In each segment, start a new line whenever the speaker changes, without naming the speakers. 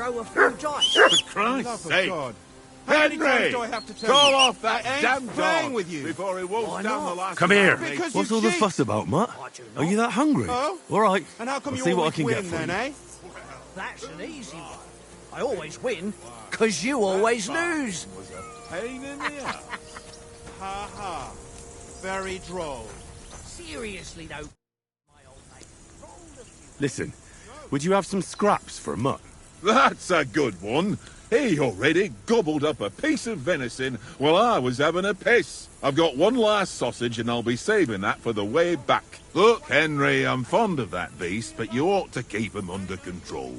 A few dice.
For Christ's sake!
God.
Henry!
Do I have to tell
Call
you?
off that damn
playing
dog
with you.
before he wolfs
Why
down
not?
the last
Come
of
here.
our mates.
Because
What's
you
all the
cheat.
fuss about, Mutt?
I do
Are
not.
you that hungry?
Oh?
All right.
And how come
I'll
you
see what I
always
can
win
get for
then,
you.
eh?
That's an easy one. I always win, because you always lose.
Was a pain in the ass.
Ha ha. Very droll.
Seriously, though, my old mate. rolled a few-
Listen, would you have some scraps for a Mutt?
That's a good one. He already gobbled up a piece of venison while I was having a piss. I've got one last sausage and I'll be saving that for the way back. Look, Henry, I'm fond of that beast, but you ought to keep him under control.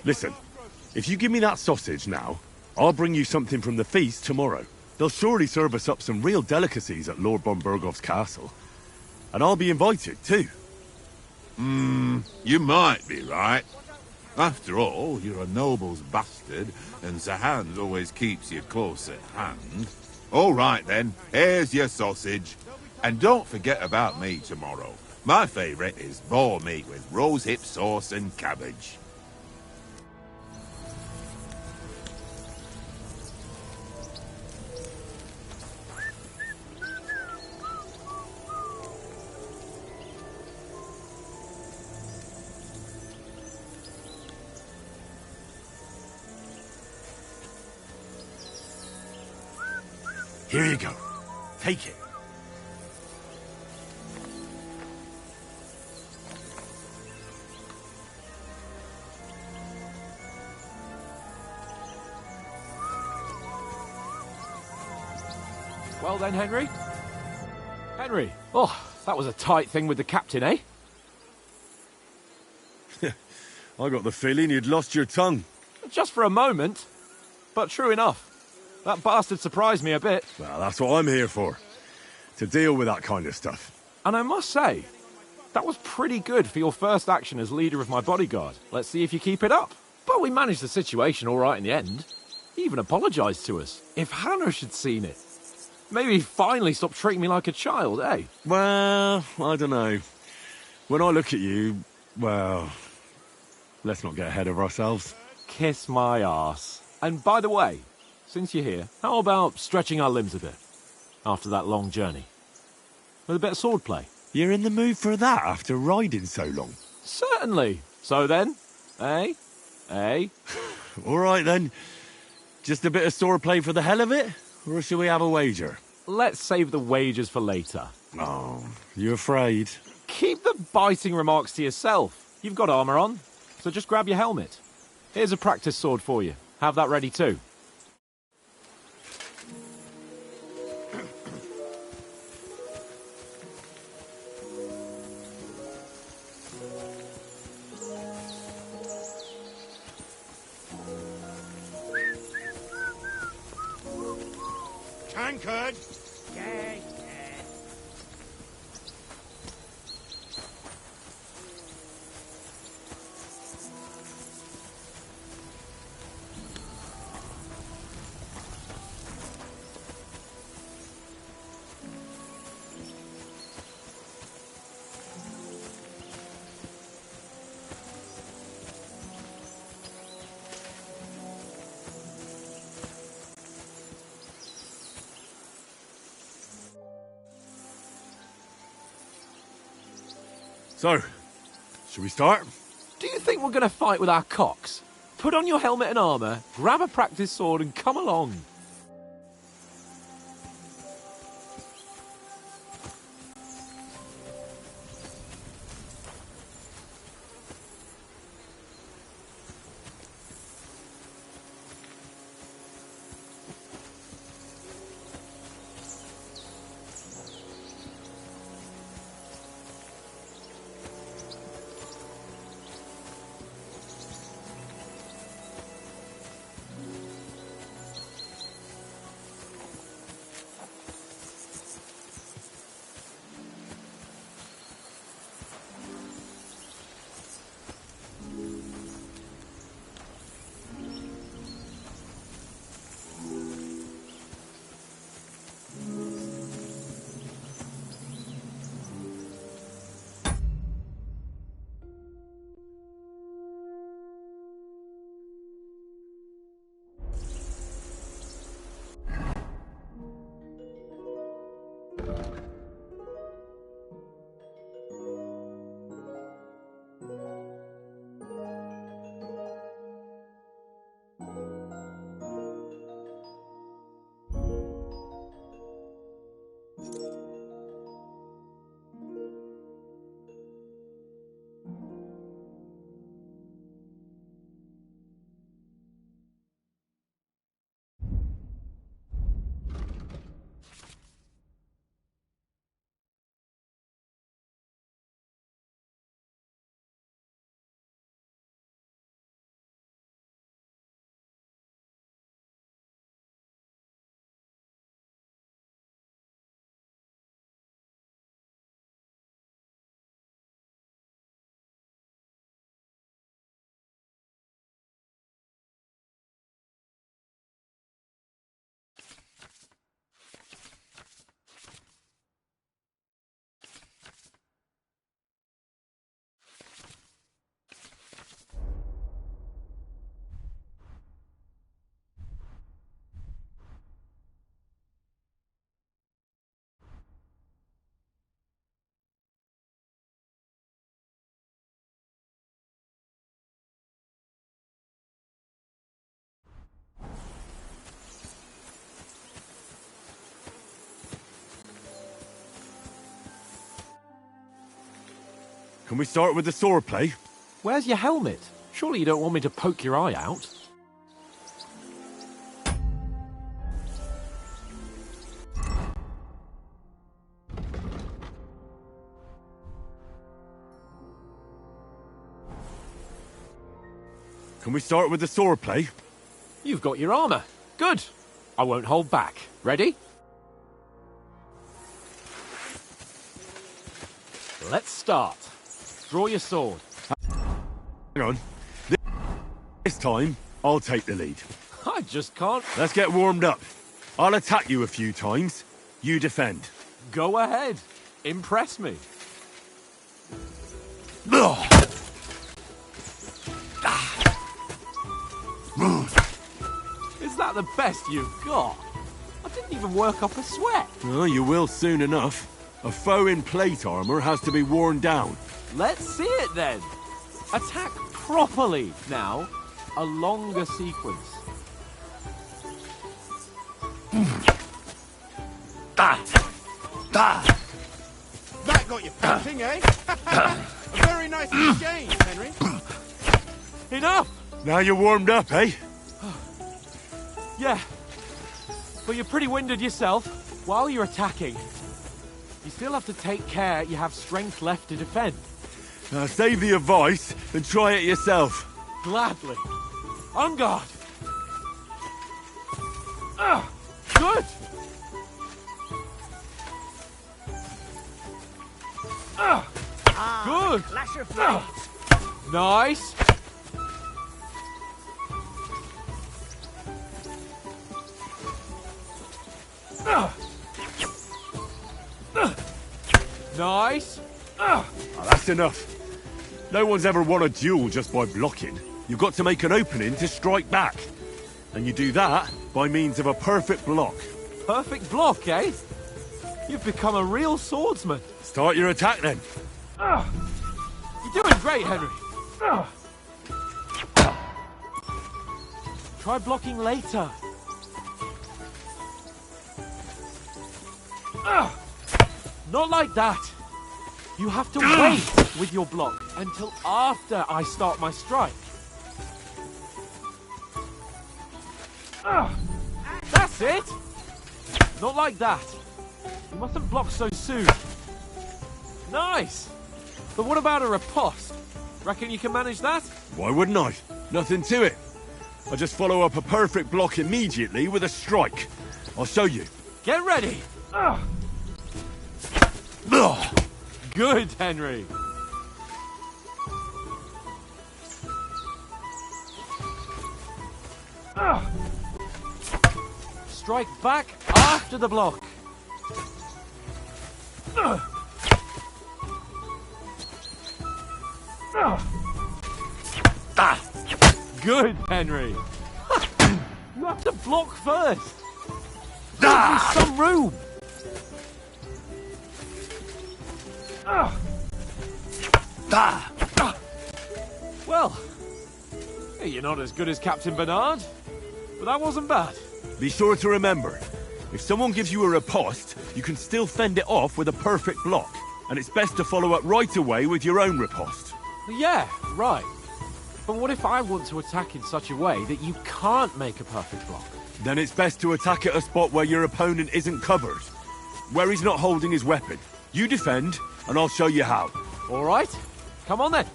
Listen, if you give me that sausage now, I'll bring you something from the feast tomorrow. They'll surely serve us up some real delicacies at Lord von Bergov's castle. And I'll be invited, too.
You might be right. After all, you're a noble's bastard, and Sir Hans always keeps you close at hand. All right, then. Here's your sausage. And don't forget about me tomorrow. My favourite is boar meat with rosehip sauce and cabbage.
Here you go. Take it.
Well then, Henry? Henry! Oh, that was a tight thing with the captain, eh?
I got the feeling you'd lost your tongue.
Just for a moment. But true enough. That bastard surprised me a bit.
Well, that's what I'm here for. To deal with that kind of stuff.
And I must say, that was pretty good for your first action as leader of my bodyguard. Let's see if you keep it up. But we managed the situation all right in the end. He even apologised to us. If Hanush had seen it. Maybe he'd finally stop treating me like a child, eh?
Well, I don't know. When I look at you, well, let's not get ahead of ourselves.
Kiss my arse. And by the way, since you're here, how about stretching our limbs a bit? After that long journey. With a bit of swordplay.
You're in the mood for that after riding so long?
Certainly. So then, eh? Eh?
All right then. Just a bit of swordplay for the hell of it? Or shall we have a wager?
Let's save the wagers for later.
Oh, you afraid?
Keep the biting remarks to yourself. You've got armour on, so just grab your helmet. Here's a practice sword for you. Have that ready too.
Tankard!
Yeah.
So, should we start?
Do you think we're going to fight with our cocks? Put on your helmet and armour, grab a practice sword and come along.
Can we start with the sword play?
Where's your helmet? Surely you don't want me to poke your eye out?
Can we start with the sword play?
You've got your armour. Good. I won't hold back. Ready? Let's start. Draw your sword.
Hang on. This time, I'll take the lead.
I just can't.
Let's get warmed up. I'll attack you a few times. You defend.
Go ahead. Impress me. Is that the best you've got? I didn't even work up a sweat.
Oh, you will soon enough. A foe in plate armor has to be worn down.
Let's see it then. Attack properly now. A longer sequence.
That got you panting, eh? A very nice exchange, Henry.
Enough!
Now you're warmed up, eh?
Yeah. But you're pretty winded yourself. While you're attacking, you still have to take care you have strength left to defend.
Now save the advice and try it yourself.
Gladly. On guard. Good. Good.
Clash of blades.
Nice. Nice.
Oh, that's enough. No one's ever won a duel just by blocking. You've got to make an opening to strike back. And you do that by means of a perfect block.
Perfect block, eh? You've become a real swordsman.
Start your attack then.
great, Henry. Try blocking later. Not like that. You have to wait with your block until after I start my strike. That's it. Not like that. You mustn't block so soon. Nice. But what about a riposte? Reckon you can manage that?
Why wouldn't I? Nothing to it. I just follow up a perfect block immediately with a strike. I'll show you.
Get ready. Good, Henry. Strike back after the block. Good, Henry. You have to block first. There's some room. Well, you're not as good as Captain Bernard, but that wasn't bad.
Be sure to remember, if someone gives you a riposte, you can still fend it off with a perfect block. And it's best to follow up right away with your own riposte.
Yeah, right. But what if I want to attack in such a way that you can't make a perfect block?
Then it's best to attack at a spot where your opponent isn't covered. Where he's not holding his weapon. You defend, and I'll show you how.
All right, come on then.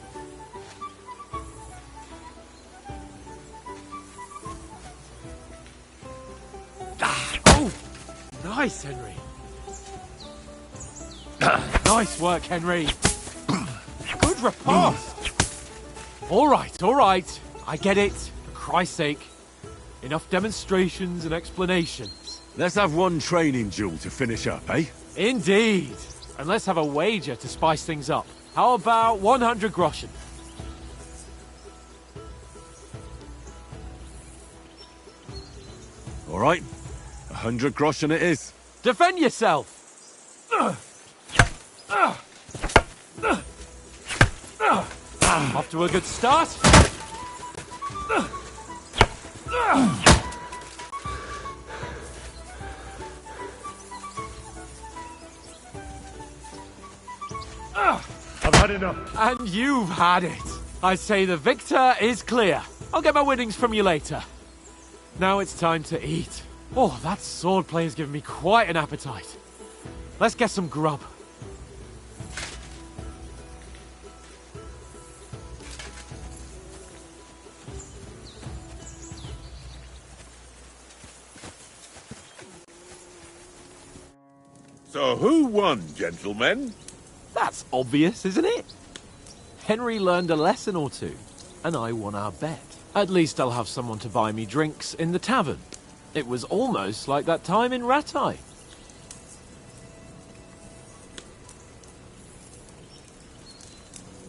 Oh, nice, Henry. Nice work, Henry. Good riposte. All right. I get it. For Christ's sake. Enough demonstrations and explanations.
Let's have one training duel to finish up, eh?
Indeed. And let's have a wager to spice things up. How about 100 groschen?
All right. 100 groschen it is.
Defend yourself! Off to a good start.
I've had enough.
And you've had it. I say the victor is clear. I'll get my winnings from you later. Now it's time to eat. Oh, that swordplay has given me quite an appetite. Let's get some grub.
So who won, gentlemen?
That's obvious, isn't it? Henry learned a lesson or two, and I won our bet. At least I'll have someone to buy me drinks in the tavern. It was almost like that time in Rattay.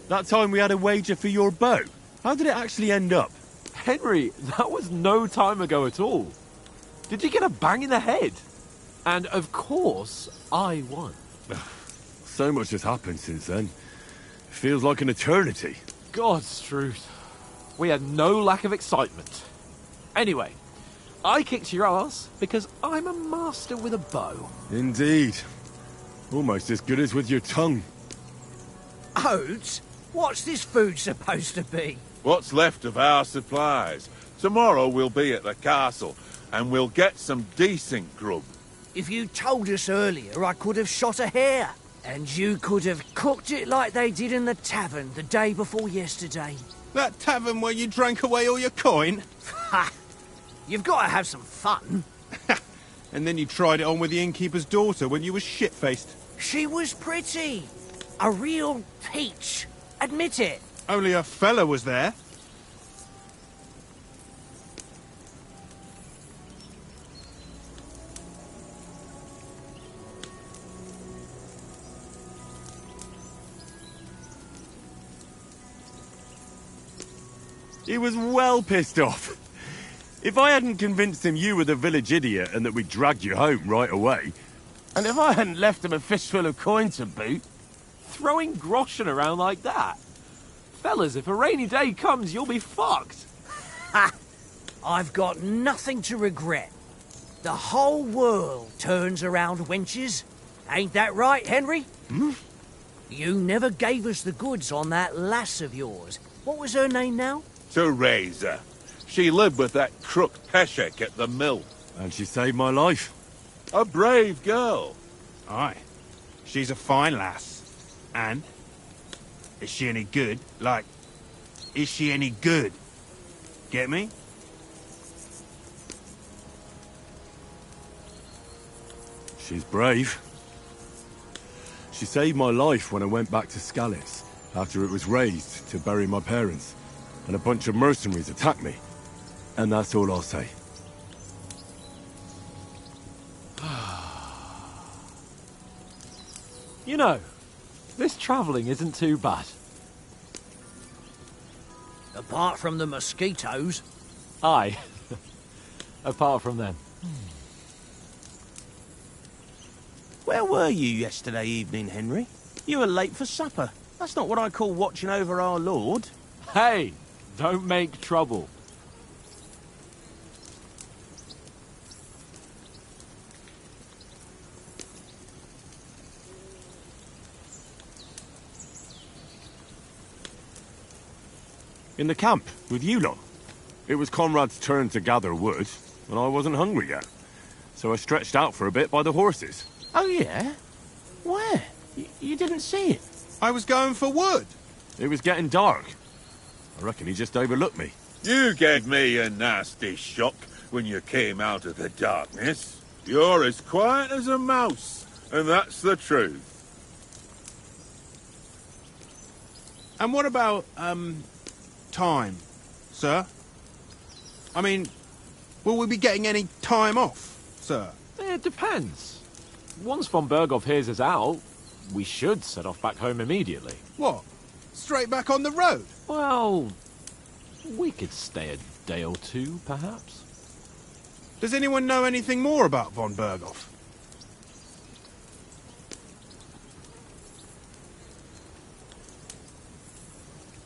That time we had a wager for your bow. How did it actually end up?
Henry, that was no time ago at all. Did you get a bang in the head? And of course, I won.
So much has happened since then. It feels like an eternity.
God's truth. We had no lack of excitement. Anyway, I kicked your ass because I'm a master with a bow.
Indeed. Almost as good as with your tongue.
Oates, what's this food supposed to be?
What's left of our supplies? Tomorrow we'll be at the castle, and we'll get some decent grub.
If you told us earlier, I could have shot a hare. And you could have cooked it like they did in the tavern the day before yesterday.
That tavern where you drank away all your coin?
Ha! You've got to have some fun.
And then you tried it on with the innkeeper's daughter when you were shit-faced.
She was pretty. A real peach. Admit it.
Only a fella was there.
He was well pissed off. If I hadn't convinced him you were the village idiot and that we dragged you home right away...
And if I hadn't left him a fistful of coin to boot...
Throwing groschen around like that? Fellas, if a rainy day comes, you'll be fucked.
Ha! I've got nothing to regret. The whole world turns around wenches. Ain't that right, Henry?
Hmm?
You never gave us the goods on that lass of yours. What was her name now?
Teresa. She lived with that crook Peshek at the mill.
And she saved my life.
A brave girl.
Aye. She's a fine lass. And? Is she any good? Like, is she any good? Get me?
She's brave. She saved my life when I went back to Skalitz after it was razed to bury my parents, and a bunch of mercenaries attacked me. And that's all I'll say.
You know, this travelling isn't too bad.
Apart from the mosquitoes.
Aye. Apart from them.
Where were you yesterday evening, Henry? You were late for supper. That's not what I call watching over our Lord.
Hey, don't make trouble.
In the camp, with you lot. It was Conrad's turn to gather wood, and I wasn't hungry yet. So I stretched out for a bit by the horses.
Oh, yeah? Where? You didn't see it?
I was going for wood.
It was getting dark. I reckon he just overlooked me.
You gave me a nasty shock when you came out of the darkness. You're as quiet as a mouse, and that's the truth.
And what about, time, sir? I mean, will we be getting any time off, sir?
It depends. Once von Berghoff hears us out, we should set off back home immediately.
What? Straight back on the road?
Well, we could stay a day or two, perhaps.
Does anyone know anything more about von Berghoff?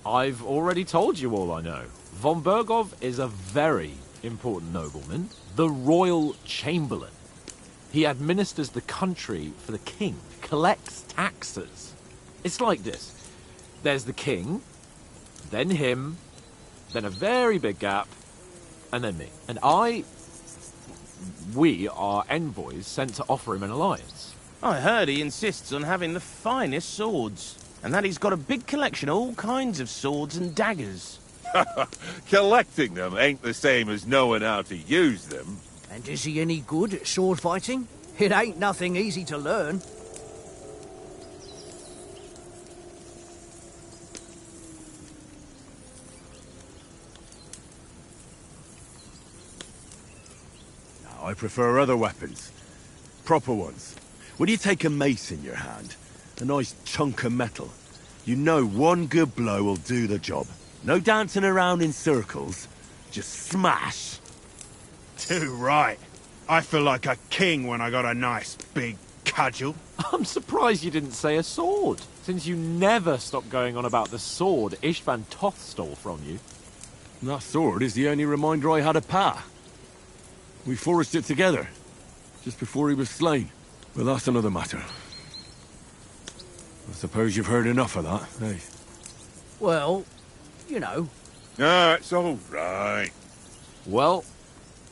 I've already told you all I know. Von Berghoff is a very important nobleman, the Royal Chamberlain. He administers the country for the king, collects taxes. It's like this. There's the king, then him, then a very big gap, and then me. And we are envoys sent to offer him an alliance.
I heard he insists on having the finest swords, and that he's got a big collection of all kinds of swords and daggers.
Collecting them ain't the same as knowing how to use them.
And is he any good at sword fighting? It ain't nothing easy to learn.
I prefer other weapons. Proper ones. When you take a mace in your hand, a nice chunk of metal, you know one good blow will do the job. No dancing around in circles. Just smash.
Too right. I feel like a king when I got a nice big cudgel.
I'm surprised you didn't say a sword, since you never stop going on about the sword Ishvan Toth stole from you.
That sword is the only reminder I had of Pa. We forged it together, just before he was slain. But that's another matter. I suppose you've heard enough of that, eh?
Well, you know.
Ah, it's all right.
Well,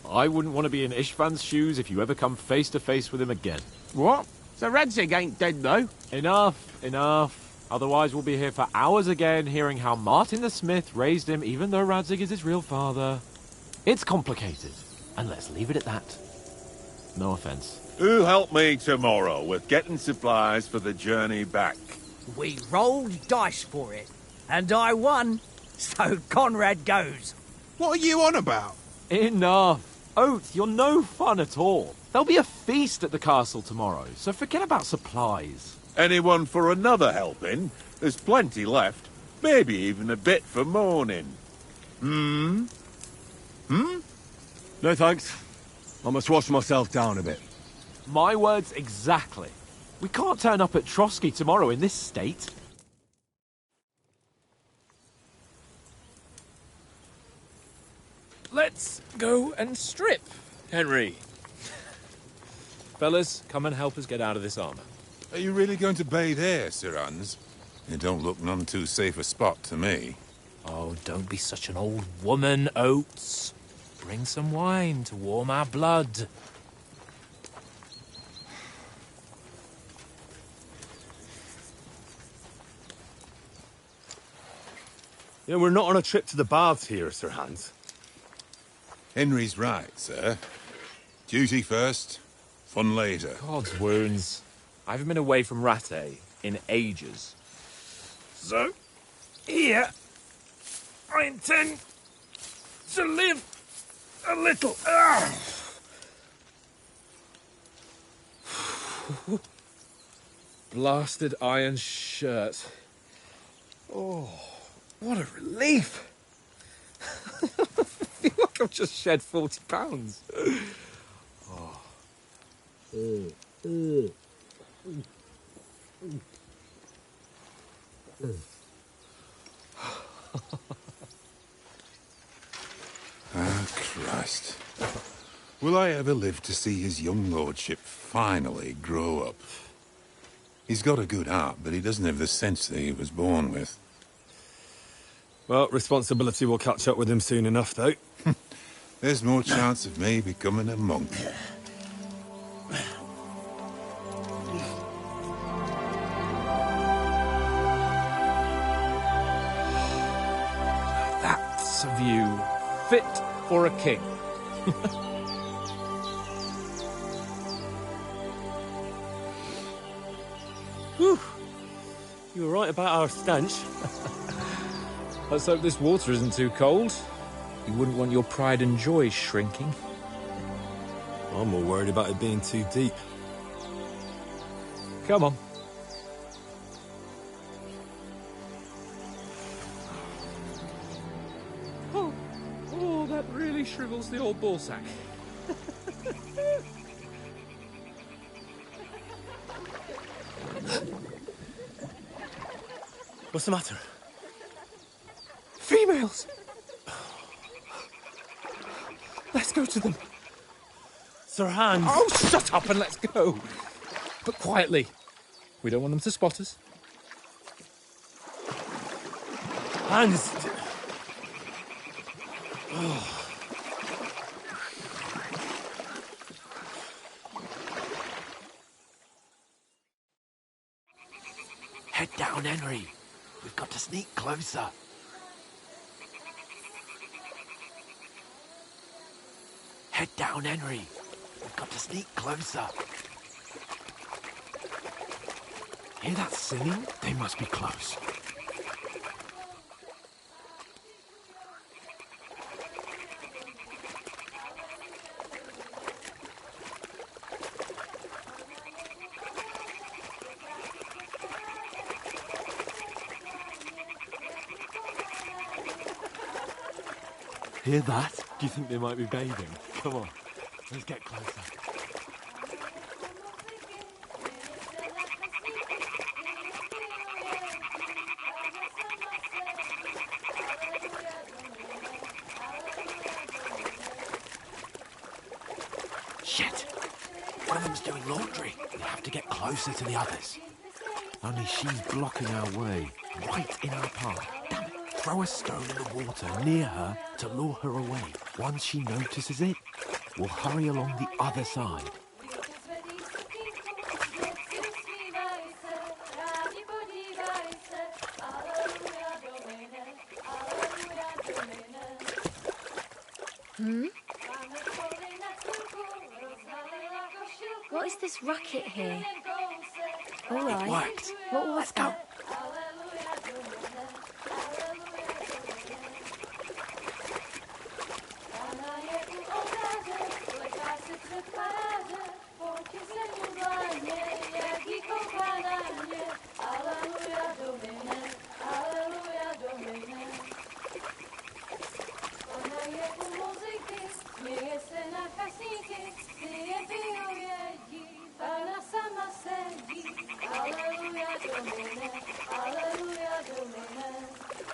I wouldn't want to be in Ishvan's shoes if you ever come face to face with him again.
What? So Radzig ain't dead, though?
Enough, enough. Otherwise we'll be here for hours again hearing how Martin the Smith raised him even though Radzig is his real father. It's complicated, and let's leave it at that. No offense.
Who'll help me tomorrow with getting supplies for the journey back?
We rolled dice for it, and I won, so Conrad goes.
What are you on about?
Enough. Oath, you're no fun at all. There'll be a feast at the castle tomorrow, so forget about supplies.
Anyone for another helping? There's plenty left. Maybe even a bit for morning.
No thanks. I must wash myself down a bit.
My words exactly. We can't turn up at Trotsky tomorrow in this state. go and strip, Henry. Fellas, come and help us get out of this armour.
Are you really going to bathe here, Sir Hans? It don't look none too safe a spot to me.
Oh, don't be such an old woman, Oates. Bring some wine to warm our blood.
You know, we're not on a trip to the baths here, Sir Hans.
Henry's right, sir. Duty first, fun later.
God's wounds. I haven't been away from Rattay in ages. So, here, I intend to live a little. Blasted iron shirt. Oh, what a relief. I feel like I've just shed 40 pounds.
Ah, Christ. Will I ever live to see his young lordship finally grow up? He's got a good heart, but he doesn't have the sense that he was born with.
Well, responsibility will catch up with him soon enough, though.
There's more chance of me becoming a monk.
That's a view fit for a king.
Whew. You were right about our stench.
Let's hope this water isn't too cold. You wouldn't want your pride and joy shrinking.
I'm more worried about it being too deep.
Come on. Oh, that really shrivels the old ballsack.
What's the matter?
Females! Let's go to them.
Sir Hans!
Oh, shut up and let's go. But quietly. We don't want them to spot us.
Hans!
Head down, Henry. We've got to sneak closer. Head down, Henry. We've got to sneak closer. Hear that singing? They must be close. Hear that?
Do you think they might be bathing? Come on, let's get closer.
Shit! One of them's doing laundry. We have to get closer to the others. Only she's blocking our way, right in our path. Damn it. Throw a stone in the water near her to lure her away. Once she notices it, we'll hurry along the other side.
What is this racket here? All right.
It worked.
What was
Let's go.
that?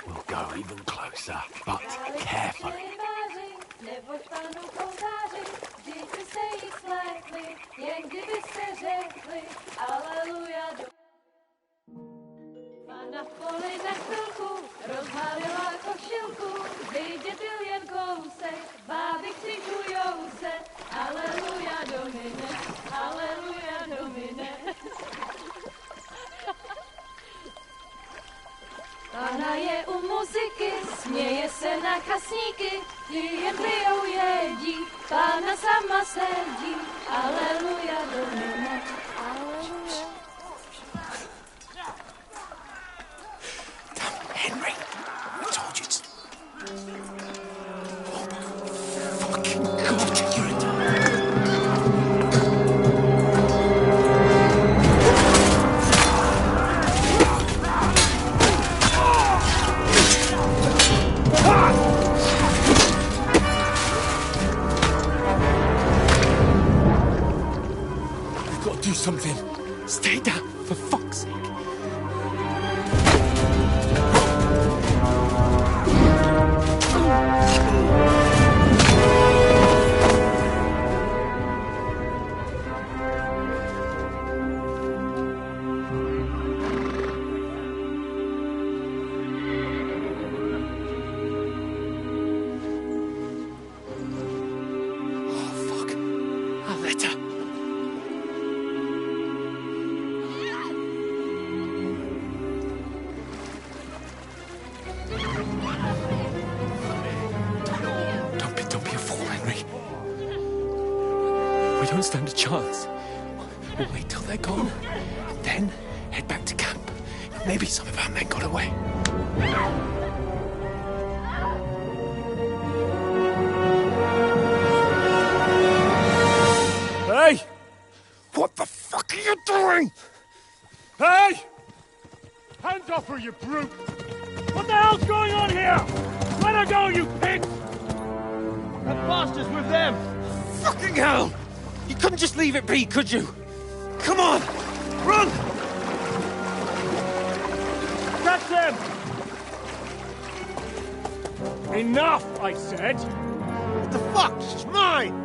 We'll go even closer, but carefully.
Směje se na kasníky, ty jen pijou jedí, Pána sama sedí, aleluja do nebe, aleluja.
Henry, I told you to... Oh, fucking God, you're a... We've got to do something. Stay down, for fuck's sake. We don't stand a chance. We'll wait till they're gone, and then head back to camp. Maybe some of our men got away.
Hey!
What the fuck are you doing?
Hey! Hands off her, you brute! What the hell's going on here? Let her go, you pigs! That bastard's with them!
Fucking hell! You couldn't just leave it be, could you? Come on! Run!
Catch them! Enough, I said!
What the fuck? She's mine!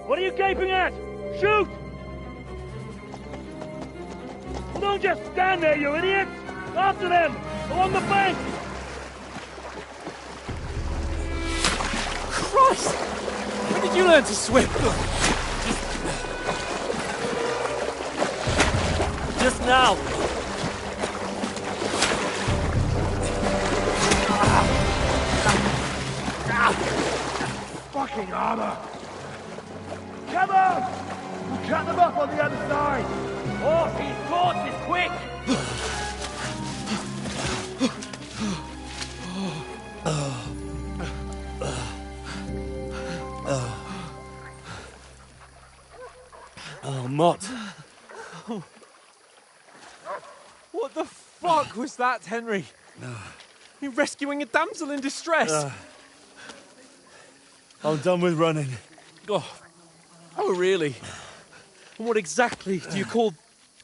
What are you gaping at? Shoot! Well, don't just stand there, you idiots! After them! Along the bank!
Christ! When did you learn to swim?
Just now! Fucking armor! Come on! We'll cut them up on the other side! Oh, these horses, quick!
Oh, Mott.
What the fuck was that, Henry? You're rescuing a damsel in distress.
I'm done with running.
Oh, really? And what exactly do you call...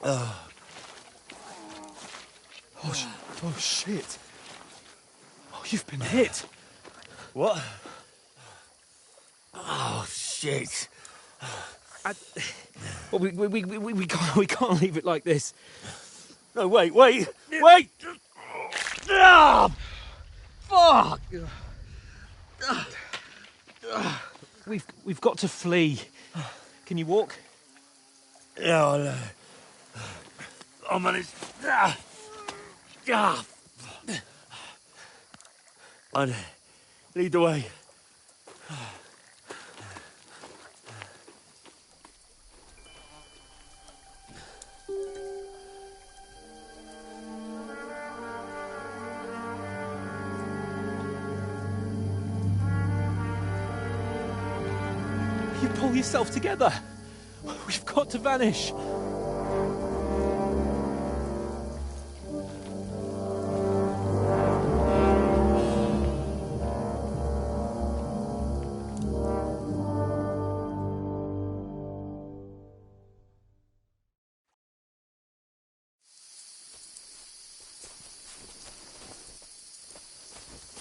Oh, shit. Oh, you've been hit.
What? Oh, shit.
Well, we can't leave it like this.
No, wait! Ah! Fuck!
We've got to flee. Can you walk?
Yeah, I'll manage. I'd lead the way.
You pull yourself together. We've got to vanish.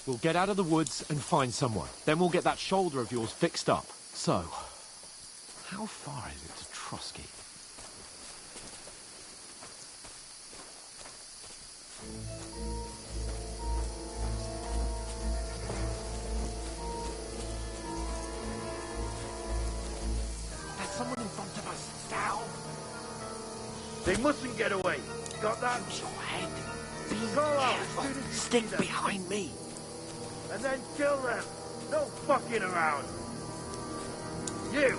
We'll get out of the woods and find someone. Then we'll get that shoulder of yours fixed up. So, how far is it to Trotsky?
They mustn't get away. Got that?
Use your head. Be
Go out
careful.
as soon as you
Stick
see them.
behind me.
And then kill them. No fucking around. You,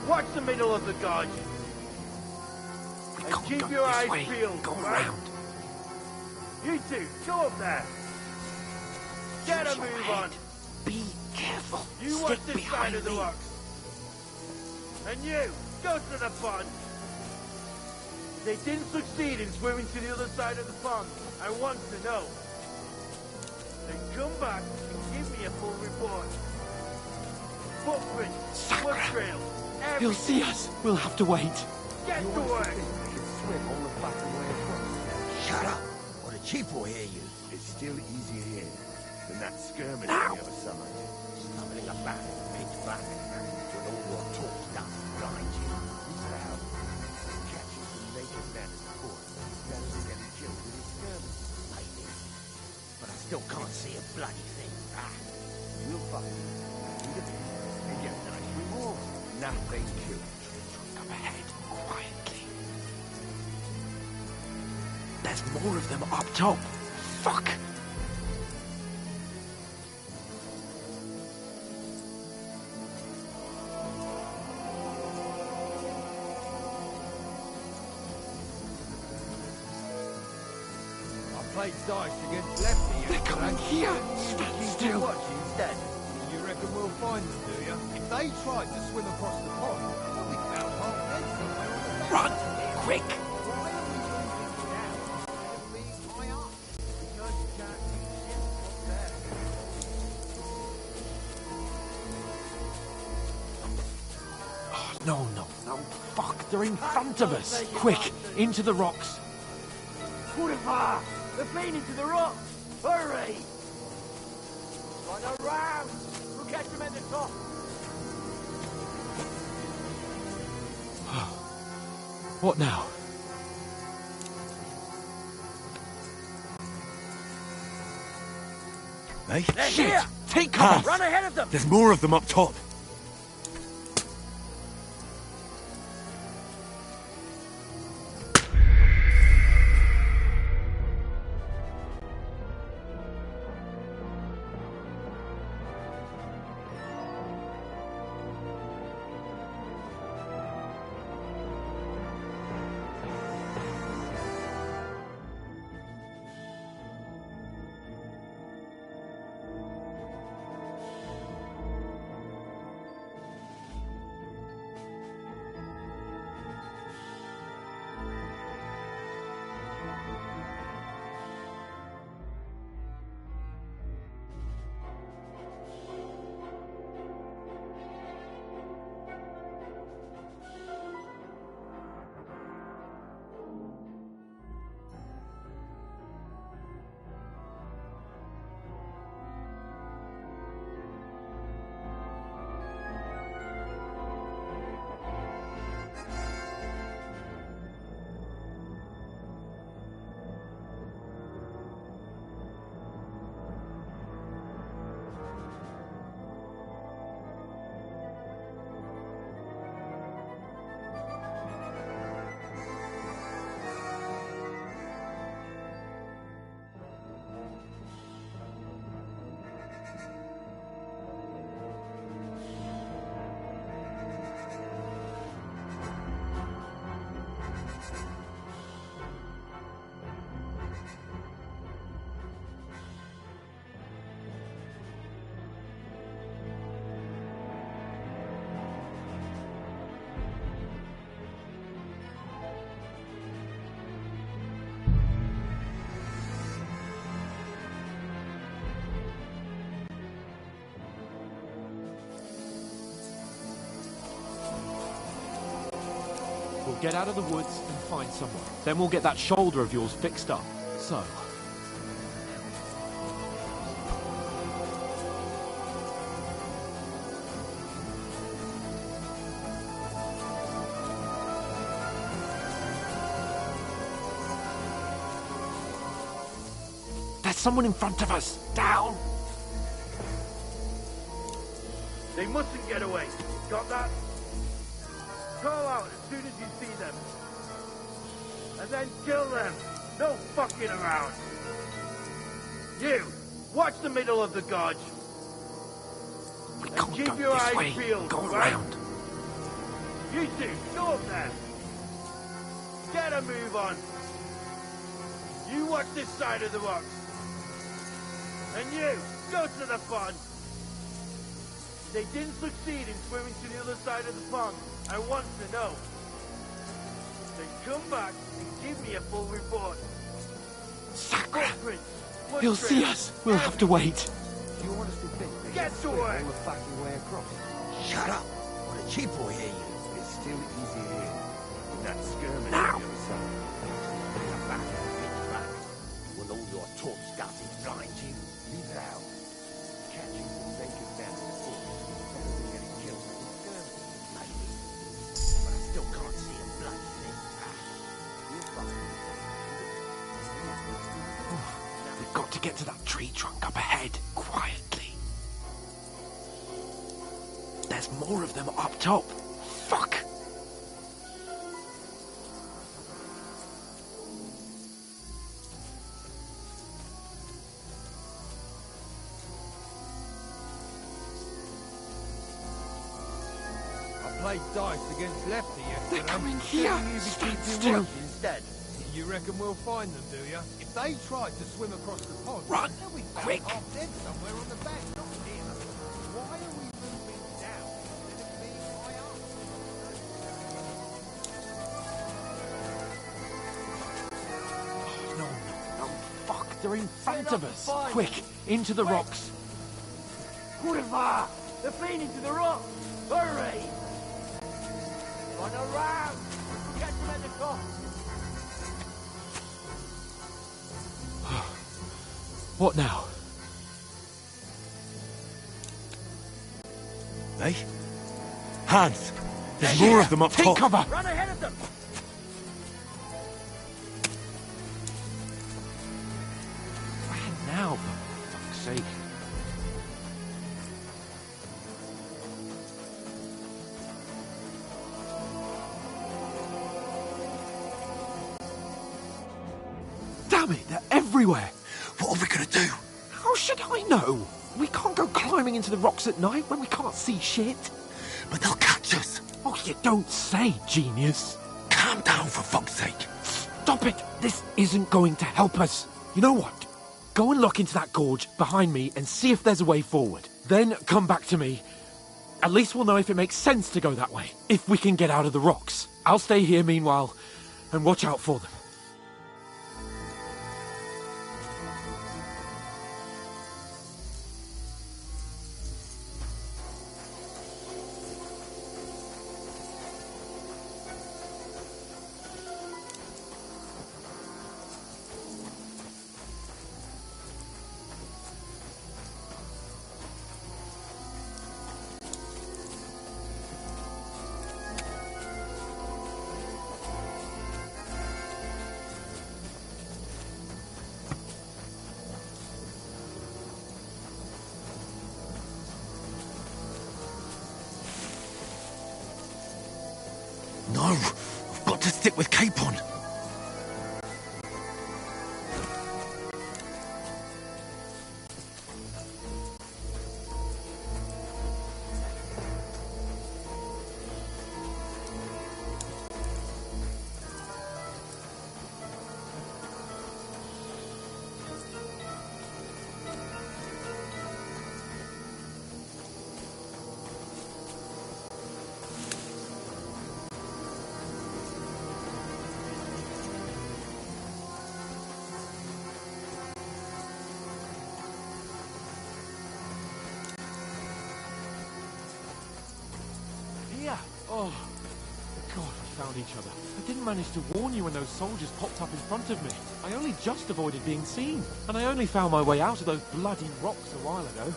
watch the middle of the gauge.
We
And
can't
keep
go
your
this
eyes
way.
peeled,
Go
right?
around.
You two, go up there. Get a
Use your
move
head.
on.
Be careful.
You
Stick
watch this side
behind
of the
me.
rocks. And you, go to the pond. They didn't succeed in swimming to the other side of the pond. I want to know. Then come back and give me a full report. Footprints,
Sacre.
blood trails,
He'll
everything.
see us. We'll have to wait.
Get to work.
Shut up, or the chief will hear you.
It's still easier here than that skirmish
Now.
the other side.
Stumbling about, pitch black, with all your talk done behind you.
Now, catches the naked man at the port, rather than getting killed with his skirmish.
Maybe. But I still can't see a bloody thing. Ah,
We'll fight. Need a bit, and get a nice reward. Nothing killed.
Go ahead, quietly. There's more of them up top. Fuck!
I played dice against Lefty.
They're coming here. Stand still.
Watch instead. You reckon we'll find them, do you? If they tried to swim across the pond, they'll be found half dead somewhere on the bank.
Run! Quick! Oh, no, no, no. Fuck, they're in front of us. Quick, into the rocks.
Purifa! They're playing into the rocks! Hurry! Run around! We'll catch them at the top!
What now?
Hey?
they're
Shit!
here!
Take cover!
Run ahead of them!
There's more of them up top.
We'll get out of the woods and find someone. Then we'll get that shoulder of yours fixed up. So,
There's someone in front of us. Down!
They mustn't get away. Got that? Call out as soon as you see them. and then kill them. No fucking around. You, watch the middle of the gorge.
We
And
can't
keep
go
your
this
eyes
way.
peeled,
Go
right?
around.
You two, go up there. Get a move on. You watch this side of the rocks. And you, go to the pond. They didn't succeed in swimming to the other side of the pond. I want to know. Then come back and give me a full report.
Sacra!
Footprints,
He'll see
footprints,
us. We'll have to wait.
You honestly think they
Get
can
to
swim
work.
all the fucking way across?
Shut up, or the chief will hear you.
It's still easy here. With that skirmish
Now.
on the other side.
Come back and pitch back. Will all your talk starting blind you?
Leave it out. Catching the naked man in the bush. Probably getting killed with the skirmish.
Maybe. But I still can't see a bloody thing.
We'll find it.
We've got to get to that tree trunk up ahead, quietly. There's more of them up top. Fuck!
I played dice against Lefty yesterday.
They're coming here.
You be
Stand
keeping
still.
watch instead. You reckon we'll find them, do you? If they tried to swim across the pond,
Run,
they'll be back
quick.
half dead somewhere on the bank, not here. Why are we moving down instead of being high up?
No, no, fuck. They're in front
Get
of
up
us.
and find
Quick, into the rocks.
Kurva! They're fleeing into the rocks! Hurry! Run around! Get them at the top!
What now?
They? Hans! There's more of them up
Take
top.
cover!
Run ahead of them!
Where now, for fuck's sake? Damn it, they're everywhere!
What are we gonna do?
How should I know? We can't go climbing into the rocks at night when we can't see shit.
But they'll catch us.
Oh, you don't say, genius.
Calm down, for fuck's sake.
Stop it! This isn't going to help us. You know what? Go and look into that gorge behind me and see if there's a way forward. Then come back to me. At least we'll know if it makes sense to go that way. If we can get out of the rocks. I'll stay here meanwhile and watch out for them.
No, I've got to stick with Capon.
Here! Oh, God, we found each other. I didn't manage to warn you when those soldiers popped up in front of me. I only just avoided being seen. And I only found my way out of those bloody rocks a while ago.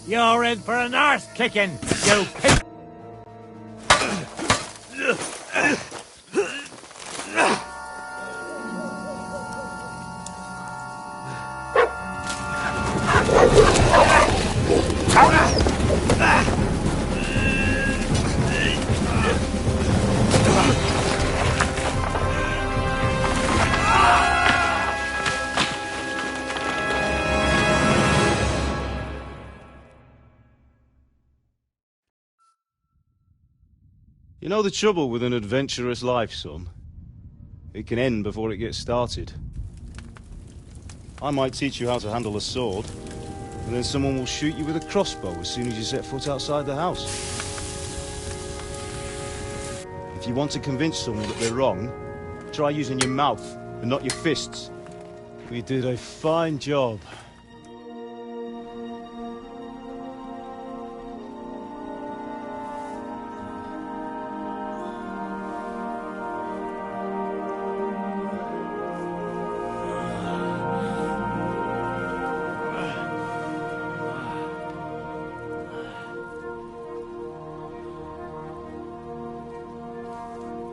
You're in for an arse kicking, you pig!
You know the trouble with an adventurous life, son? It can end before it gets started. I might teach you how to handle a sword, and then someone will shoot you with a crossbow as soon as you set foot outside the house. If you want to convince someone that they're wrong, try using your mouth and not your fists. We did a fine job.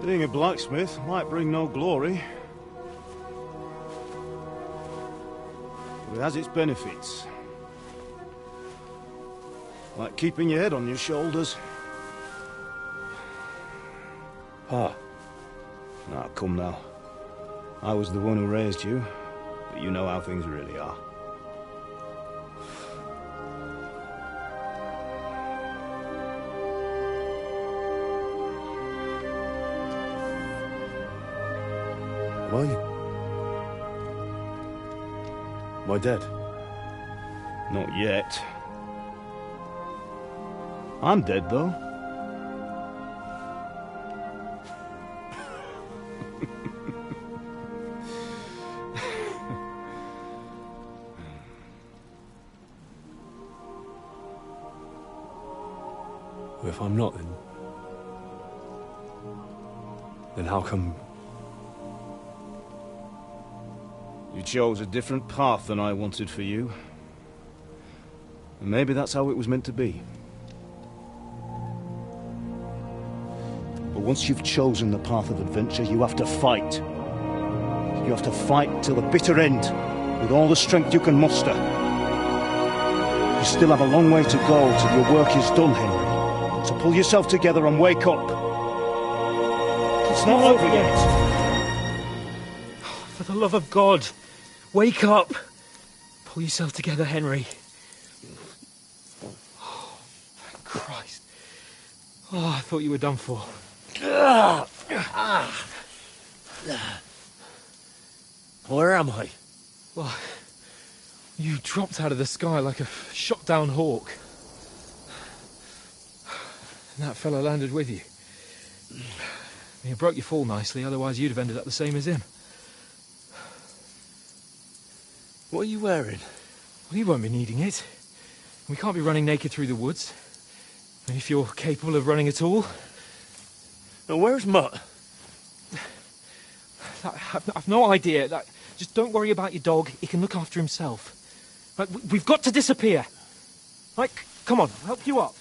Being a blacksmith might bring no glory, but it has its benefits. Like keeping your head on your shoulders. Pa. Now, come now. I was the one who raised you, but you know how things really are.
Am I dead?
Not yet. I'm dead, though.
Well, if I'm not, then how come...
You chose a different path than I wanted for you. And maybe that's how it was meant to be. But once you've chosen the path of adventure, you have to fight. You have to fight till the bitter end, with all the strength you can muster. You still have a long way to go till your work is done, Henry. So pull yourself together and wake up. It's not over yet.
For the love of God, wake up! Pull yourself together, Henry. Oh, thank Christ. Oh, I thought you were done for.
Where am I?
Well, you dropped out of the sky like a shot-down hawk. And that fellow landed with you. You broke your fall nicely, otherwise you'd have ended up the same as him.
What are you wearing?
Well, you won't be needing it. We can't be running naked through the woods. And if you're capable of running at all...
Now, where's Mutt?
I've no idea. Just don't worry about your dog. He can look after himself. Right, we've got to disappear. Right, come on, I'll help you up.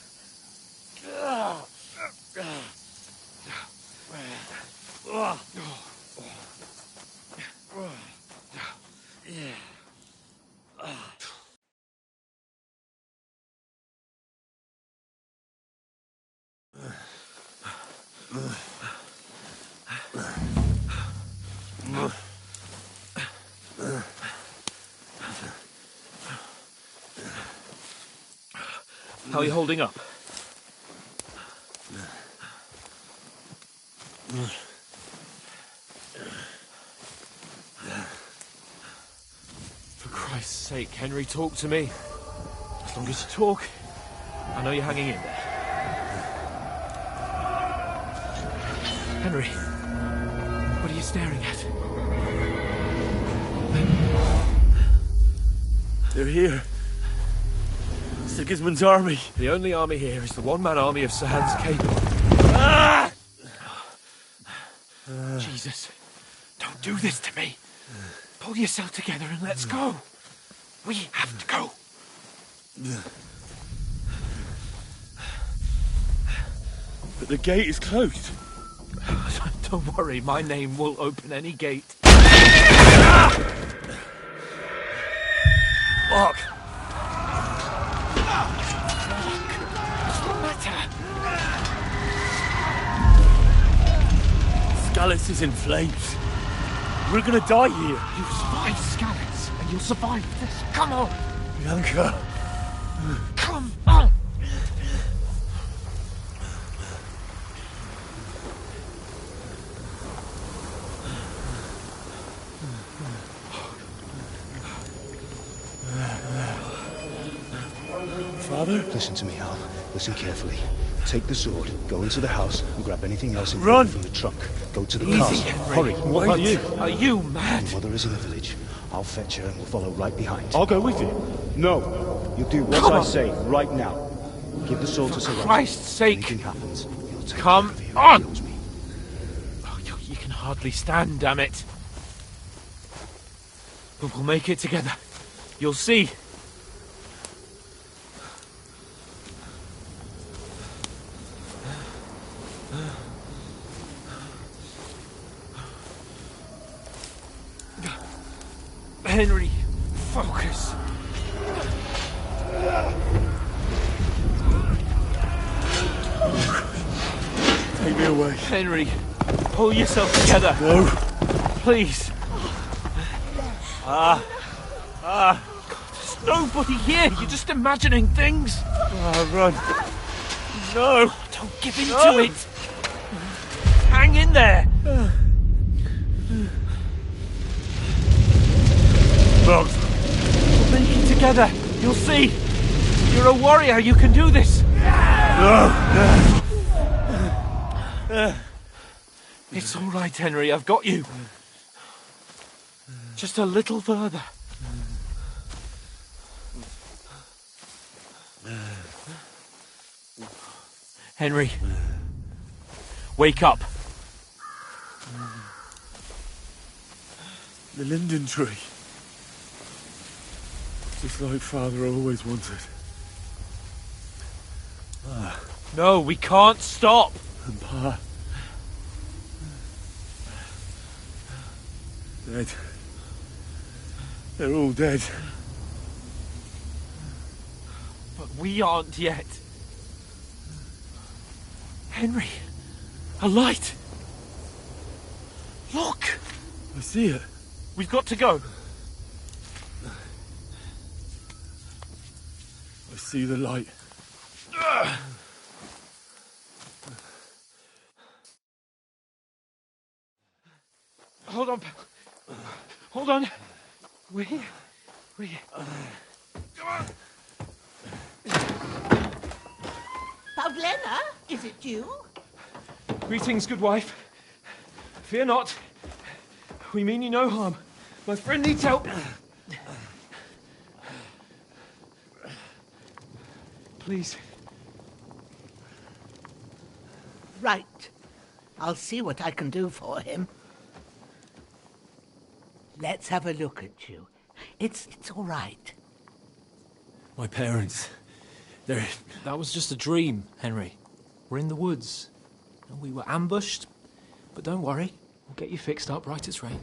How are you holding up? For Christ's sake, Henry, talk to me. As long as you talk, I know you're hanging in there. Henry, what are you staring at?
They're here. Sigismund's army.
The only army here is the one-man army of Sir Hans Cable.
Ah!
Jesus, don't do this to me. Pull yourself together and let's go. We have to go.
But the gate is closed.
Don't worry, my name will open any gate. Look.
Skalitz is in flames. We're gonna die here.
You survived Skalitz, and you'll survive this. Come on!
Bianca.
Come on!
Father?
Listen to me, Hal. Listen carefully. Take the sword, go into the house, and grab anything else
Run!
from the trunk. Go to the
Easy,
cars.
Henry.
Hurry.
What are you? Are you mad?
Your mother is in the village. I'll fetch her and we'll follow right behind.
I'll go with you.
No. You do what
Come
I
on.
say right now. Give the sword to Sir Robert.
Christ's sake!
Anything happens, he'll take
Come
care of you.
on!
He knows me.
Oh, you can hardly stand, damn it. But we'll make it together. You'll see. Henry, focus.
Take me away.
Henry, pull yourself together.
No.
Please. There's nobody here. You're just imagining things.
Run. No.
Don't give in to it. Hang in there.
Mom.
We'll make it together. You'll see. You're a warrior. You can do this.
No.
It's all right, Henry. I've got you. Just a little further. Henry. Wake up.
The linden tree. Just like Father always wanted.
No, we can't stop.
And Pa. Dead. They're all dead.
But we aren't yet. Henry, a light. Look.
I see it.
We've got to go.
I see the light.
Hold on, pal. Hold on. We're here. We're here. Come on.
Pavlena, is it you?
Greetings, good wife. Fear not. We mean you no harm. My friend needs help. Please.
Right. I'll see what I can do for him. Let's have a look at you. It's all right.
My parents. They're...
That was just a dream, Henry. We're in the woods. And we were ambushed. But don't worry. We'll get you fixed up right as rain.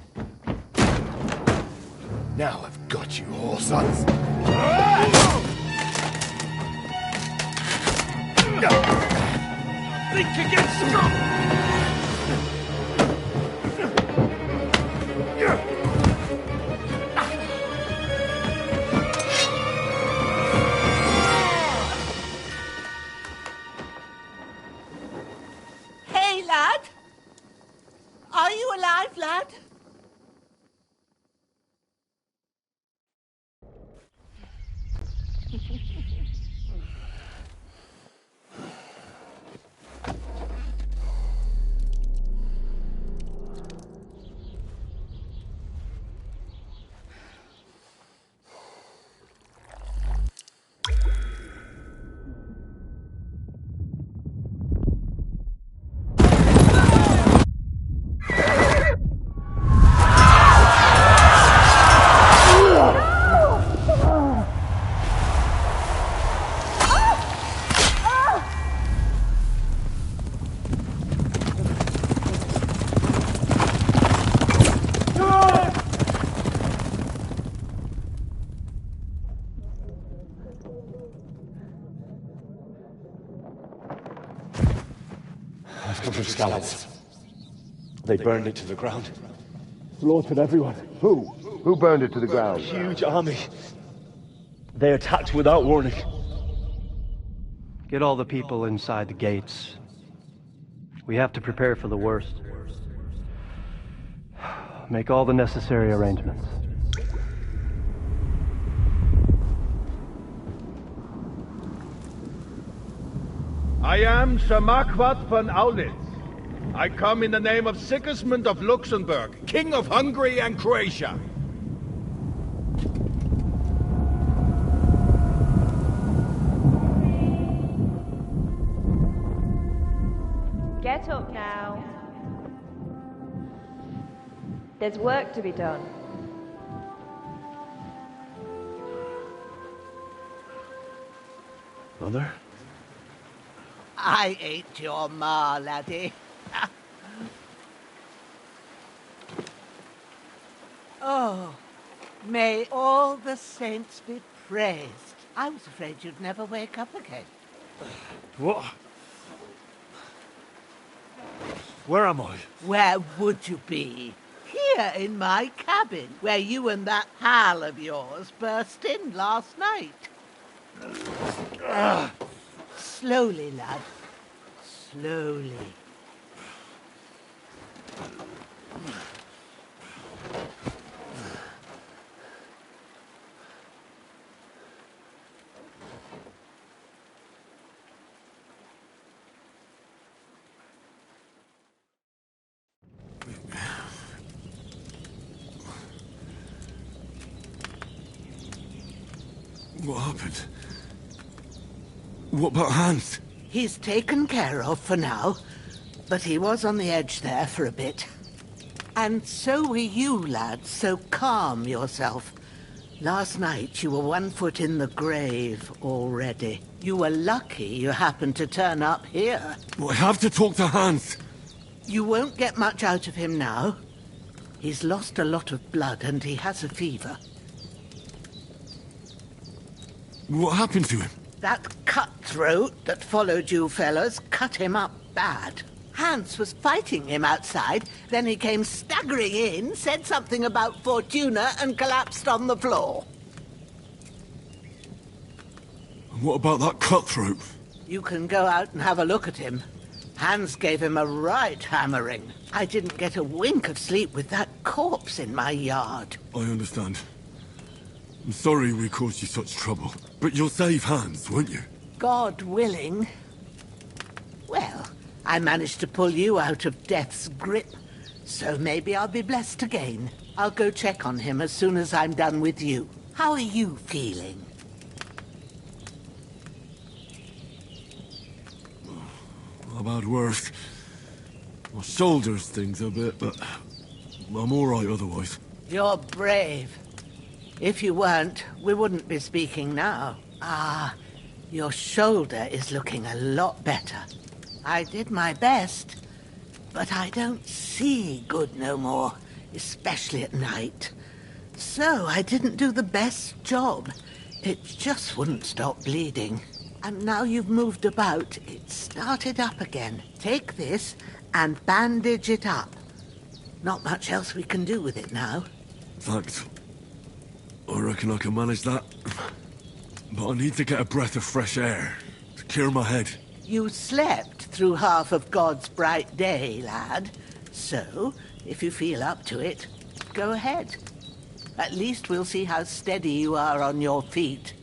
Now I've got you, whore sons.
Think against Scott!
Hey, lad! Are you alive, lad?
I've come from Skalitz.
They burned it to the ground.
Slaughtered everyone. Who? Who burned it to the ground?
Huge army. They attacked without warning.
Get all the people inside the gates. We have to prepare for the worst. Make all the necessary arrangements.
I am Sir Marquardt von Aulitz. I come in the name of Sigismund of Luxembourg, King of Hungary and Croatia.
Get up now. There's work to be done.
Mother?
I ain't your ma, laddie. Oh, may all the saints be praised. I was afraid you'd never wake up again.
What? Where am I?
Where would you be? Here in my cabin, where you and that pal of yours burst in last night. Slowly, lad. Slowly.
What happened? What about Hans?
He's taken care of for now, but he was on the edge there for a bit. And so were you, lad, so calm yourself. Last night you were 1 foot in the grave already. You were lucky you happened to turn up here.
I have to talk to Hans.
You won't get much out of him now. He's lost a lot of blood and he has a fever.
What happened to him?
That cutthroat that followed you fellas cut him up bad. Hans was fighting him outside, then he came staggering in, said something about Fortuna, and collapsed on the floor.
And what about that cutthroat?
You can go out and have a look at him. Hans gave him a right hammering. I didn't get a wink of sleep with that corpse in my yard.
I understand. I'm sorry we caused you such trouble. But you'll save Hans, won't you?
God willing. Well, I managed to pull you out of death's grip, so maybe I'll be blessed again. I'll go check on him as soon as I'm done with you. How are you feeling?
I've had worse. My shoulder stings a bit, but I'm all right otherwise.
You're brave. If you weren't, we wouldn't be speaking now. Ah, your shoulder is looking a lot better. I did my best, but I don't see good no more, especially at night. So I didn't do the best job. It just wouldn't stop bleeding. And now you've moved about, it started up again. Take this and bandage it up. Not much else we can do with it now.
Thanks. I reckon I can manage that. But I need to get a breath of fresh air to clear my head.
You slept through half of God's bright day, lad. So, if you feel up to it, go ahead. At least we'll see how steady you are on your feet.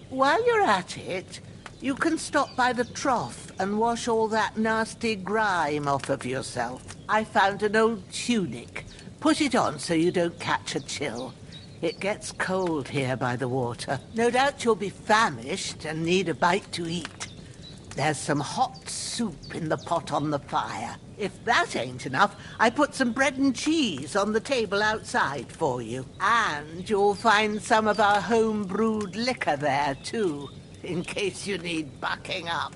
While you're at it, you can stop by the trough and wash all that nasty grime off of yourself. I found an old tunic. Put it on so you don't catch a chill. It gets cold here by the water. No doubt you'll be famished and need a bite to eat. There's some hot soup in the pot on the fire. If that ain't enough, I put some bread and cheese on the table outside for you. And you'll find some of our home-brewed liquor there, too, in case you need bucking up.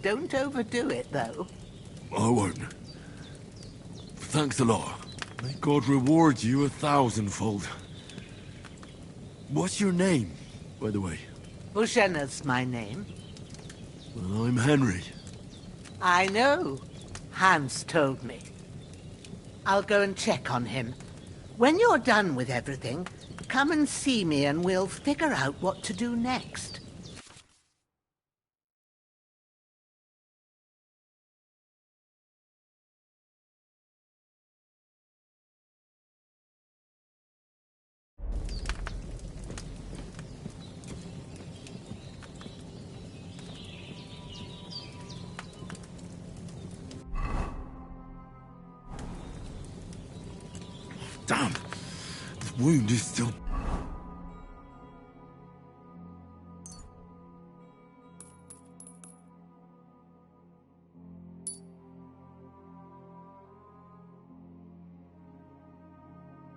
Don't overdo it, though.
I won't. Thanks a lot. May God reward you 1,000-fold. What's your name, by the way?
Bushenna's my name.
Well, I'm Henry.
I know. Hans told me. I'll go and check on him. When you're done with everything, come and see me and we'll figure out what to do next.
Damn! The wound is still...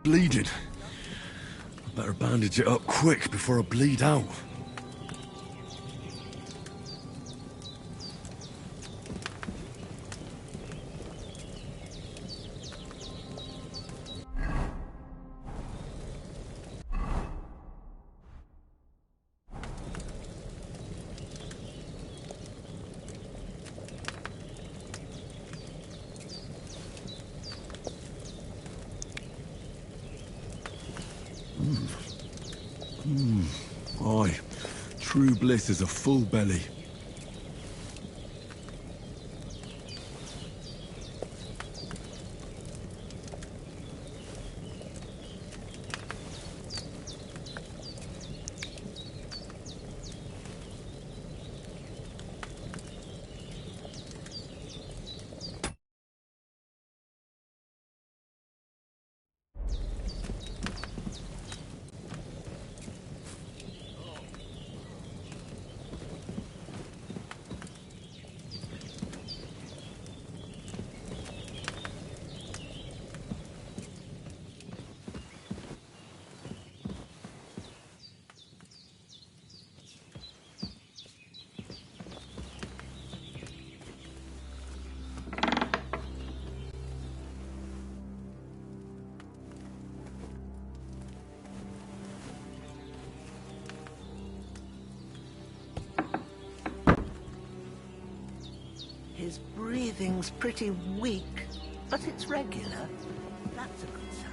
bleeding. I better bandage it up quick before I bleed out. Aye, true bliss is a full belly.
His breathing's pretty weak, but it's regular. That's a good sign.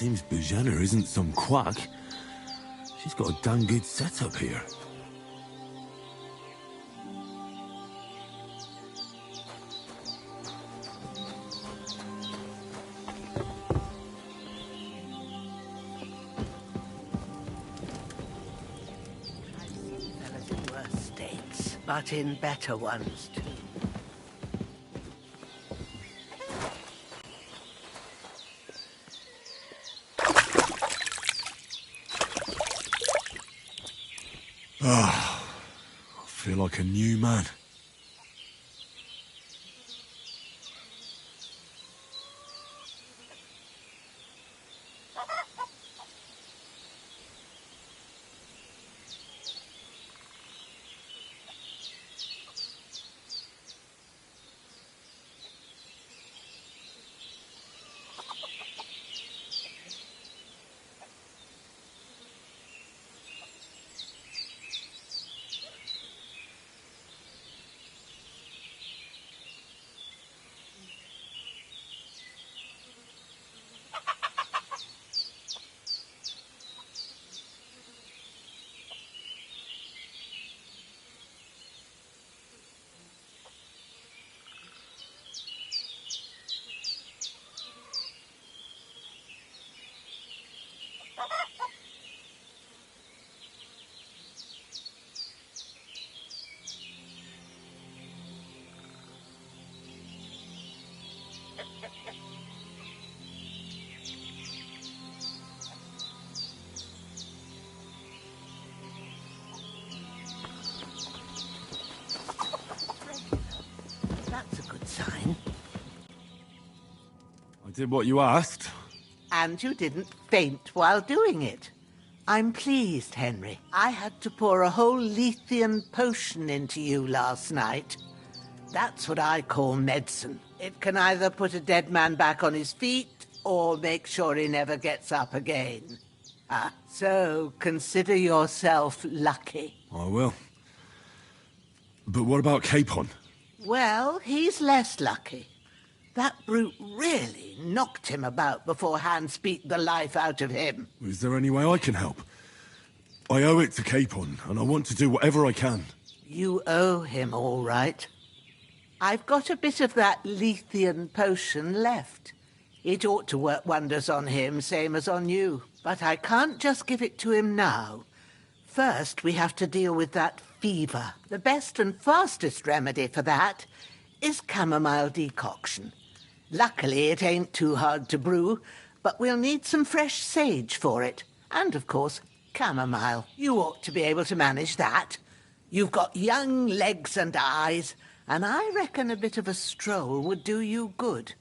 Seems Bujana isn't some quack. She's got a damn good setup here.
Fellas in worse states, but in better ones too.
Ah, I feel like a new man.
That's a good sign.
I did what you asked.
And you didn't faint while doing it. I'm pleased, Henry. I had to pour a whole Lethean potion into you last night. That's what I call medicine. It can either put a dead man back on his feet or make sure he never gets up again. So consider yourself lucky.
I will. But what about Capon?
Well, he's less lucky. That brute really knocked him about before Hans beat the life out of him.
Is there any way I can help? I owe it to Capon, and I want to do whatever I can.
You owe him, all right. I've got a bit of that Lethean potion left. It ought to work wonders on him, same as on you. But I can't just give it to him now. First, we have to deal with that fever. The best and fastest remedy for that is chamomile decoction. Luckily, it ain't too hard to brew, but we'll need some fresh sage for it. And, of course, chamomile. You ought to be able to manage that. You've got young legs and eyes, and I reckon a bit of a stroll would do you good.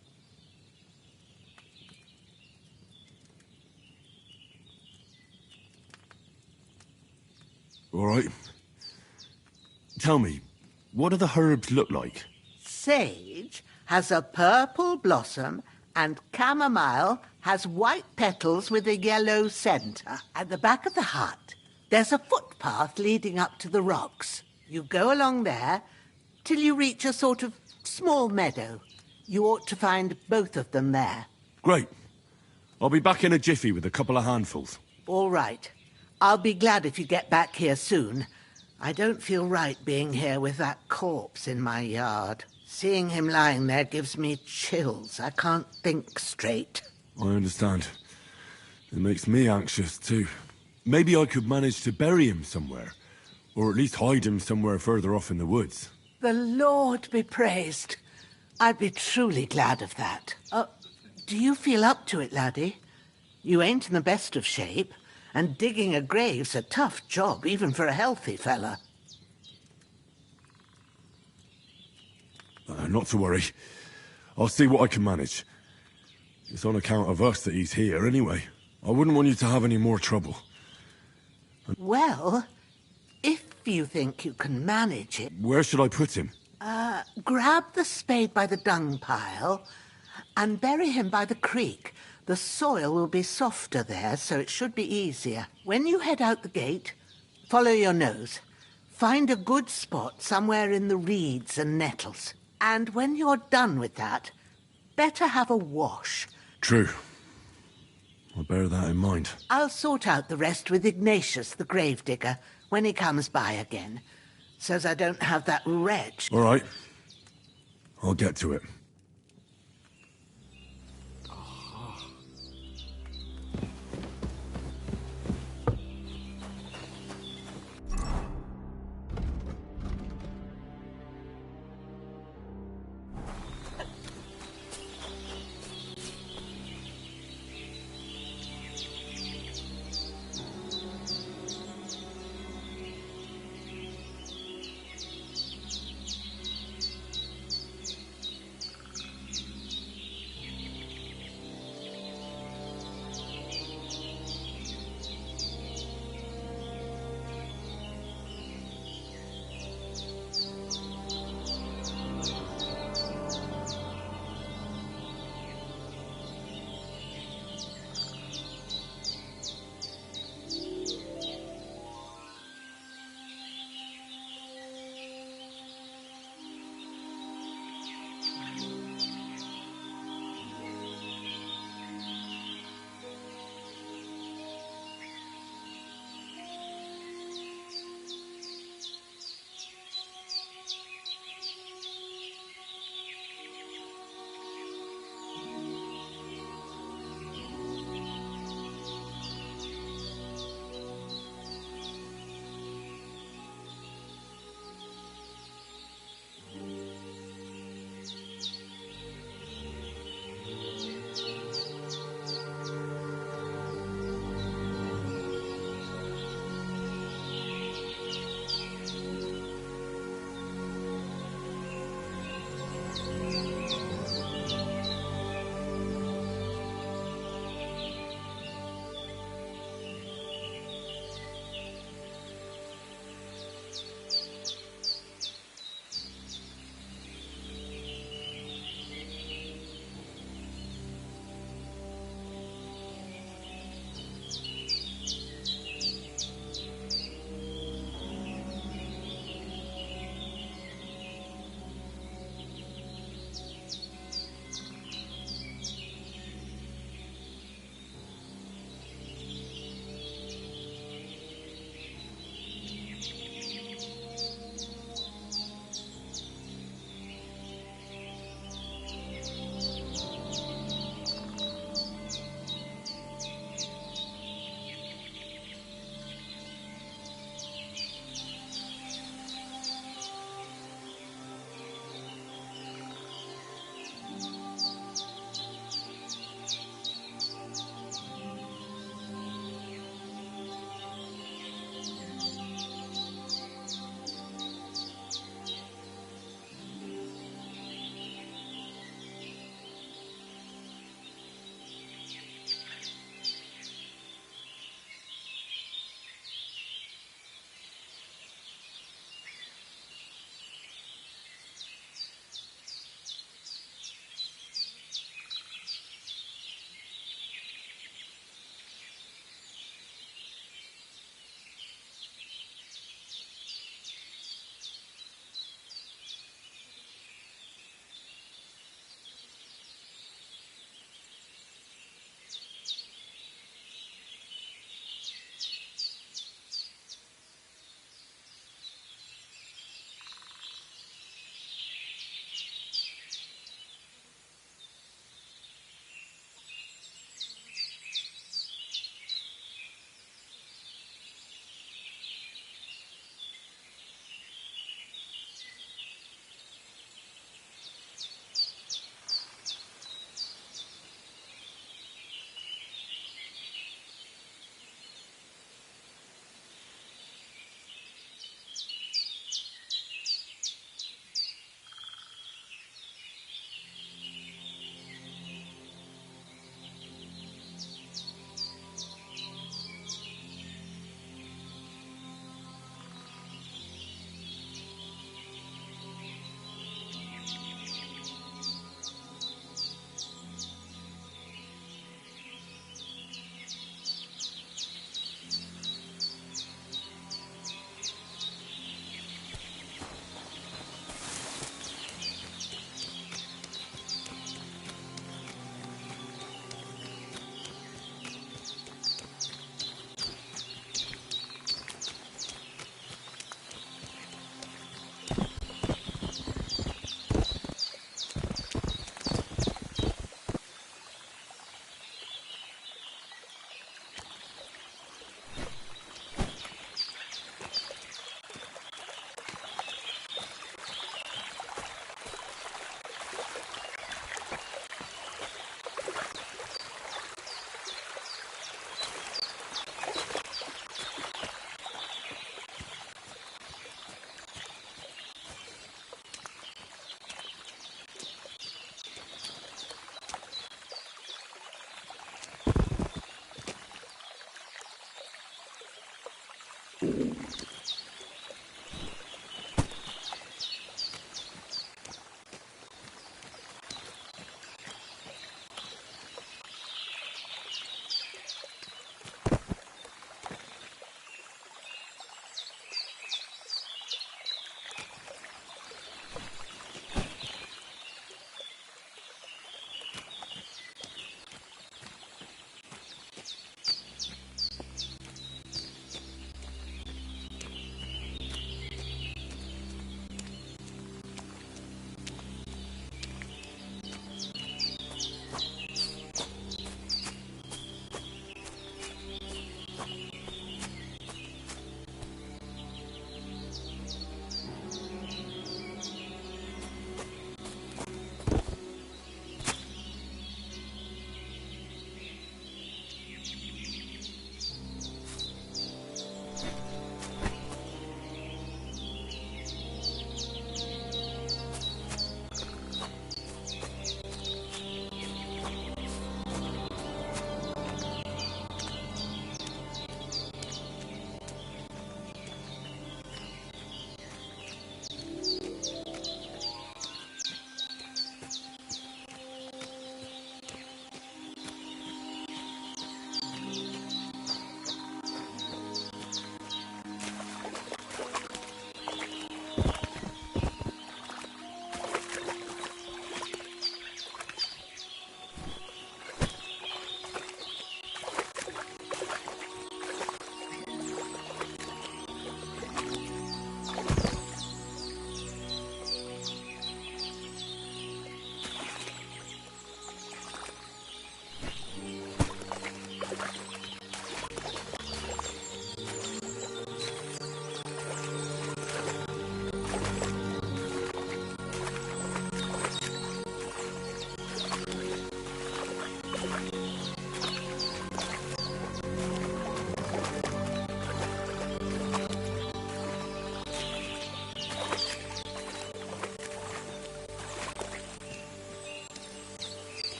All right. Tell me, what do the herbs look like?
Sage has a purple blossom, and chamomile has white petals with a yellow centre. At the back of the hut, there's a footpath leading up to the rocks. You go along there till you reach a sort of small meadow. You ought to find both of them there.
Great. I'll be back in a jiffy with a couple of handfuls.
All right. I'll be glad if you get back here soon. I don't feel right being here with that corpse in my yard. Seeing him lying there gives me chills. I can't think straight.
I understand. It makes me anxious, too. Maybe I could manage to bury him somewhere. Or at least hide him somewhere further off in the woods.
The Lord be praised. I'd be truly glad of that. Do you feel up to it, laddie? You ain't in the best of shape, and digging a grave's a tough job, even for a healthy fella.
Not to worry. I'll see what I can manage. It's on account of us that he's here, anyway. I wouldn't want you to have any more trouble.
Well, if you think you can manage it...
Where should I put him?
Grab the spade by the dung pile and bury him by the creek. The soil will be softer there, so it should be easier. When you head out the gate, follow your nose. Find a good spot somewhere in the reeds and nettles. And when you're done with that, better have a wash.
True. I'll bear that in mind.
I'll sort out the rest with Ignatius, the gravedigger, when he comes by again. Says I don't have that wretch.
All right. I'll get to it.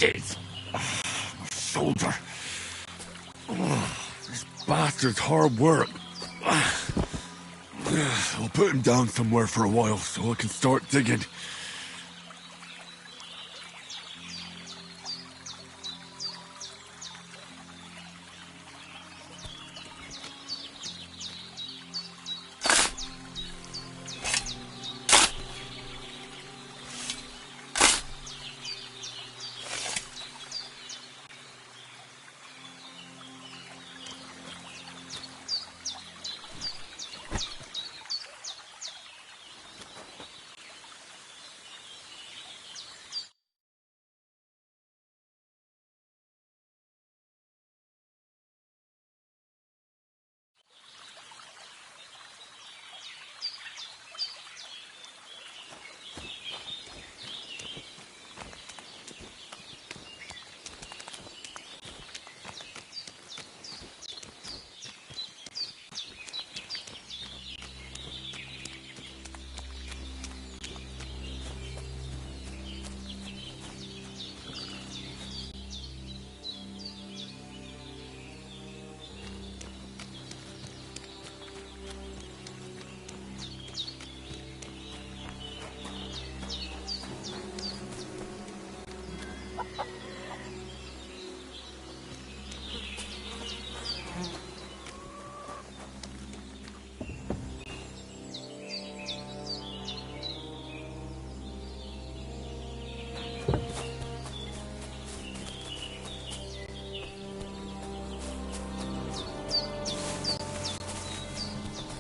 Shit! My shoulder. This bastard's hard work. I'll put him down somewhere for a while so I can start digging.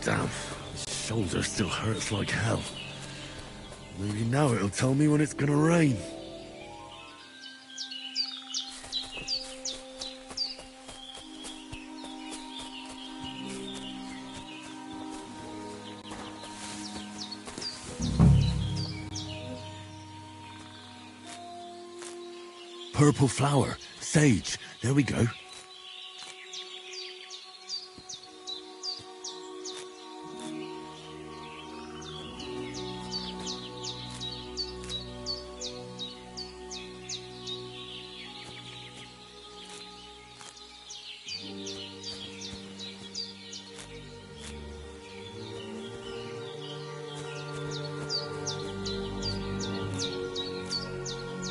Damn, his shoulder still hurts like hell. Maybe now it'll tell me when it's gonna rain. Purple flower, sage, there we go.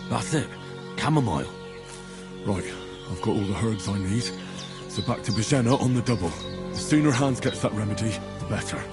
That's it. Chamomile. Right, I've got all the herbs I need. So back to Bajena on the double. The sooner Hans gets that remedy, the better.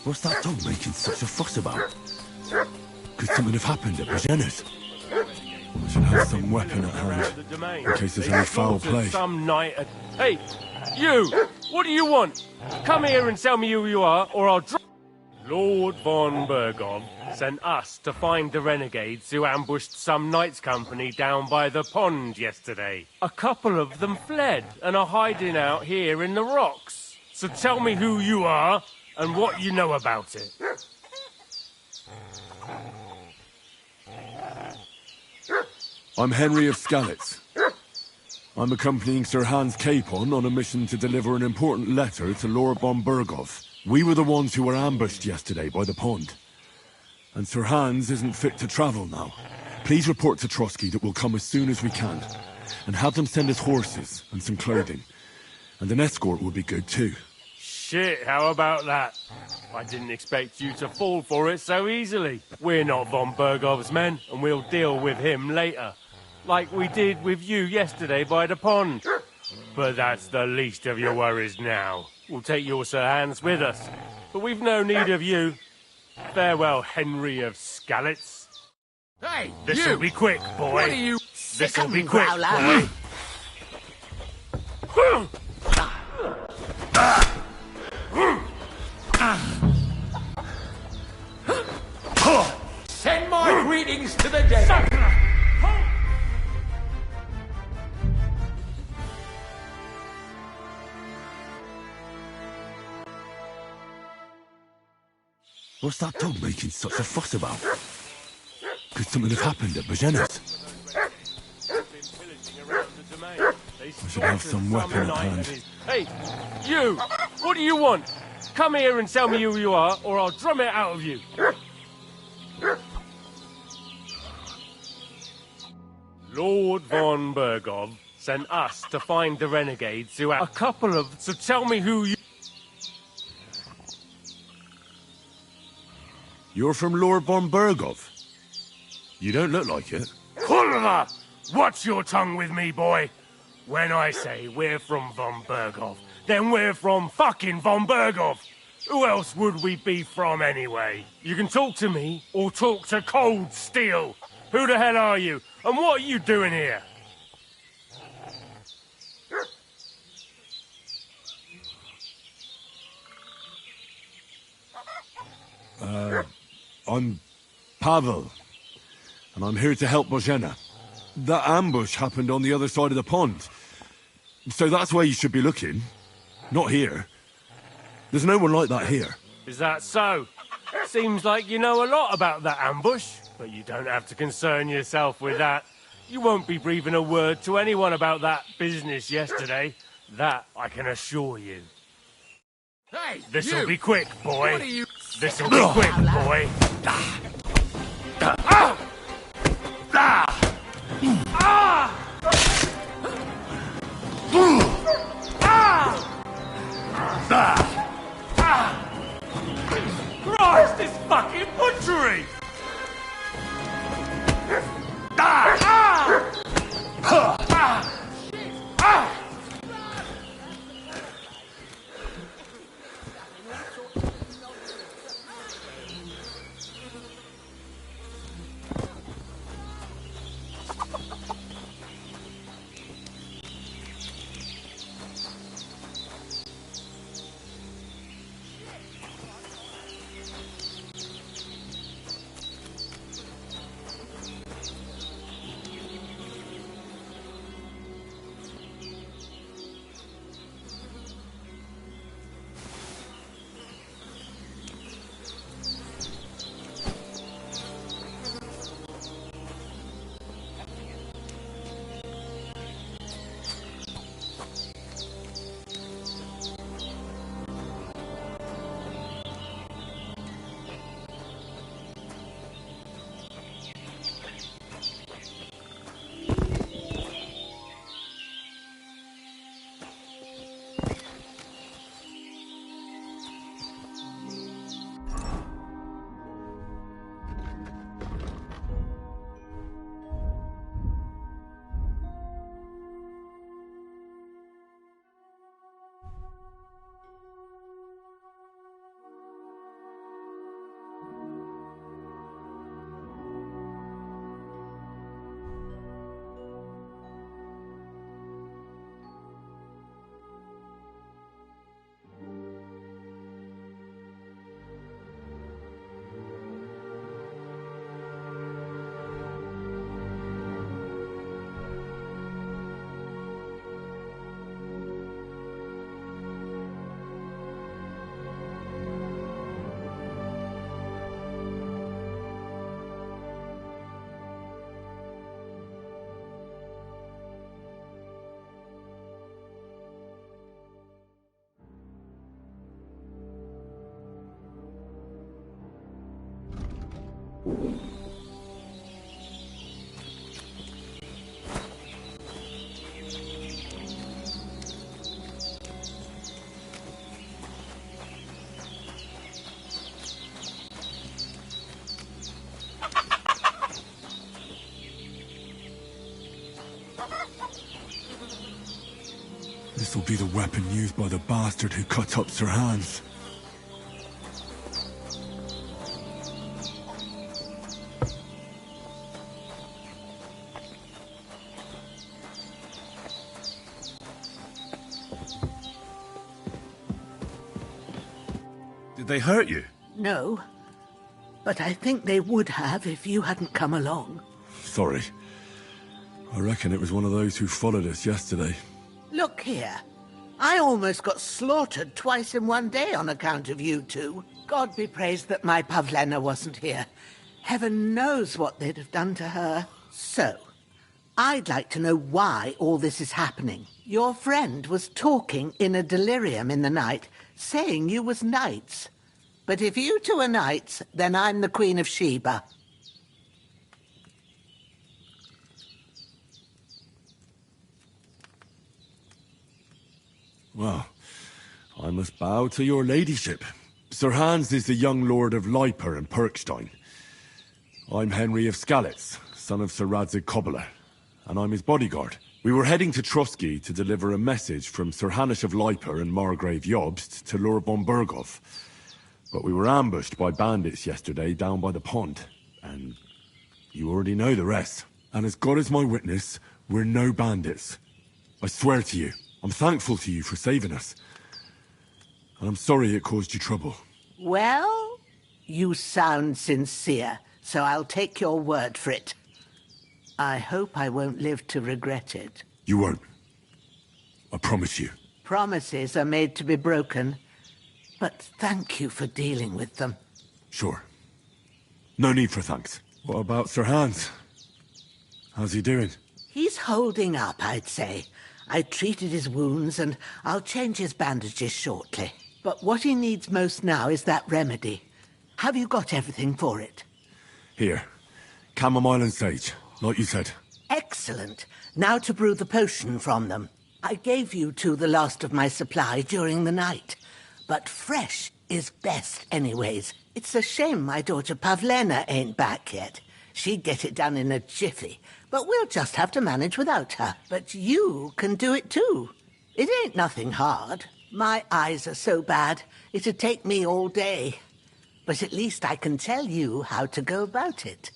What's that dog making such a fuss about? Could something have happened at Bajena's? I should have some weapon at hand, in case there's any foul play.
Some night at... Hey, you! What do you want? Come here and tell me who you are, or I'll drop... Lord von Bergov sent us to find the renegades who ambushed some knights' company down by the pond yesterday. A couple of them fled and are hiding out here in the rocks. So tell me who you are and what you know about it.
I'm Henry of Skalitz. I'm accompanying Sir Hans Capon on a mission to deliver an important letter to Lord von Bergov. We were the ones who were ambushed yesterday by the pond. And Sir Hans isn't fit to travel now. Please report to Trotsky that we'll come as soon as we can. And have them send us horses and some clothing. And an escort would be good too.
Shit, how about that? I didn't expect you to fall for it so easily. We're not von Bergov's men, and we'll deal with him later. Like we did with you yesterday by the pond. But that's the least of your worries now. We'll take your Sir Hans with us, but we've no need of you. Farewell, Henry of Skalitz.
Hey,
This'll be quick, boy.
What are you...
This'll be
Sick 'em,
quick,
Growler.
boy.
Send my greetings to the dead.
What's that dog making such a fuss about? Could something have happened at Bajena's? I should have some weapon at hand.
Hey, you! What do you want? Come here and tell me who you are, or I'll drum it out of you. Lord von Bergov sent us to find the renegades who have a couple of... So tell me who you...
You're from Lord von Bergov? You don't look like it.
Kulva! Watch your tongue with me, boy. When I say we're from von Bergov, then we're from fucking von Bergov. Who else would we be from anyway? You can talk to me, or talk to Cold Steel. Who the hell are you? And what are you doing here?
I'm Pavel, and I'm here to help Bozhena. That ambush happened on the other side of the pond, so that's where you should be looking, not here. There's no one like that here.
Is that so? Seems like you know a lot about that ambush, but you don't have to concern yourself with that. You won't be breathing a word to anyone about that business yesterday. That I can assure you.
Hey,
This'll be quick, boy.
What are you...
This'll be quick, boy. Christ, this fucking butchery!
will be the weapon used by the bastard who cut up Sir Hans. Did they hurt you?
No. But I think they would have if you hadn't come along.
Sorry. I reckon it was one of those who followed us yesterday.
Look here. I almost got slaughtered twice in one day on account of you two. God be praised that my Pavlena wasn't here. Heaven knows what they'd have done to her. So, I'd like to know why all this is happening. Your friend was talking in a delirium in the night, saying you was knights. But if you two are knights, then I'm the Queen of Sheba.
Well, I must bow to your ladyship. Sir Hans is the young lord of Leiper and Perkstein. I'm Henry of Skalitz, son of Sir Radzig Kobyla, and I'm his bodyguard. We were heading to Trusky to deliver a message from Sir Hanush of Leiper and Margrave Jobst to Lord von Berghoff. But we were ambushed by bandits yesterday down by the pond, and you already know the rest. And as God is my witness, we're no bandits. I swear to you, I'm thankful to you for saving us. And I'm sorry it caused you trouble.
Well, you sound sincere, so I'll take your word for it. I hope I won't live to regret it.
You won't. I promise you.
Promises are made to be broken. But thank you for dealing with them.
Sure. No need for thanks. What about Sir Hans? How's he doing?
He's holding up, I'd say. I treated his wounds and I'll change his bandages shortly. But what he needs most now is that remedy. Have you got everything for it?
Here. Chamomile and sage, like you said.
Excellent. Now to brew the potion from them. I gave you two the last of my supply during the night. But fresh is best anyways. It's a shame my daughter Pavlena ain't back yet. She'd get it done in a jiffy. But we'll just have to manage without her. But you can do it too. It ain't nothing hard. My eyes are so bad, it'd take me all day. But at least I can tell you how to go about it.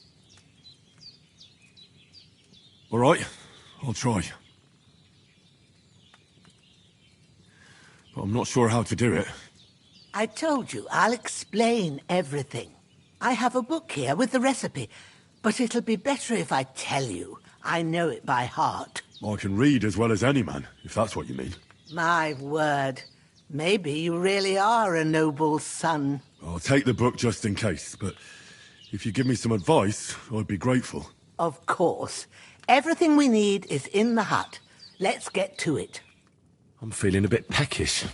All right, I'll try. But I'm not sure how to do it.
I told you, I'll explain everything. I have a book here with the recipe, but it'll be better if I tell you. I know it by heart.
I can read as well as any man, if that's what you mean.
My word. Maybe you really are a noble son.
I'll take the book just in case, but if you give me some advice, I'd be grateful.
Of course. Everything we need is in the hut. Let's get to it.
I'm feeling a bit peckish.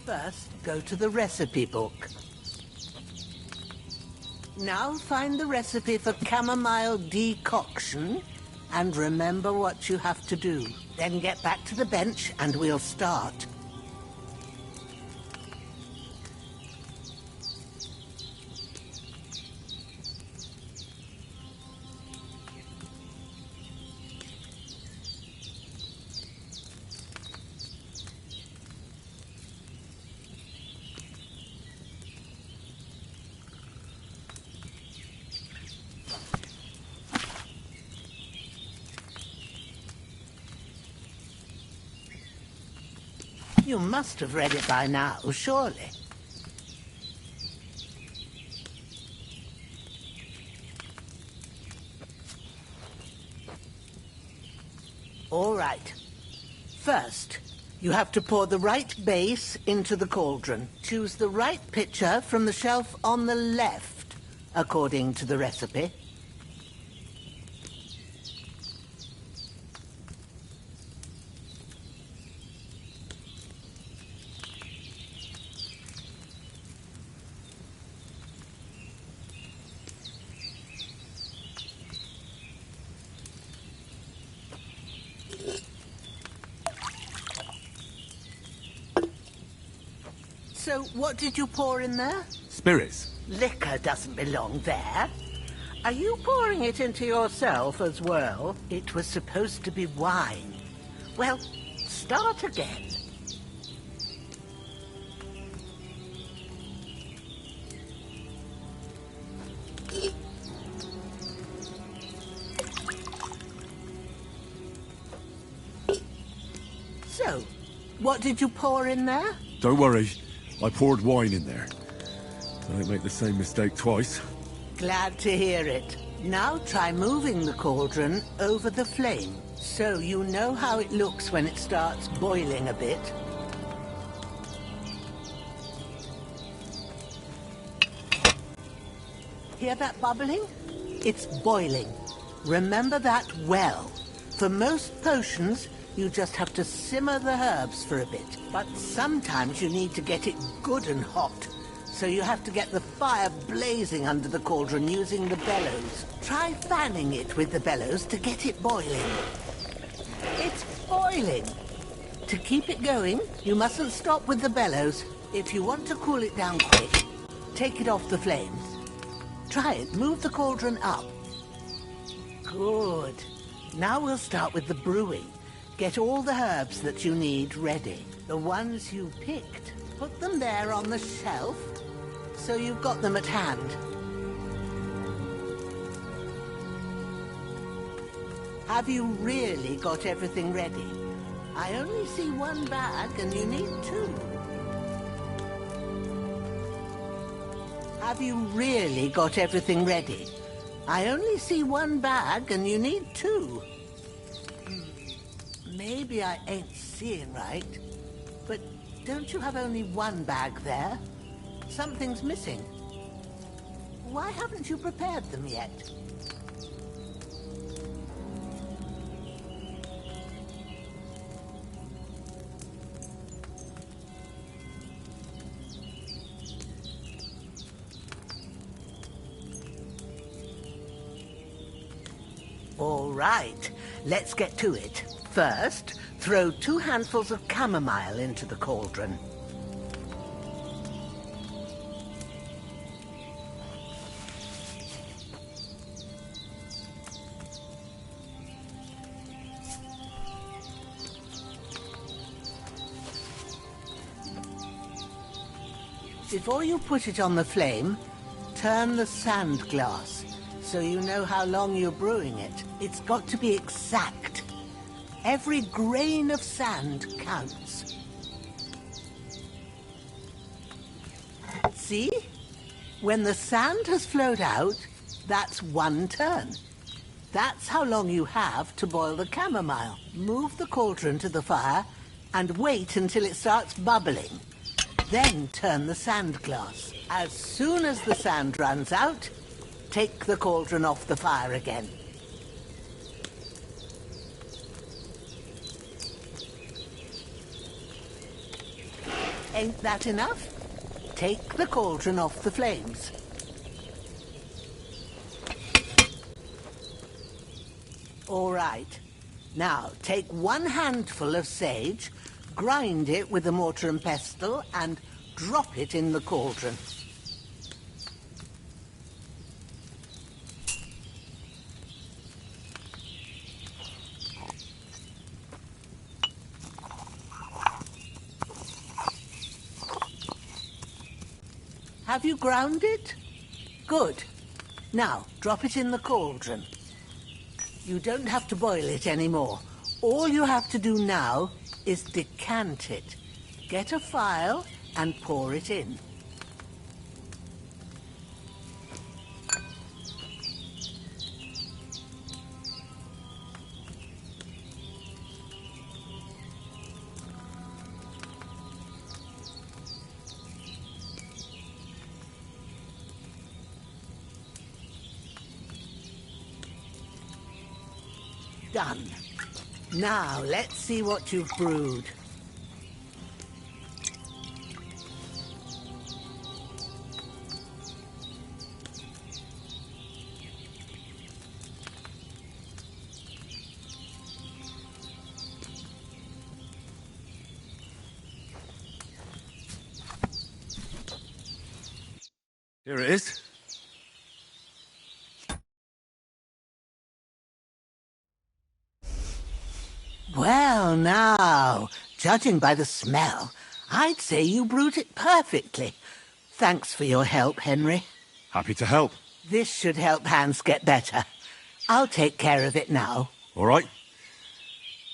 First, go to the recipe book. Now find the recipe for chamomile decoction and remember what you have to do. Then get back to the bench and we'll start. You must have read it by now, surely. All right. First, you have to pour the right base into the cauldron. Choose the right pitcher from the shelf on the left, according to the recipe. So, what did you pour in there?
Spirits.
Liquor doesn't belong there. Are you pouring it into yourself as well? It was supposed to be wine. Well, start again. So, what did you pour in there?
Don't worry. I poured wine in there. Don't make the same mistake twice.
Glad to hear it. Now try moving the cauldron over the flame, so you know how it looks when it starts boiling a bit. Hear that bubbling? It's boiling. Remember that well. For most potions, you just have to simmer the herbs for a bit. But sometimes you need to get it good and hot. So you have to get the fire blazing under the cauldron using the bellows. Try fanning it with the bellows to get it boiling. It's boiling. To keep it going, you mustn't stop with the bellows. If you want to cool it down quick, take it off the flames. Try it. Move the cauldron up. Good. Now we'll start with the brewing. Get all the herbs that you need ready. The ones you picked. Put them there on the shelf, so you've got them at hand. Have you really got everything ready? I only see one bag and you need two. Have you really got everything ready? I only see one bag and you need two. Maybe I ain't seeing right, but don't you have only one bag there? Something's missing. Why haven't you prepared them yet? All right, let's get to it. First, throw 2 handfuls of chamomile into the cauldron. Before you put it on the flame, turn the sand glass so you know how long you're brewing it. It's got to be exact. Every grain of sand counts. See? When the sand has flowed out, that's 1 turn. That's how long you have to boil the chamomile. Move the cauldron to the fire and wait until it starts bubbling. Then turn the sand glass. As soon as the sand runs out, take the cauldron off the fire again. Ain't that enough? Take the cauldron off the flames. All right. Now, take 1 handful of sage, grind it with a mortar and pestle, and drop it in the cauldron. Have you ground it? Good. Now, drop it in the cauldron. You don't have to boil it anymore. All you have to do now is decant it. Get a phial and pour it in. Done. Now, let's see what you've brewed.
Here it is.
Well, now, judging by the smell, I'd say you brewed it perfectly. Thanks for your help, Henry.
Happy to help.
This should help Hans get better. I'll take care of it now.
All right.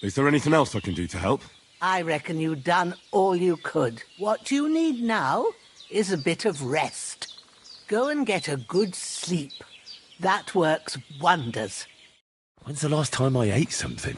Is there anything else I can do to help?
I reckon you've done all you could. What you need now is a bit of rest. Go and get a good sleep. That works wonders.
When's the last time I ate something?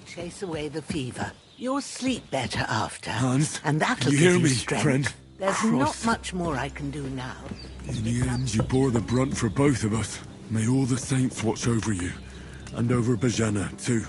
Chase away the fever. You'll sleep better after.
Hans,
and that'll
you
give
hear
you
me,
strength.
friend?
There's
Christ.
not much more I can do now.
In the end, you bore the brunt for both of us. May all the saints watch over you. And over Bajana, too.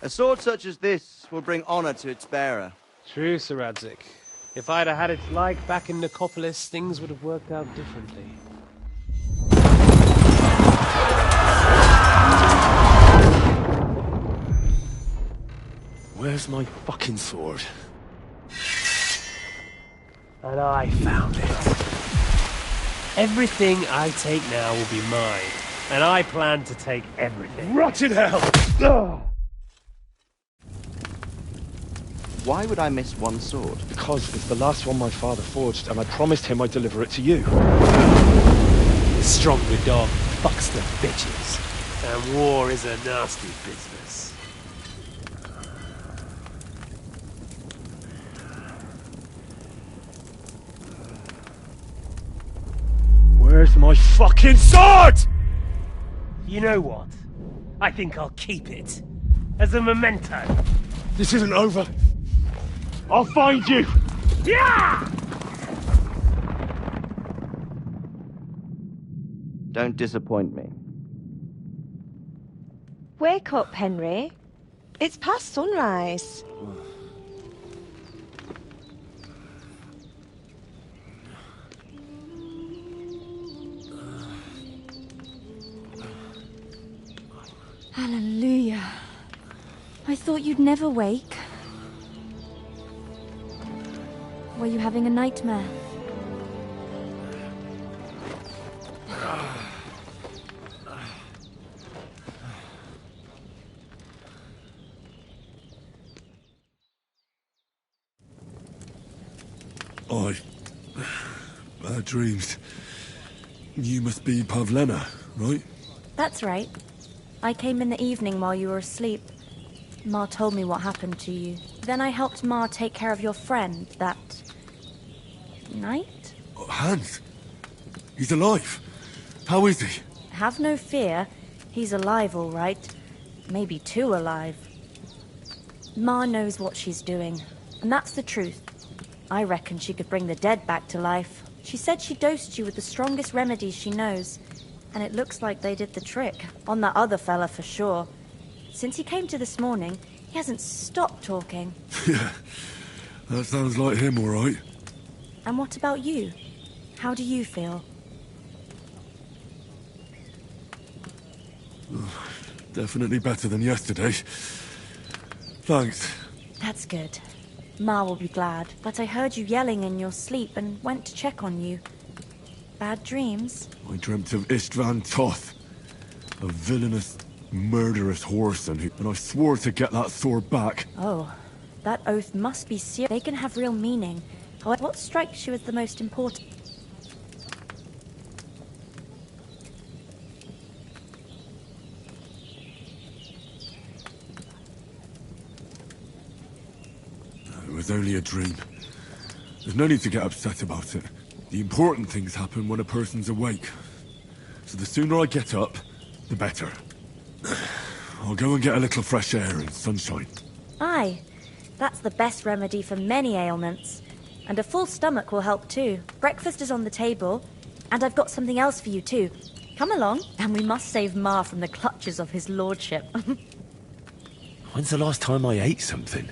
A sword such as this will bring honor to its bearer.
True, Sir Radzig. If I'd have had its like back in Nicopolis, things would have worked out differently.
Where's my fucking sword?
And I found it. Everything I take now will be mine, and I plan to take everything.
Rot in hell!
Why would I miss one sword?
Because it's the last one my father forged, and I promised him I'd deliver it to you.
The stronger dog fucks the bitches, and war is a nasty business.
Where's my fucking sword?
You know what? I think I'll keep it. As a memento.
This isn't over. I'll find you!
Yeah!
Don't disappoint me.
Wake up, Henry. It's past sunrise.
Hallelujah. I thought you'd never wake. Were you having a nightmare?
Bad dreams. You must be Pavlena, right?
That's right. I came in the evening while you were asleep. Ma told me what happened to you. Then I helped Ma take care of your friend that night?
Hans! He's alive! How is he?
Have no fear. He's alive, all right. Maybe too alive. Ma knows what she's doing, and that's the truth. I reckon she could bring the dead back to life. She said she dosed you with the strongest remedies she knows, and it looks like they did the trick. On that other fella for sure. Since he came to this morning, he hasn't stopped talking.
Yeah, that sounds like him, all right.
And what about you? How do you feel?
Definitely better than yesterday. Thanks.
That's good. Ma will be glad, but I heard you yelling in your sleep and went to check on you. Bad dreams?
I dreamt of Istvan Toth, a villainous, murderous whoreson, and I swore to get that sword back.
Oh, that oath must be serious. They can have real meaning. However, what strikes you as the most important?
It was only a dream. There's no need to get upset about it. The important things happen when a person's awake. So the sooner I get up, the better. I'll go and get a little fresh air and sunshine.
Aye, that's the best remedy for many ailments. And a full stomach will help too. Breakfast is on the table, and I've got something else for you too. Come along, and we must save Ma from the clutches of his lordship.
When's the last time I ate something?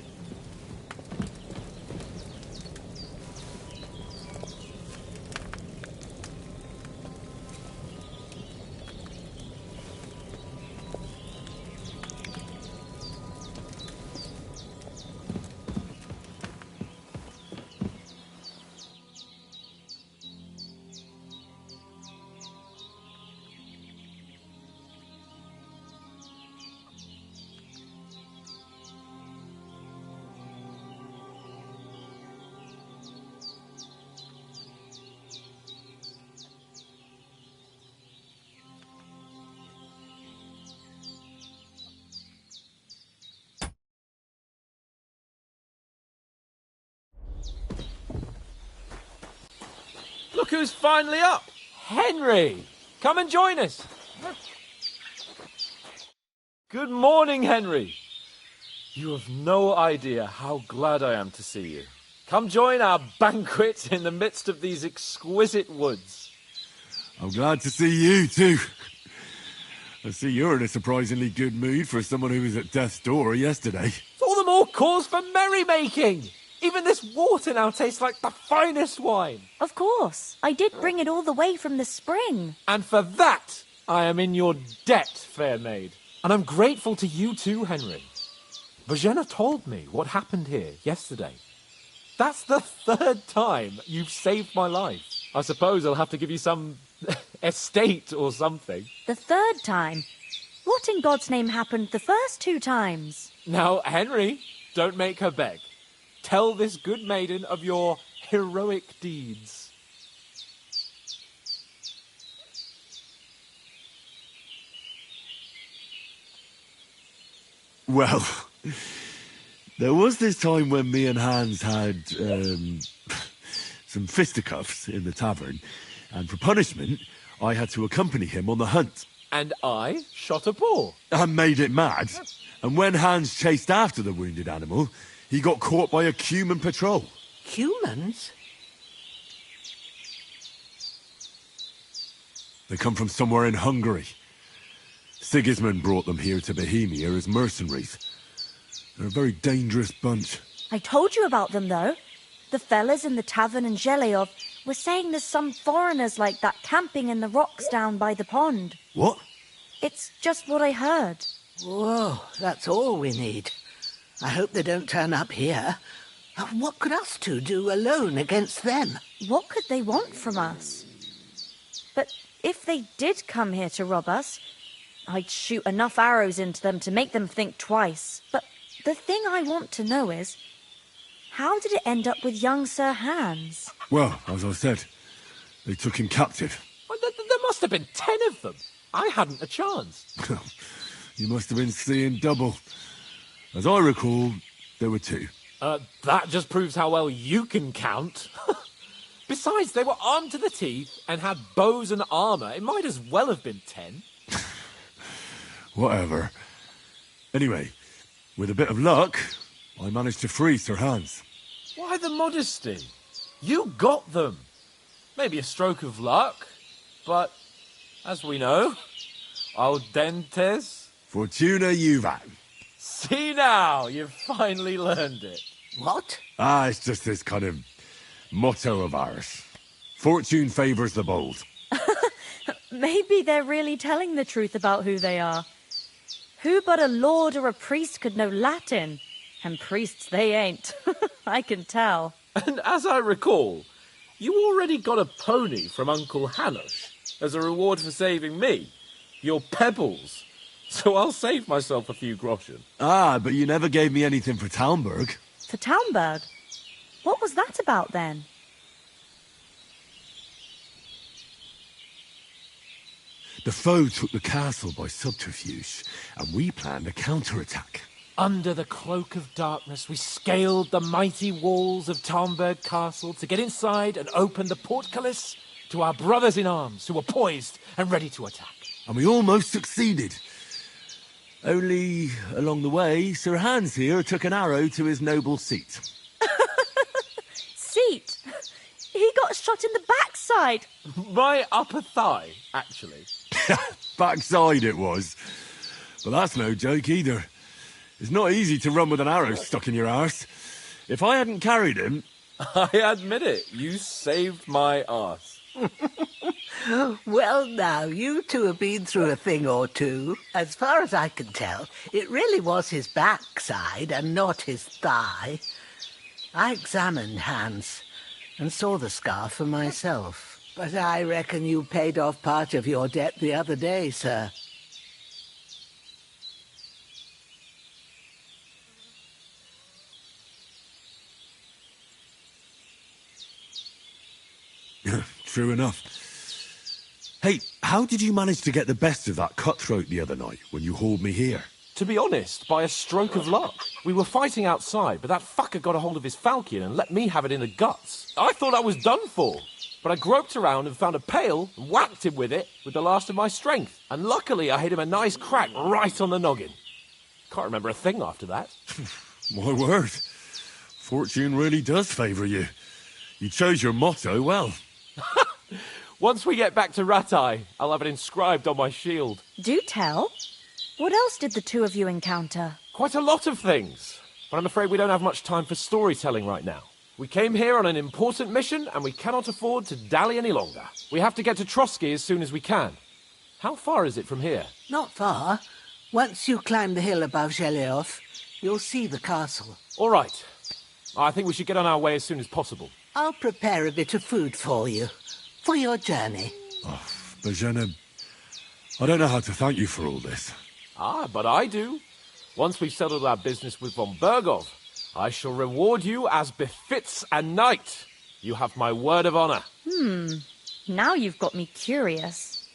Look who's finally up! Henry! Come and join us! Good morning, Henry! You have no idea how glad I am to see you. Come join our banquet in the midst of these exquisite woods.
I'm glad to see you, too. I see you're in a surprisingly good mood for someone who was at death's door yesterday.
All the more cause for merrymaking! Even this water now tastes like the finest wine.
Of course. I did bring it all the way from the spring.
And for that, I am in your debt, fair maid. And I'm grateful to you too, Henry. Virginia told me what happened here yesterday. That's the 3rd time you've saved my life. I suppose I'll have to give you some estate or something.
The 3rd time? What in God's name happened the first 2 times?
Now, Henry, don't make her beg. Tell this good maiden of your heroic deeds.
Well, there was this time when me and Hans had, some fisticuffs in the tavern, and for punishment, I had to accompany him on the hunt.
And I shot a boar.
And made it mad. And when Hans chased after the wounded animal, he got caught by a Cuman patrol.
Cumans?
They come from somewhere in Hungary. Sigismund brought them here to Bohemia as mercenaries. They're a very dangerous bunch.
I told you about them, though. The fellas in the tavern in Zheleov were saying there's some foreigners like that camping in the rocks down by the pond.
What?
It's just what I heard.
Whoa, that's all we need. I hope they don't turn up here. What could us two do alone against them?
What could they want from us? But if they did come here to rob us, I'd shoot enough arrows into them to make them think twice. But the thing I want to know is, how did it end up with young Sir Hans?
Well, as I said, they took him captive.
Well, there must have been 10 of them. I hadn't a chance.
You must have been seeing double. As I recall, there were 2.
That just proves how well you can count. Besides, they were armed to the teeth and had bows and armour. It might as well have been 10.
Whatever. Anyway, with a bit of luck, I managed to free Sir Hans.
Why the modesty? You got them. Maybe a stroke of luck, but as we know, audentes.
Fortuna juvat.
See now, you've finally learned it.
What?
It's just this kind of motto of ours. Fortune favours the bold.
Maybe they're really telling the truth about who they are. Who but a lord or a priest could know Latin? And priests they ain't. I can tell.
And as I recall, you already got a pony from Uncle Hanush as a reward for saving me. Your pebbles. So I'll save myself a few groschen.
But you never gave me anything for Talmberg.
For Talmberg? What was that about then?
The foe took the castle by subterfuge, and we planned a counterattack.
Under the cloak of darkness, we scaled the mighty walls of Tarnberg Castle to get inside and open the portcullis to our brothers in arms who were poised and ready to attack.
And we almost succeeded. Only, along the way, Sir Hans here took an arrow to his noble seat.
Seat? He got shot in the backside.
My upper thigh, actually.
Backside it was. But that's no joke either. It's not easy to run with an arrow stuck in your arse. If I hadn't carried him...
I admit it, you saved my arse.
Well, now, you two have been through a thing or two. As far as I can tell, it really was his backside and not his thigh. I examined Hans and saw the scar for myself. But I reckon you paid off part of your debt the other day, sir.
True enough. Hey, how did you manage to get the best of that cutthroat the other night when you hauled me here?
To be honest, by a stroke of luck. We were fighting outside, but that fucker got a hold of his falchion and let me have it in the guts. I thought I was done for. But I groped around and found a pail and whacked him with it with the last of my strength. And luckily I hit him a nice crack right on the noggin. Can't remember a thing after that.
My word. Fortune really does favour you. You chose your motto well.
Once we get back to Rattay, I'll have it inscribed on my shield.
Do tell. What else did the two of you encounter?
Quite a lot of things. But I'm afraid we don't have much time for storytelling right now. We came here on an important mission, and we cannot afford to dally any longer. We have to get to Trotsky as soon as we can. How far is it from here?
Not far. Once you climb the hill above Geliov, you'll see the castle.
All right. I think we should get on our way as soon as possible.
I'll prepare a bit of food for you, for your journey.
Oh, Bozhena, I don't know how to thank you for all this.
Ah, but I do. Once we've settled our business with von Bergov, I shall reward you as befits a knight. You have my word of honor.
Now you've got me curious.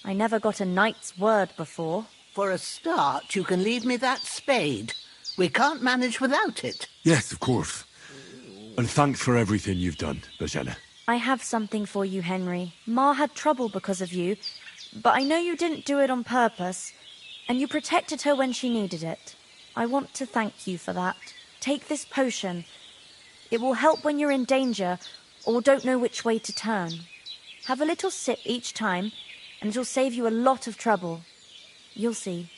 I never got a knight's word before.
For a start, you can leave me that spade. We can't manage without it.
Yes, of course. And thanks for everything you've done, Bozhena.
I have something for you, Henry. Ma had trouble because of you, but I know you didn't do it on purpose, and you protected her when she needed it. I want to thank you for that. Take this potion. It will help when you're in danger or don't know which way to turn. Have a little sip each time, and it'll save you a lot of trouble. You'll see.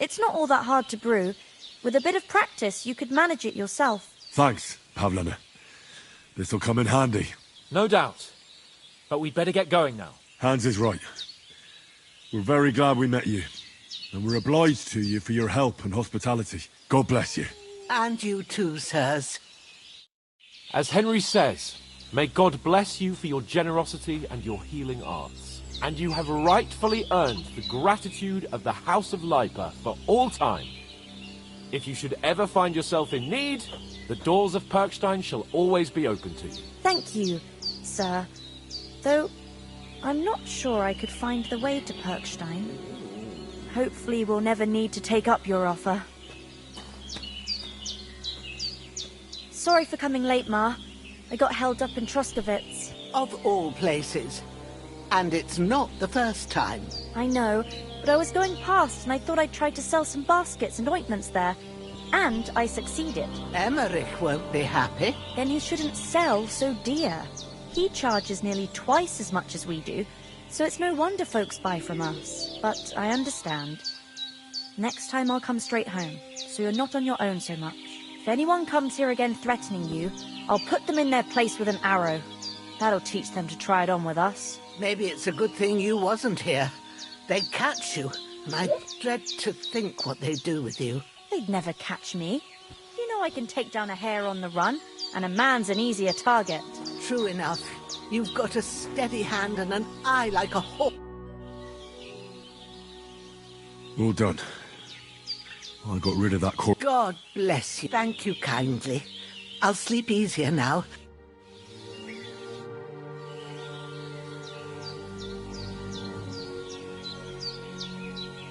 It's not all that hard to brew. With a bit of practice, you could manage it yourself.
Thanks, Pavlena. This'll come in handy.
No doubt. But we'd better get going now.
Hans is right. We're very glad we met you. And we're obliged to you for your help and hospitality. God bless you.
And you too, sirs.
As Henry says, may God bless you for your generosity and your healing arts. And you have rightfully earned the gratitude of the House of Lipa for all time. If you should ever find yourself in need, the doors of Perkstein shall always be open to you.
Thank you, sir. Though, I'm not sure I could find the way to Perkstein. Hopefully we'll never need to take up your offer. Sorry for coming late, Ma. I got held up in Troskovitz.
Of all places. And it's not the first time.
I know, but I was going past and I thought I'd try to sell some baskets and ointments there. And I succeeded.
Emmerich won't be happy.
Then he shouldn't sell so dear. He charges nearly twice as much as we do, so it's no wonder folks buy from us. But I understand. Next time I'll come straight home, so you're not on your own so much. If anyone comes here again threatening you, I'll put them in their place with an arrow. That'll teach them to try it on with us.
Maybe it's a good thing you wasn't here. They'd catch you, and I dread to think what they'd do with you.
They'd never catch me. You know I can take down a hare on the run, and a man's an easier target.
True enough. You've got a steady hand and an eye like a hawk.
All done. I got rid of that corpse.
God bless you. Thank you kindly. I'll sleep easier now.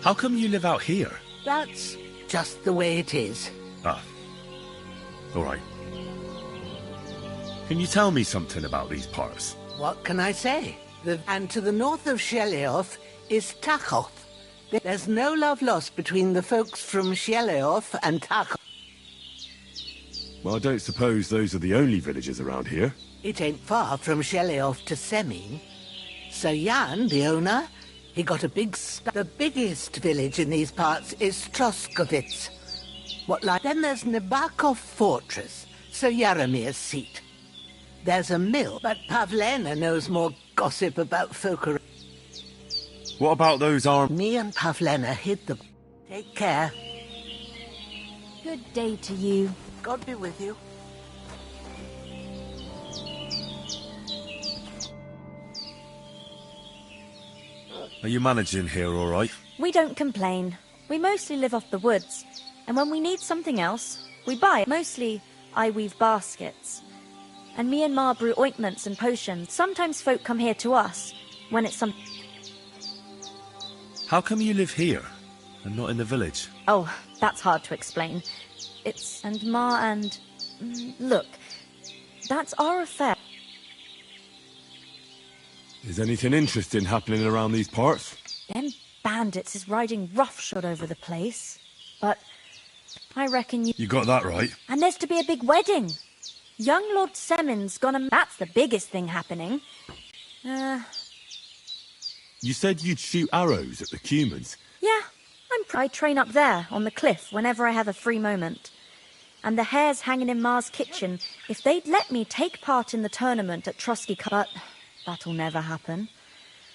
How come you live out here?
That's just the way it is.
Ah. All right. Can you tell me something about these parts?
What can I say? And to the north of Shelioth is Tachoth. There's no love lost between the folks from Shelioth and Tachoth.
Well, I don't suppose those are the only villages around here.
It ain't far from Shelioth to Semin. Sir Jan, the owner, he got a big The biggest village in these parts is Troskovitz. Then there's Nabakov Fortress, Sir Yaramir's seat. There's a mill, but Pavlena knows more gossip about folk around.
What about those armed...
Me and Pavlena hid them. Take care.
Good day to you.
God be with you.
Are you managing here all right?
We don't complain. We mostly live off the woods. And when we need something else, we buy it. Mostly, I weave baskets. And me and Ma brew ointments and potions. Sometimes folk come here to us, when it's some...
How come you live here, and not in the village?
Oh, that's hard to explain. And Ma and... Look, that's our affair.
Is anything interesting happening around these parts?
Them bandits is riding roughshod over the place. But I reckon you...
You got that right.
And there's to be a big wedding. Young Lord Semin's gonna... That's the biggest thing happening.
You said you'd shoot arrows at the Cumans.
Yeah, I train up there, on the cliff, whenever I have a free moment. And the hares hanging in Ma's kitchen, if they'd let me take part in the tournament at Trotsky... But that'll never happen.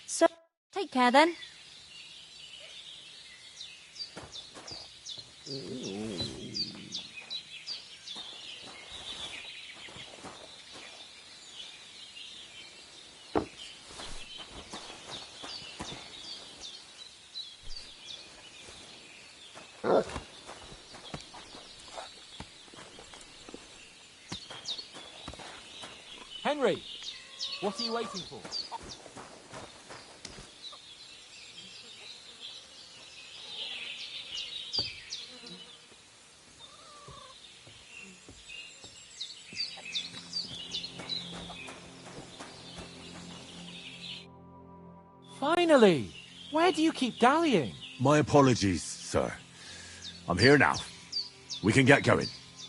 So, take care then.
Henry, what are you waiting for? Finally! Where do you keep dallying?
My apologies, sir. I'm here now. We can get going.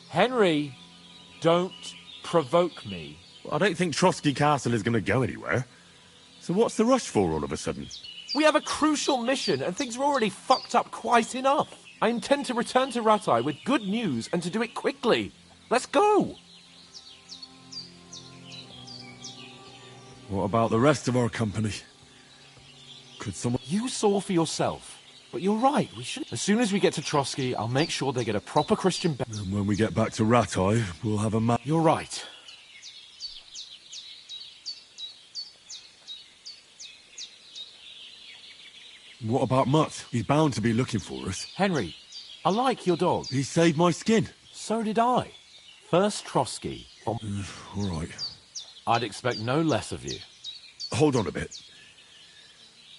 Henry, don't provoke me.
I don't think Trotsky Castle is going to go anywhere. So what's the rush for all of a sudden?
We have a crucial mission and things are already fucked up quite enough. I intend to return to Rattay with good news and to do it quickly. Let's go!
What about the rest of our company? Could someone...
You saw for yourself. But you're right, we should... As soon as we get to Trotsky, I'll make sure they get a proper Christian...
And when we get back to Rattay, we'll have a
You're right.
What about Mutt? He's bound to be looking for us.
Henry, I like your dog.
He saved my skin.
So did I. First Trotsky.
All right.
I'd expect no less of you.
Hold on a bit.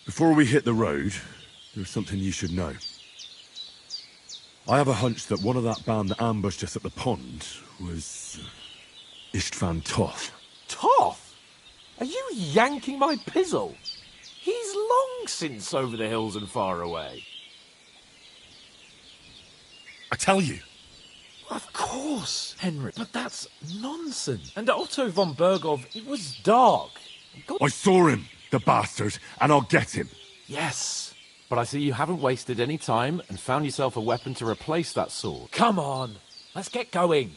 Before we hit the road, there's something you should know. I have a hunch that one of that band that ambushed us at the pond was... Istvan Toth.
Toth? Are you yanking my pizzle? He's long since over the hills and far away.
I tell you.
Of course, Henry, but that's nonsense. And Otto von Bergov, it was dark.
I saw him, the bastard, and I'll get him.
Yes, but I see you haven't wasted any time and found yourself a weapon to replace that sword. Come on, let's get going.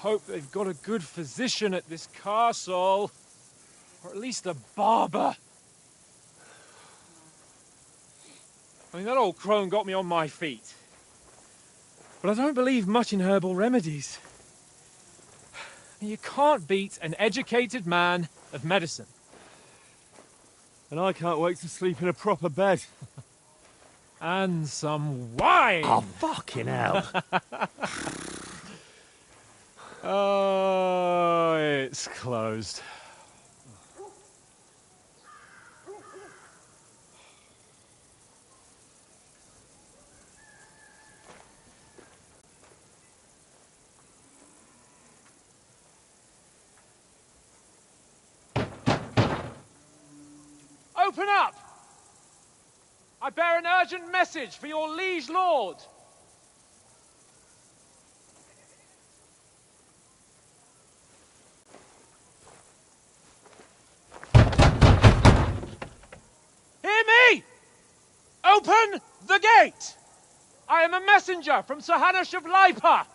hope they've got a good physician at this castle. Or at least a barber. I mean, that old crone got me on my feet. But I don't believe much in herbal remedies. You can't beat an educated man of medicine.
And I can't wait to sleep in a proper bed.
And some wine!
Oh, fucking hell.
Oh, it's closed. Open up! I bear an urgent message for your liege lord. Hear me! Open the gate! I am a messenger from Sir Hanush of Lipa.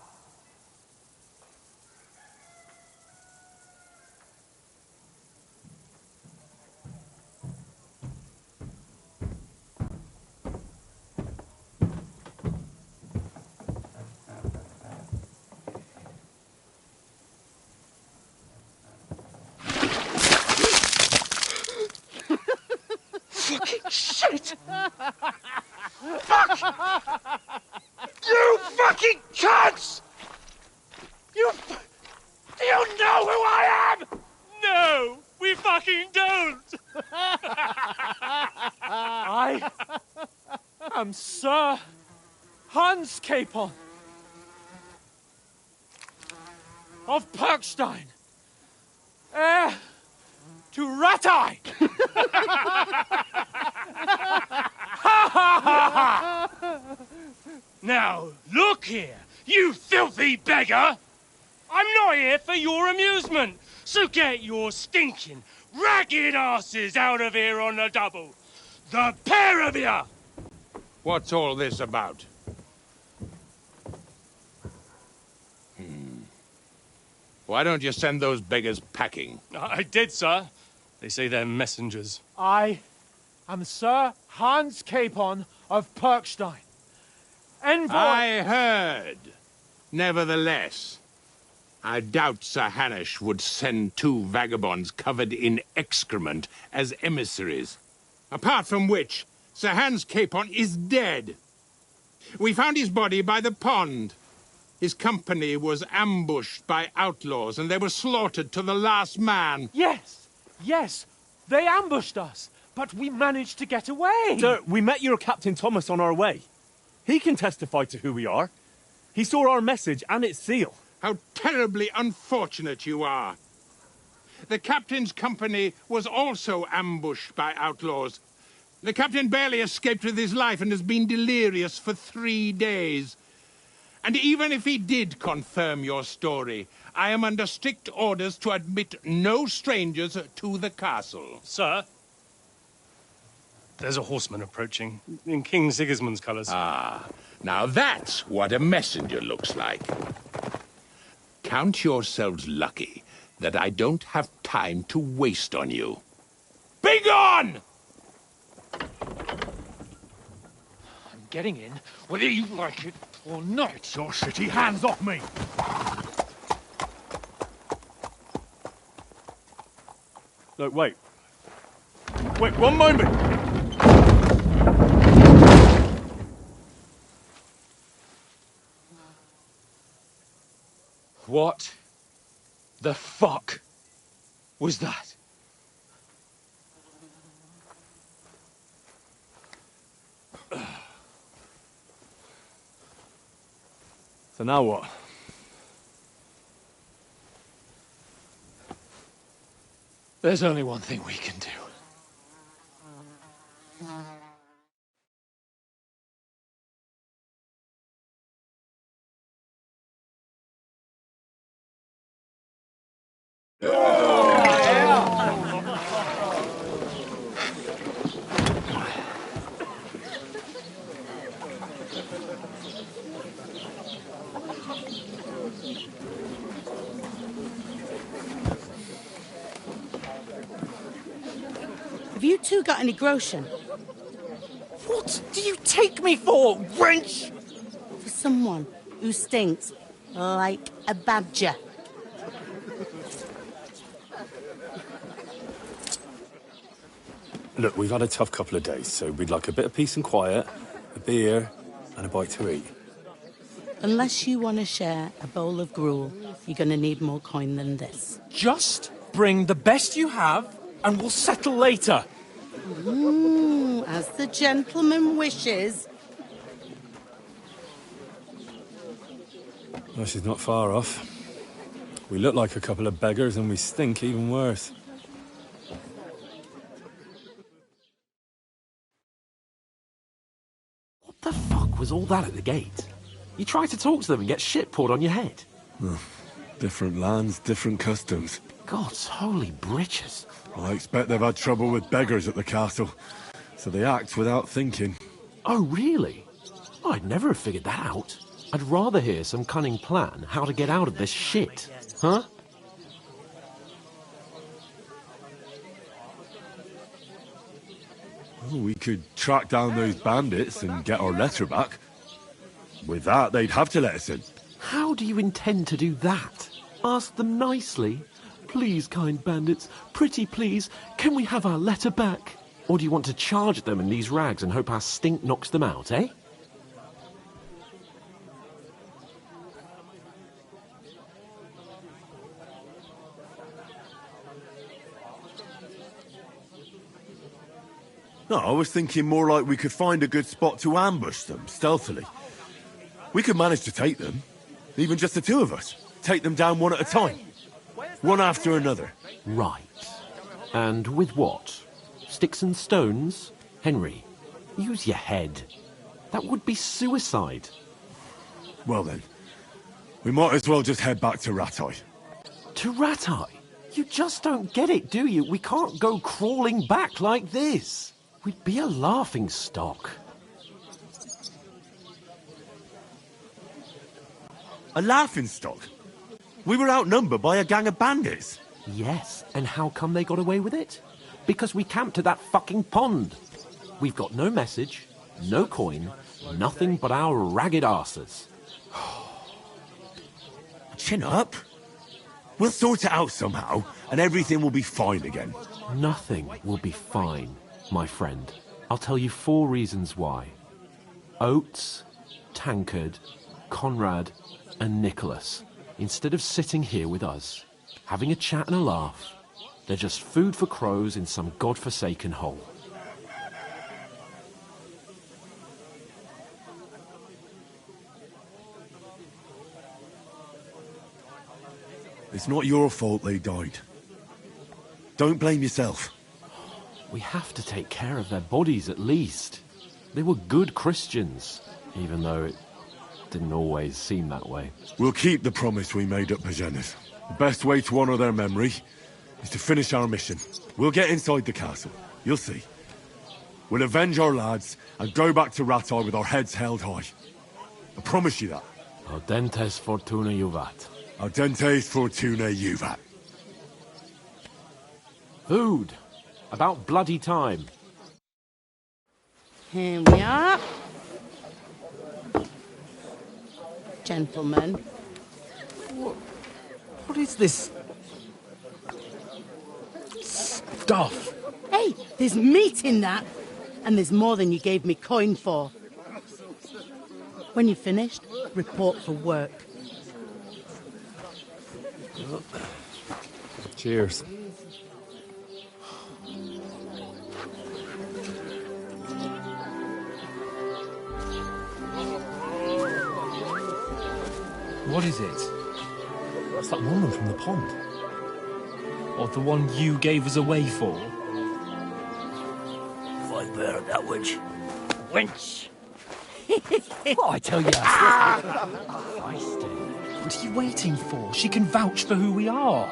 Fucking shit! Fuck! You fucking cunts! Do you know who I am? No, we fucking don't! I am Sir Hans Capon of Perkstein, heir to Ratai! Now, look here, you filthy beggar! I'm not here for your amusement, so get your stinking, ragged asses out of here on the double. The pair of you!
What's all this about? Why don't you send those beggars packing?
I did, sir. They say they're messengers.
I am Sir Hans Capon of Perkstein. Envoy...
I heard. Nevertheless, I doubt Sir Hanush would send two vagabonds covered in excrement as emissaries. Apart from which, Sir Hans Capon is dead. We found his body by the pond. His company was ambushed by outlaws, and they were slaughtered to the last man.
Yes, yes, they ambushed us, but we managed to get away.
Sir, we met your Captain Thomas on our way. He can testify to who we are. He saw our message and its seal.
How terribly unfortunate you are. The captain's company was also ambushed by outlaws. The captain barely escaped with his life and has been delirious for 3 days. And even if he did confirm your story, I am under strict orders to admit no strangers to the castle.
Sir? There's a horseman approaching, in King Sigismund's colours.
Ah, now that's what a messenger looks like. Count yourselves lucky that I don't have time to waste on you. Be gone!
I'm getting in, whether you like it or not.
Your shitty hands off me!
Look, wait. Wait, one moment!
What the fuck was that?
So now what?
There's only one thing we can do.
You two got any groschen?
What do you take me for, wench?
For someone who stinks like a badger.
Look, we've had a tough couple of days, so we'd like a bit of peace and quiet, a beer, and a bite to eat.
Unless you want to share a bowl of gruel, you're going to need more coin than this.
Just bring the best you have, and we'll settle later.
As the gentleman wishes.
Well, she's not far off. We look like a couple of beggars, and we stink even worse.
What the fuck was all that at the gate? You try to talk to them and get shit poured on your head.
Different lands, different customs.
God's holy britches.
I expect they've had trouble with beggars at the castle, so they act without thinking.
Oh, really? I'd never have figured that out. I'd rather hear some cunning plan how to get out of this shit. Huh?
Well, we could track down those bandits and get our letter back. With that, they'd have to let us in.
How do you intend to do that? Ask them nicely. Please, kind bandits, pretty please, can we have our letter back? Or do you want to charge at them in these rags and hope our stink knocks them out, eh?
No, I was thinking more like we could find a good spot to ambush them, stealthily. We could manage to take them, even just the two of us. Take them down one at a time. One after another.
Right. And with what? Sticks and stones? Henry, use your head. That would be suicide.
Well then, we might as well just head back to Rattay.
To Rattay? You just don't get it, do you? We can't go crawling back like this. We'd be a laughing stock.
A laughing stock? We were outnumbered by a gang of bandits.
Yes, and how come they got away with it? Because we camped at that fucking pond. We've got no message, no coin, nothing but our ragged arses.
Chin up. We'll sort it out somehow, and everything will be fine again.
Nothing will be fine, my friend. I'll tell you 4 reasons why. Oates, Tankard, Conrad, and Nicholas, instead of sitting here with us, having a chat and a laugh, they're just food for crows in some godforsaken hole.
It's not your fault they died. Don't blame yourself.
We have to take care of their bodies at least. They were good Christians, even though it didn't always seem that way.
We'll keep the promise we made at Pagenis. The best way to honour their memory is to finish our mission. We'll get inside the castle. You'll see. We'll avenge our lads and go back to Rattay with our heads held high. I promise you that.
Audentes fortuna juvat.
Audentes fortuna juvat.
Food. About bloody time.
Here we are. Gentlemen.
What is this stuff?
Hey, there's meat in that. And there's more than you gave me coin for. When you're finished, report for work.
Cheers.
What is it?
That's that woman from the pond.
Or the one you gave us away for?
I've heard that wench. Wench!
What I tell you, what are you waiting for? She can vouch for who we are.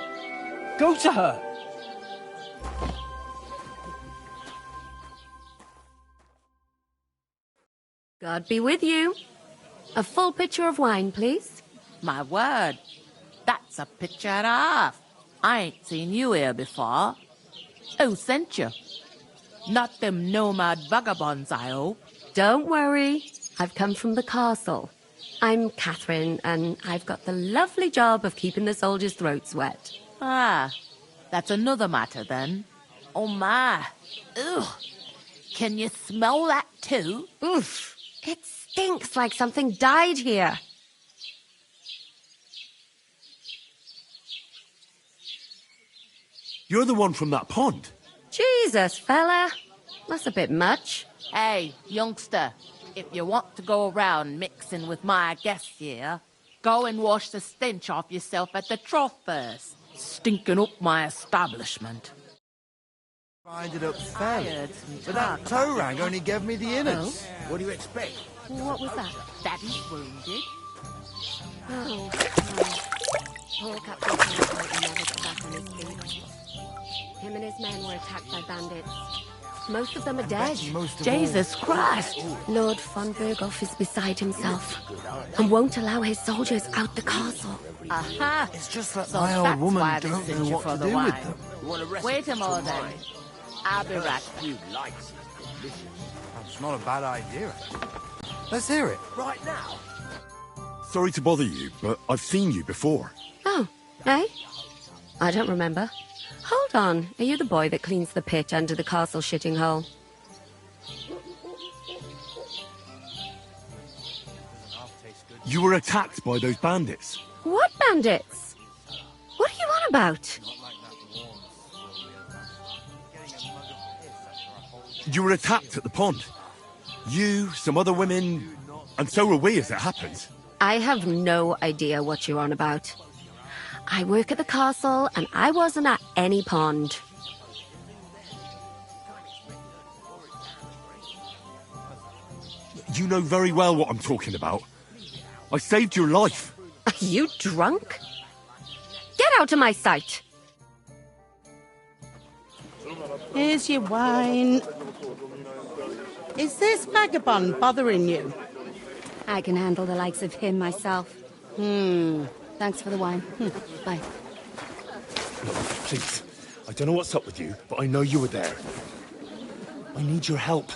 Go to her.
God be with you. A full pitcher of wine, please.
My word, that's a picture and a half. I ain't seen you here before. Who sent you?
Not them nomad vagabonds, I hope.
Don't worry. I've come from the castle. I'm Catherine, and I've got the lovely job of keeping the soldiers' throats wet.
Ah, that's another matter then. Oh my. Ugh. Can you smell that too?
Oof. It stinks like something died here.
You're the one from that pond.
Jesus, fella. That's a bit much.
Hey, youngster, if you want to go around mixing with my guests here, go and wash the stench off yourself at the trough first. Stinking up my establishment.
Find it up fair. But that toe rag only gave me the innards.
Oh?
What do you expect?
What was that?
Daddy's wounded.
Oh, poor Captain Cartwright never got back on his feet. Him and his men were attacked by bandits. Most of them are dead.
Jesus Christ!
Lord von Berghoff is beside himself and won't allow his soldiers out the castle.
Aha!
It's just that
So
my old
that's
woman
why they
don't
sent
know
you
what
for
to
the
do
wine.
with them.
Wait a moment. I'll be right.
That's not a bad idea. Let's hear it.
Right now. Sorry to bother you, but I've seen you before.
Oh, eh? I don't remember. Hold on. Are you the boy that cleans the pit under the castle shitting hole?
You were attacked by those bandits.
What bandits? What are you on about?
You were attacked at the pond. You, some other women, and so were we as it happens.
I have no idea what you're on about. I work at the castle, and I wasn't at any pond.
You know very well what I'm talking about. I saved your life.
Are you drunk? Get out of my sight!
Here's your wine. Is this vagabond bothering you?
I can handle the likes of him myself. Thanks for the wine. Bye.
Please, I don't know what's up with you, but I know you were there. I need your help.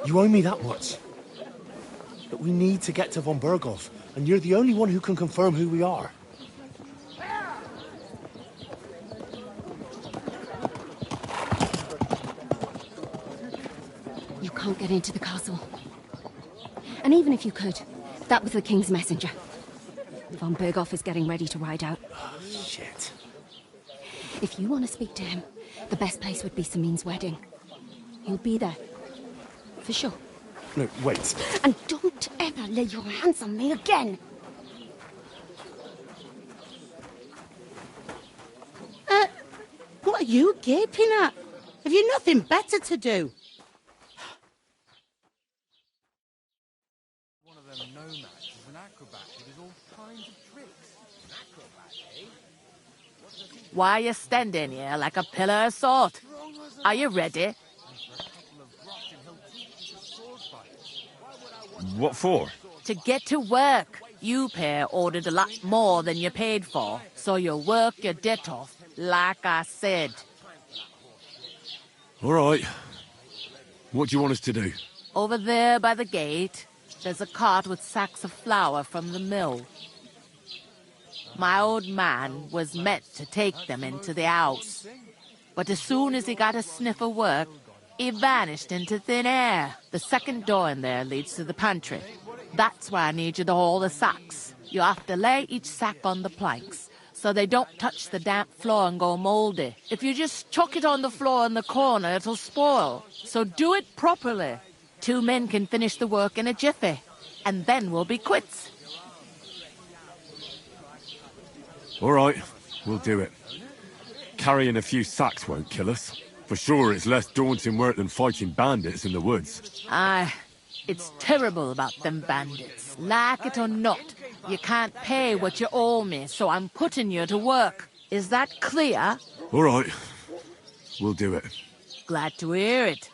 You owe me that much. But we need to get to von Berghoff, and you're the only one who can confirm who we are.
You can't get into the castle. And even if you could, that was the King's messenger. Von Berghoff is getting ready to ride out.
Oh, shit.
If you want to speak to him, the best place would be Samin's wedding. He'll be there. For sure.
No, wait.
And don't ever lay your hands on me again!
What are you gaping at? Have you nothing better to do?
One of them nomads is an acrobat who does all kinds of tricks. An acrobat, eh?
Why are you standing here like a pillar of salt? Are you ready?
What for?
To get to work. You pair ordered a lot more than you paid for, so you'll work your debt off, like I said.
All right. What do you want us to do?
Over there by the gate, there's a cart with sacks of flour from the mill. My old man was meant to take them into the house, but as soon as he got a sniff of work, he vanished into thin air. The second door in there leads to the pantry. That's why I need you to haul the sacks. You have to lay each sack on the planks, so they don't touch the damp floor and go mouldy. If you just chuck it on the floor in the corner, it'll spoil. So do it properly. 2 men can finish the work in a jiffy, and then we'll be quits.
All right, we'll do it. Carrying a few sacks won't kill us. For sure, it's less daunting work than fighting bandits in the woods.
Aye, it's terrible about them bandits. Like it or not, you can't pay what you owe me, so I'm putting you to work. Is that clear?
All right, we'll do it.
Glad to hear it.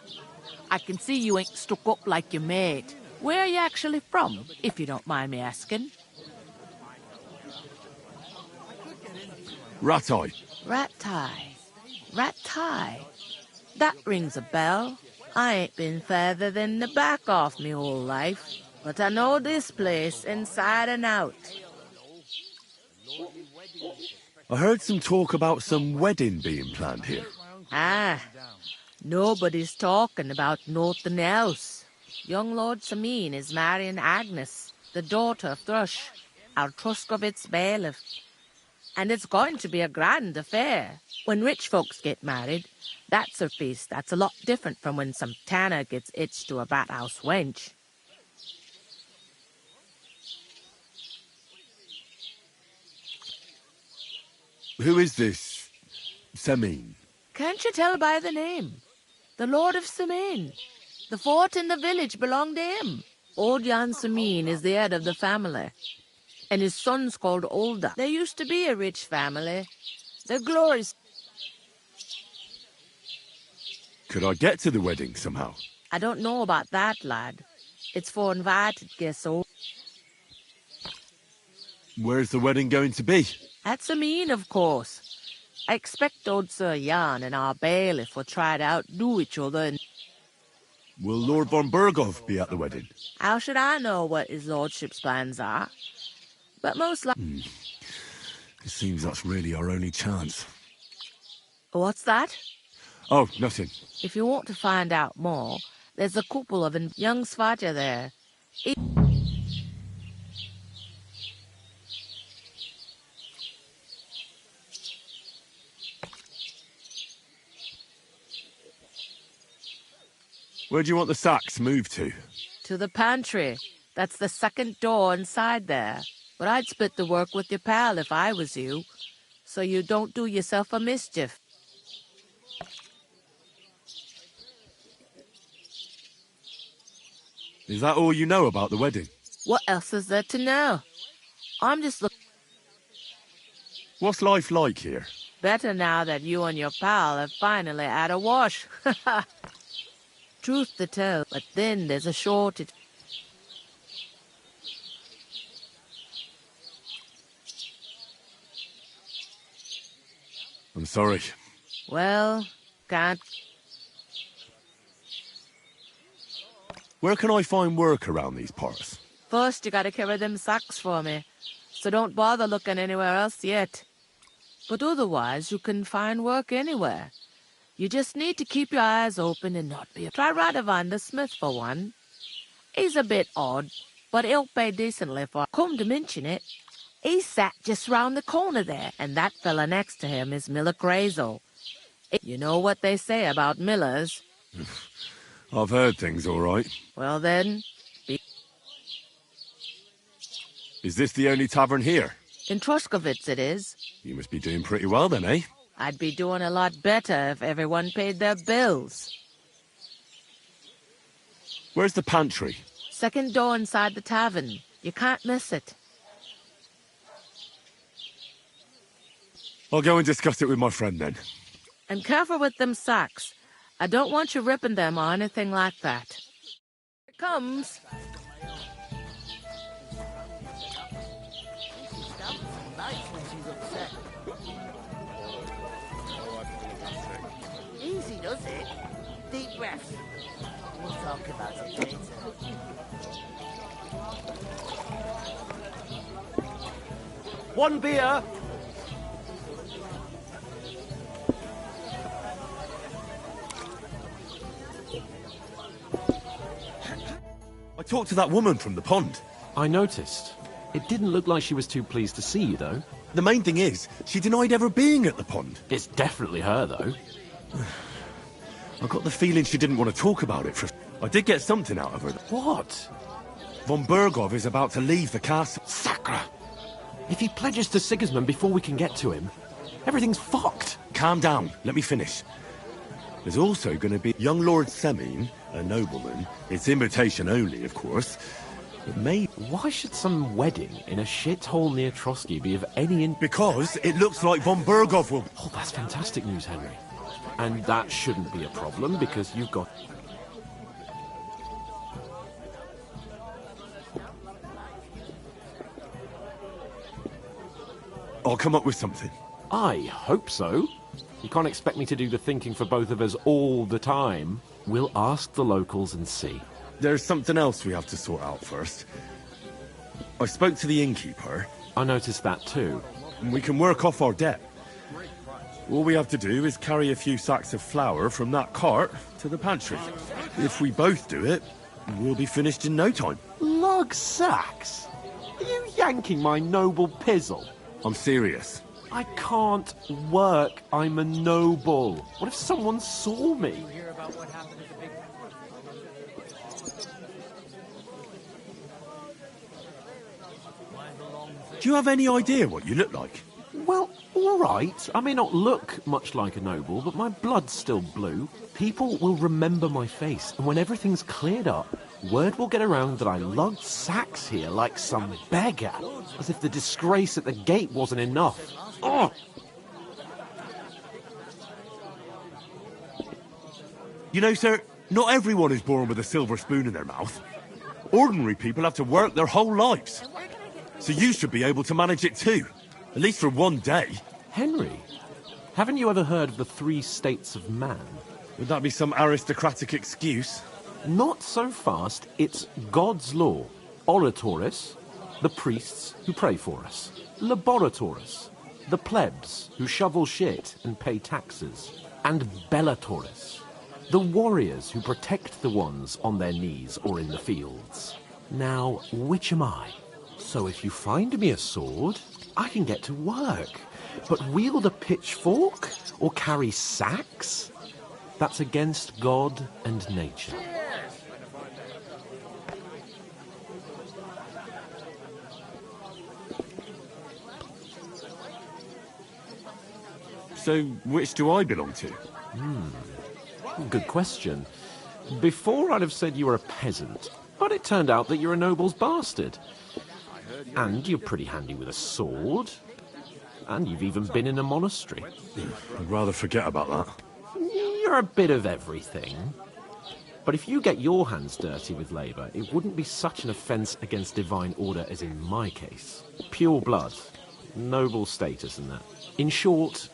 I can see you ain't stuck up like your mate. Where are you actually from, if you don't mind me asking?
Ratai.
Ratai. Ratai. That rings a bell. I ain't been further than the back off me whole life, but I know this place inside and out.
I heard some talk about some wedding being planned here.
Ah, nobody's talking about nothing else. Young Lord Sameen is marrying Agnes, the daughter of Thrush, our Truscovitz bailiff. And it's going to be a grand affair. When rich folks get married, that's a feast that's a lot different from when some tanner gets hitched to a bathouse wench.
Who is this Sameen?
Can't you tell by the name? The Lord of Sameen. The fort and the village belong to him. Old Jan Sameen is the head of the family, and his son's called Olda. There used to be a rich family. They're glorious.
Could I get to the wedding somehow?
I don't know about that, lad. It's for invited guests.
Where's the wedding going to be?
At Sameen, of course. I expect old Sir Jan and our bailiff will try to outdo each other. And
will Lord von Berghoff be at the wedding?
how should I know what his lordship's plans are? But most likely...
It seems that's really our only chance.
What's that?
Oh, nothing.
If you want to find out more, there's a couple of young Svaja there.
Where do you want the sacks moved to?
To the pantry. That's the second door inside there. But I'd split the work with your pal if I was you, so you don't do yourself a mischief.
Is that all you know about the wedding?
What else is there to know? I'm just looking...
What's life like here?
Better now that you and your pal have finally had a wash. Truth to tell, but then there's a shortage.
I'm sorry.
Well, can't...
Where can I find work around these parts?
First, you gotta carry them sacks for me, so don't bother looking anywhere else yet. But otherwise, you can find work anywhere. You just need to keep your eyes open and not be... Try Radovan the smith for one. He's a bit odd, but he'll pay decently for... Come to mention it, he sat just round the corner there, and that fella next to him is Miller Crazel. You know what they say about millers?
I've heard things all right.
Well then...
Is this the only tavern here?
In Truscovitz it is.
You must be doing pretty well then, eh?
I'd be doing a lot better if everyone paid their bills.
Where's the pantry?
Second door inside the tavern. You can't miss it.
I'll go and discuss it with my friend then.
And careful with them sacks. I don't want you ripping them or anything like that. Here it comes.
Easy, does it? Deep breaths. We'll talk about it later.
One beer.
I talked to that woman from the pond.
I noticed. It didn't look like she was too pleased to see you, though.
The main thing is, she denied ever being at the pond.
It's definitely her, though.
I got the feeling she didn't want to talk about it for... I did get something out of her.
What?
Von Berghoff is about to leave the castle.
Sacre! If he pledges to Sigismund before we can get to him, everything's fucked.
Calm down. Let me finish. There's also going to be young Lord Semine, a nobleman. It's invitation only, of course. But maybe...
Why should some wedding in a shithole near Trotsky be of any...
Because it looks like Von Berghoff will...
Oh, that's fantastic news, Henry. And that shouldn't be a problem, because you've got...
I'll come up with something.
I hope so. You can't expect me to do the thinking for both of us all the time. We'll ask the locals and see.
There's something else we have to sort out first. I spoke to the innkeeper.
I noticed that too.
And we can work off our debt. All we have to do is carry a few sacks of flour from that cart to the pantry. If we both do it, we'll be finished in no time.
Lug sacks? Are you yanking my noble pizzle?
I'm serious.
I can't work. I'm a noble. What if someone saw me?
Do you have any idea what you look like?
Well, all right. I may not look much like a noble, but my blood's still blue. People will remember my face, and when everything's cleared up, word will get around that I lugged sacks here like some beggar, as if the disgrace at the gate wasn't enough. Oh!
You know, sir, not everyone is born with a silver spoon in their mouth. Ordinary people have to work their whole lives. So you should be able to manage it too. At least for one day.
Henry, haven't you ever heard of the 3 states of man?
Would that be some aristocratic excuse?
Not so fast. It's God's law. Oratoris, the priests who pray for us. Laboratoris, the plebs who shovel shit and pay taxes. And Bellatoris, the warriors who protect the ones on their knees or in the fields. Now, which am I? So if you find me a sword, I can get to work. But wield a pitchfork or carry sacks? That's against God and nature.
So, which do I belong to?
Good question. Before I'd have said you were a peasant, but it turned out that you're a noble's bastard. And you're pretty handy with a sword. And you've even been in a monastery.
I'd rather forget about that.
You're a bit of everything. But if you get your hands dirty with labour, it wouldn't be such an offence against divine order as in my case. Pure blood, noble status and that. In short,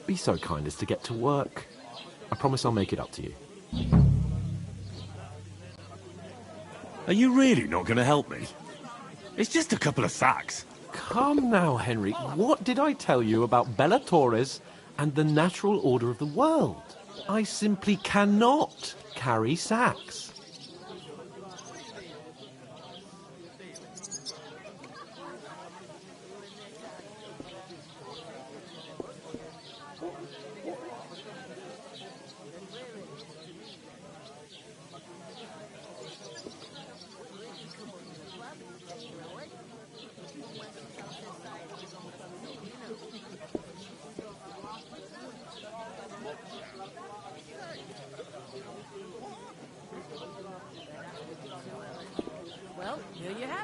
be so kind as to get to work. I promise I'll make it up to you.
Are you really not going to help me? It's just a couple of sacks.
Come now, Henry. What did I tell you about Bellatoris and the natural order of the world? I simply cannot carry sacks.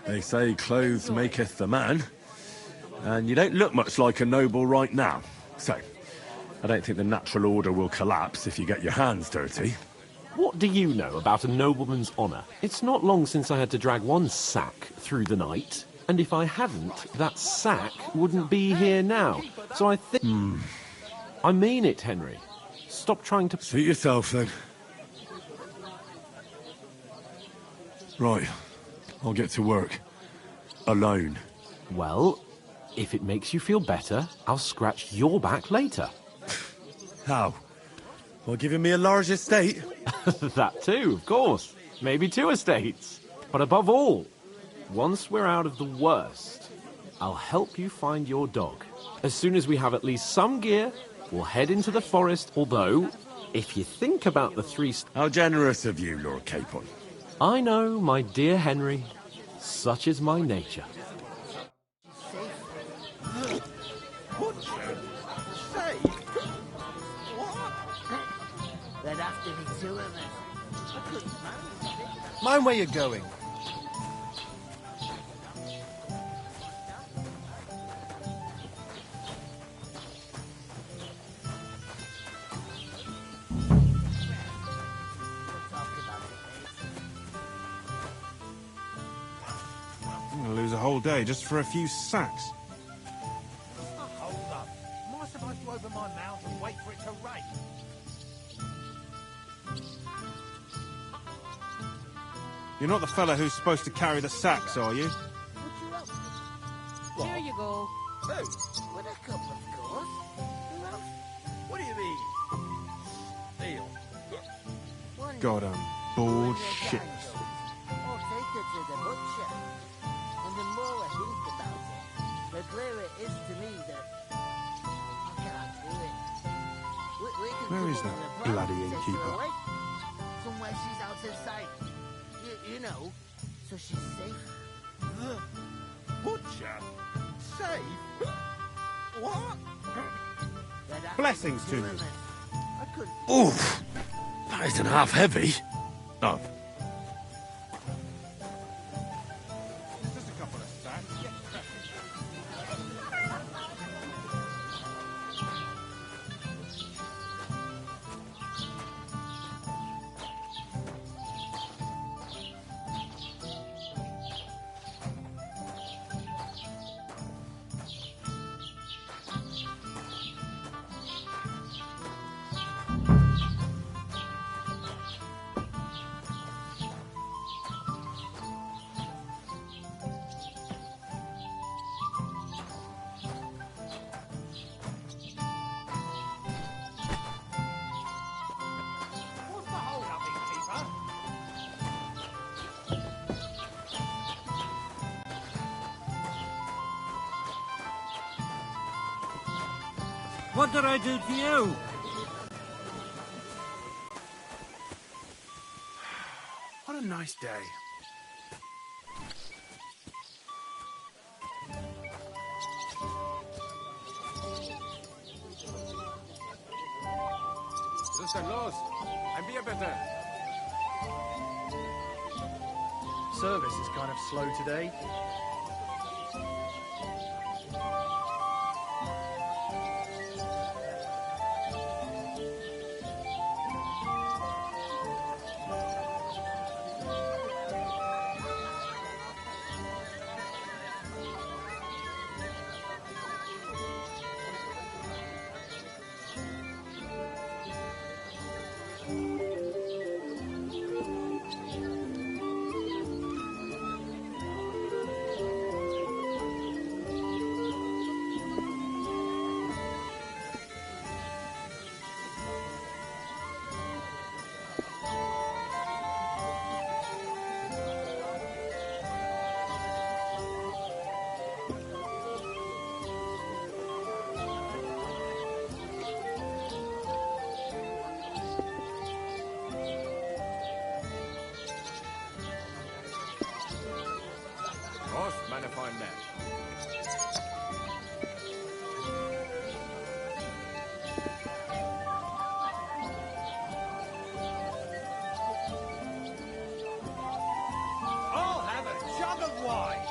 They say clothes maketh the man, and you don't look much like a noble right now. So, I don't think the natural order will collapse if you get your hands dirty.
What do you know about a nobleman's honour? It's not long since I had to drag one sack through the night, and if I hadn't, that sack wouldn't be here now. So I think... I mean it, Henry. Stop trying to...
Suit yourself, then. Right. I'll get to work. Alone.
Well, if it makes you feel better, I'll scratch your back later.
How? While giving me a large estate?
That too, of course. Maybe 2 estates. But above all, once we're out of the worst, I'll help you find your dog. As soon as we have at least some gear, we'll head into the forest, although, if you think about the 3...
How generous of you, Lord Capon.
I know, my dear Henry. Such is my nature.
There'd have to be 2 of us.
Mind where you're going.
I'm gonna lose a whole day just for a few sacks. You're not the fella who's supposed to carry the sacks, are you?
Here you go.
Who? With a couple, of course. Who else? What do you mean? Neil.
God, I'm bored shit.
Or take her to the butcher. And the more I think about it, the clearer it is to me that I can't do it. We can
Where is
come on
that
the plan,
bloody
take her
innkeeper?
away. Somewhere she's out of sight. You know, so she's safe.
Butcher? Safe? What?
Blessings to you.
Oof! That isn't half heavy. Oh.
Just a couple of sacks. Get cracking.
What did I do to you?
What a nice day.
Listen, Laws, and be a better.
Service is kind of slow today.
Find that.
I'll have a jug of wine.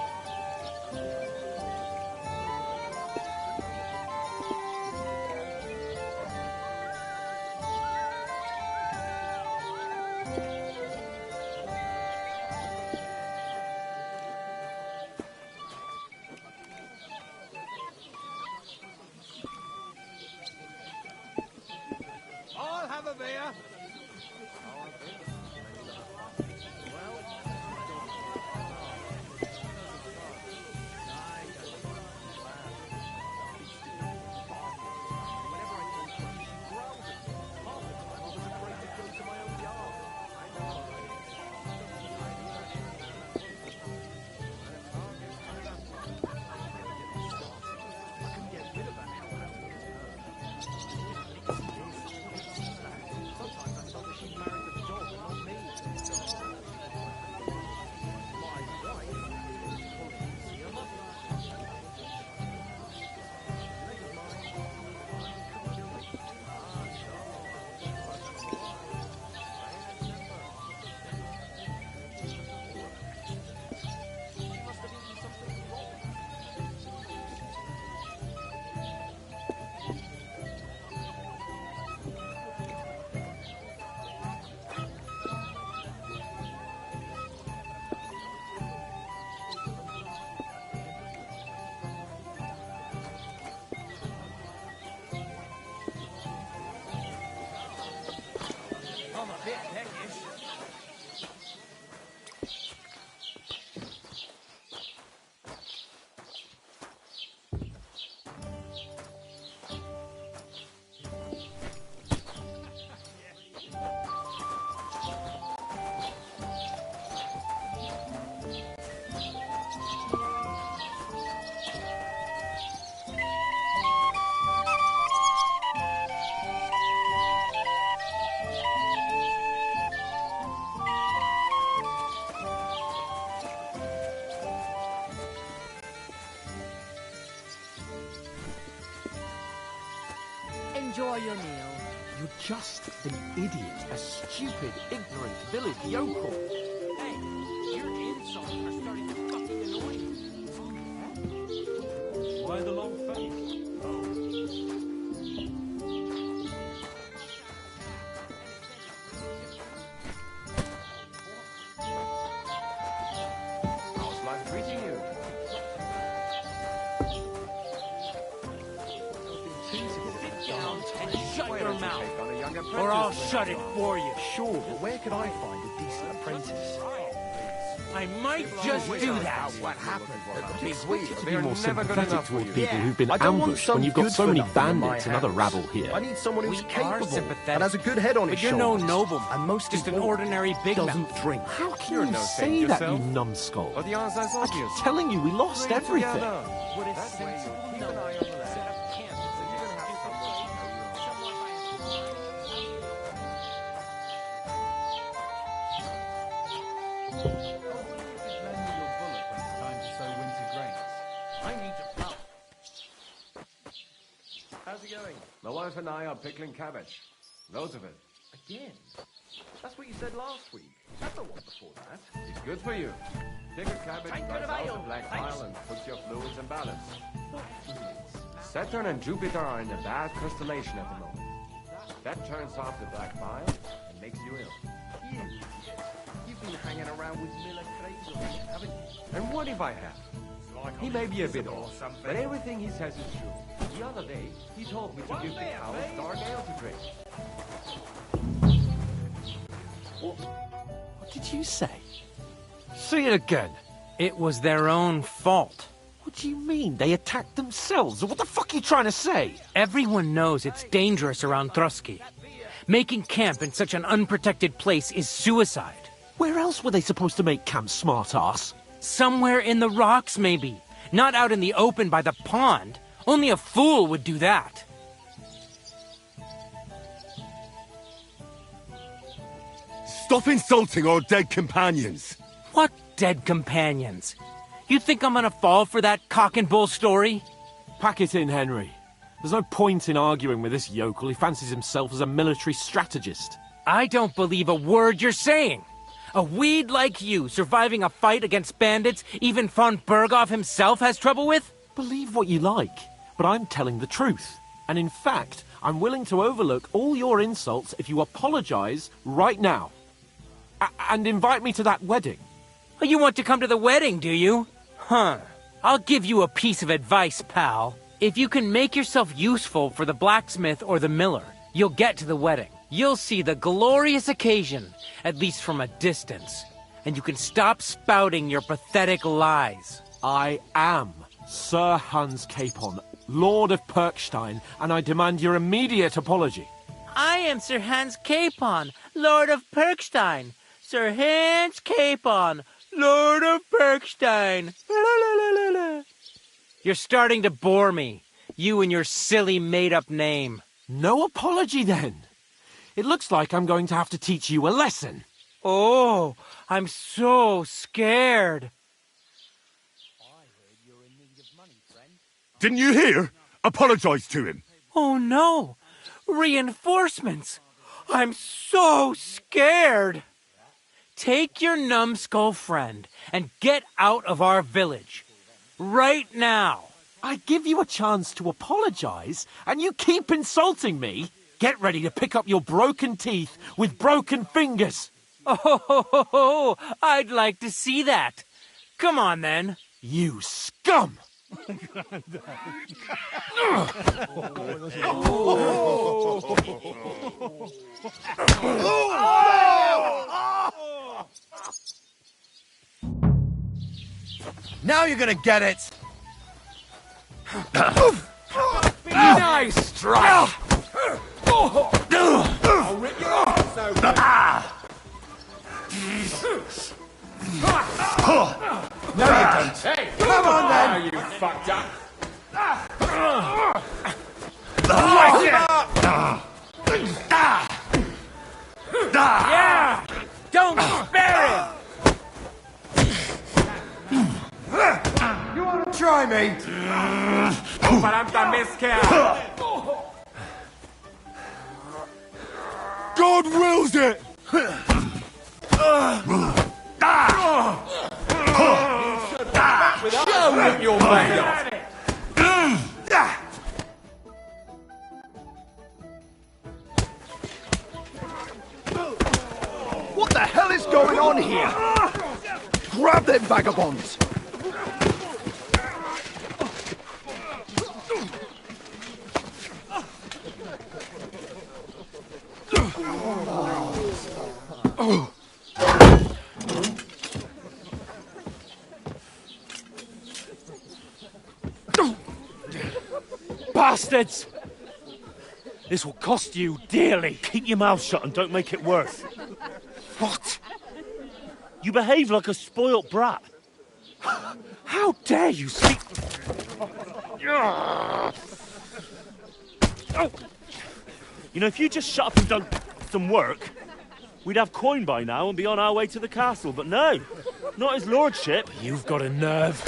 I'll have a beer.
Sometimes
Enjoy your meal.
You're just an idiot, a stupid, ignorant village yokel.
Hey, your insults are starting to fucking annoy me.
Why the long face?
How's life treating you?
Shut your mouth, or I'll shut it for you.
Sure, but where could I find a decent apprentice?
I might just do that.
What happened at the big
To
wheel?
be
They're
more
never good
sympathetic
enough for
toward
you.
people who've been
I don't want
ambushed
some
when you've got
good
so
for
many
nothing in my
bandits and other
house.
rabble here.
I need someone who's
We are
capable
sympathetic,
and has a good head on his
but you're no
shoulders.
nobleman.
And most
Just an
important,
ordinary big
doesn't
mouth.
drink.
How can
You're
you
no
say
saint
that, you
yourself.
numbskull?
But the answer's
I keep
obvious.
telling you, we lost
Bring
everything.
together. That way you keep an eye on the lad. So you're gonna have
How's it going?
My wife and I are pickling cabbage. Loads of it.
Again? That's what you said last week. That's the one before that.
It's good for you. Pickled cabbage
Thank
drives
you,
out
Mayo.
the black
Thanks.
bile and puts your fluids in balance. Saturn and Jupiter are in a bad constellation at the moment. That turns off the black bile and makes you ill.
You idiot. You've been hanging around with Miller Crazel, haven't you?
And what if I have? He may be a bit old, but everything he says is true. The other day, he told me to give the cows dark ale to drink.
What did you say?
Say it again. It was their own fault.
What do you mean? They attacked themselves? What the fuck are you trying to say?
Everyone knows it's dangerous around Trusky. Making camp in such an unprotected place is suicide.
Where else were they supposed to make camp, smart-ass?
Somewhere in the rocks, maybe. Not out in the open by the pond. Only a fool would do that.
Stop insulting our dead companions.
What dead companions? You think I'm gonna fall for that cock and bull story?
Pack it in, Henry. There's no point in arguing with this yokel. He fancies himself as a military strategist.
I don't believe a word you're saying. A weed like you surviving a fight against bandits even von Berghoff himself has trouble with?
Believe what you like, but I'm telling the truth. And in fact, I'm willing to overlook all your insults if you apologize right now. And invite me to that wedding.
Oh, you want to come to the wedding, do you? Huh. I'll give you a piece of advice, pal. If you can make yourself useful for the blacksmith or the miller, you'll get to the wedding. You'll see the glorious occasion, at least from a distance. And you can stop spouting your pathetic lies.
I am Sir Hans Capon, Lord of Perkstein, and I demand your immediate apology.
I am Sir Hans Capon, Lord of Perkstein. Sir Hans Capon, Lord of Perkstein. You're starting to bore me. You and your silly made-up name.
No apology, then. It looks like I'm going to have to teach you a lesson.
Oh, I'm so scared.
Didn't you hear? Apologize to him.
Oh, no. Reinforcements. I'm so scared. Take your numbskull friend and get out of our village. Right now.
I give you a chance to apologize, and you keep insulting me. Get ready to pick up your broken teeth with broken fingers.
Oh, I'd like to see that. Come on, then.
You scum!
Now you're gonna get it!
Nice strike!
I'll rip your arms open.
No, you don't.
Hey,
Come on, then.
Are you fucked up?
Yeah! Don't spare him!
You wanna try me?
Open up the miscount.
God wills it!
Show what you're made of!
What the hell is going on here? Grab them vagabonds!
Bastards! This will cost you dearly.
Keep your mouth shut and don't make it worse.
What?
You behave like a spoilt brat.
How dare you speak...
You know, if you just shut up and done some work, we'd have coin by now and be on our way to the castle. But no, not his lordship.
You've got a nerve.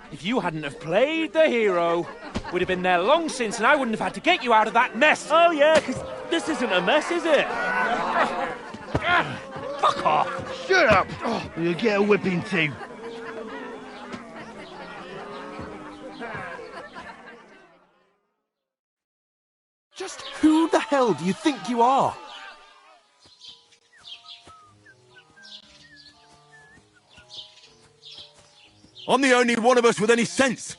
If you hadn't have played the hero, we'd have been there long since, and I wouldn't have had to get you out of that mess.
Oh yeah, because this isn't a mess, is it?
Fuck off.
Shut up! You'll get a whipping too.
Just who the hell do you think you are?
I'm the only one of us with any sense.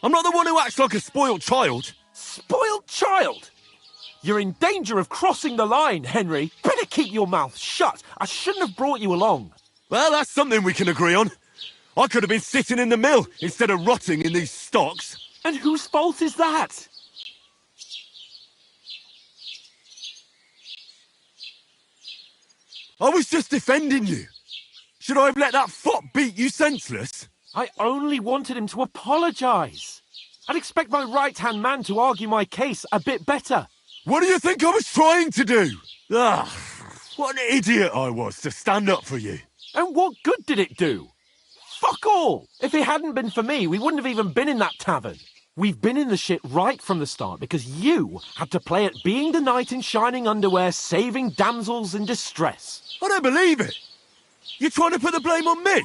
I'm not the one who acts like a spoiled child.
Spoiled child? You're in danger of crossing the line, Henry. Better keep your mouth shut. I shouldn't have brought you along.
Well, that's something we can agree on. I could have been sitting in the mill instead of rotting in these stocks.
And whose fault is that?
I was just defending you. Should I have let that fop beat you senseless?
I only wanted him to apologise. I'd expect my right-hand man to argue my case a bit better.
What do you think I was trying to do? What an idiot I was to stand up for you.
And what good did it do? Fuck all! If it hadn't been for me, we wouldn't have even been in that tavern. We've been in the shit right from the start because you had to play at being the knight in shining underwear saving damsels in distress.
I don't believe it. You're trying to put the blame on me?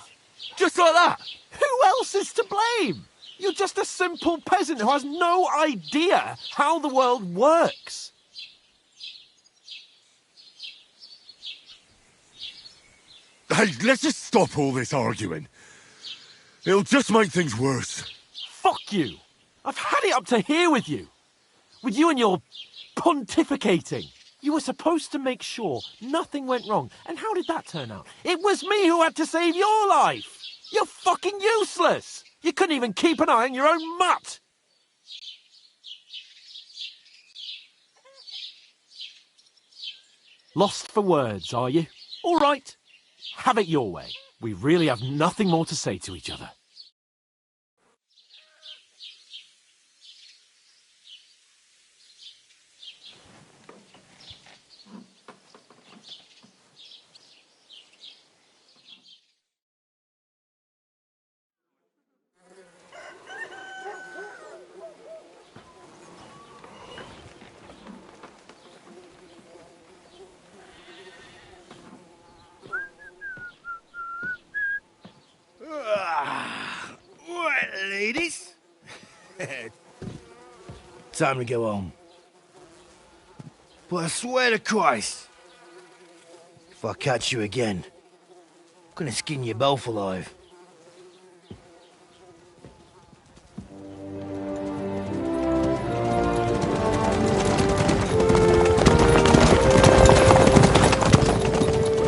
Just like that?
Who else is to blame? You're just a simple peasant who has no idea how the world works.
Hey, let's just stop all this arguing. It'll just make things worse.
Fuck you. I've had it up to here with you. With you and your pontificating. You were supposed to make sure nothing went wrong. And how did that turn out? It was me who had to save your life. You're fucking useless. You couldn't even keep an eye on your own mutt. Lost for words, are you? All right. Have it your way. We really have nothing more to say to each other.
Right, ladies. Time to go home. But I swear to Christ, if I catch you again, I'm gonna skin you both alive.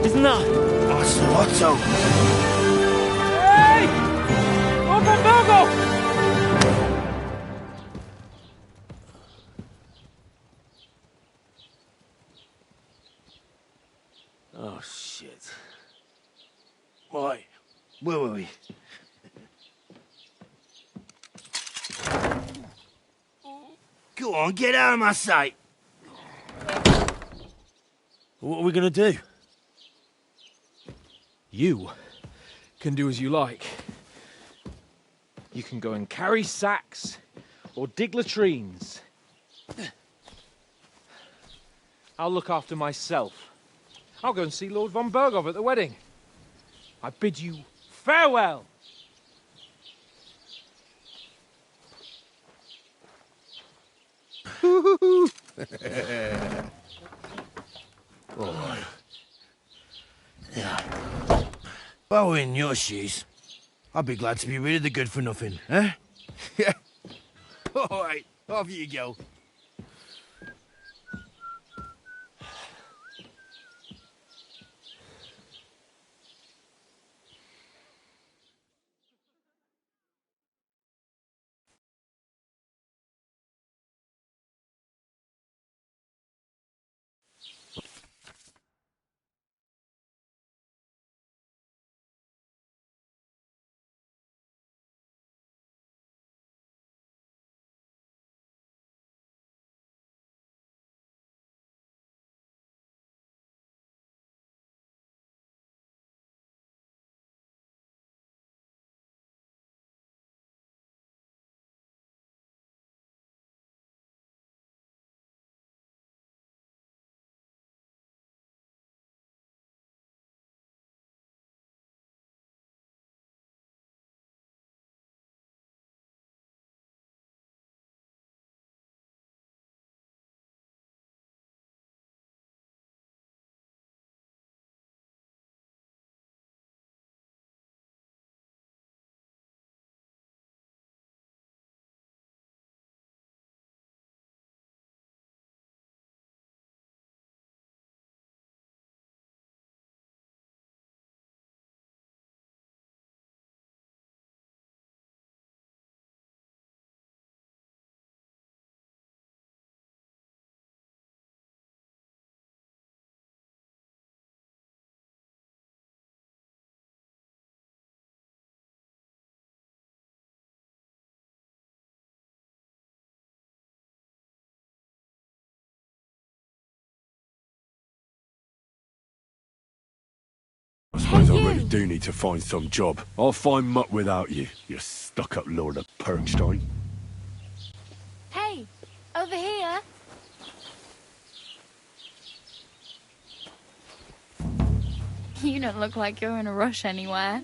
Isn't that
Ocelotto?
Hey! Open Virgo!
Oh, shit. Right, where were we? Go on, get out of my sight.
What are we gonna do?
You can do as you like. You can go and carry sacks or dig latrines. I'll look after myself. I'll go and see Lord von Bergov at the wedding. I bid you farewell.
Oh. Yeah. If I were in your shoes, I'd be glad to be rid of the good for nothing, eh? Yeah. All right, off you go.
I suppose I really do need to find some job. I'll find mutt without you, you stuck-up Lord of Perkstein.
Hey, over here. You don't look like you're in a rush anywhere.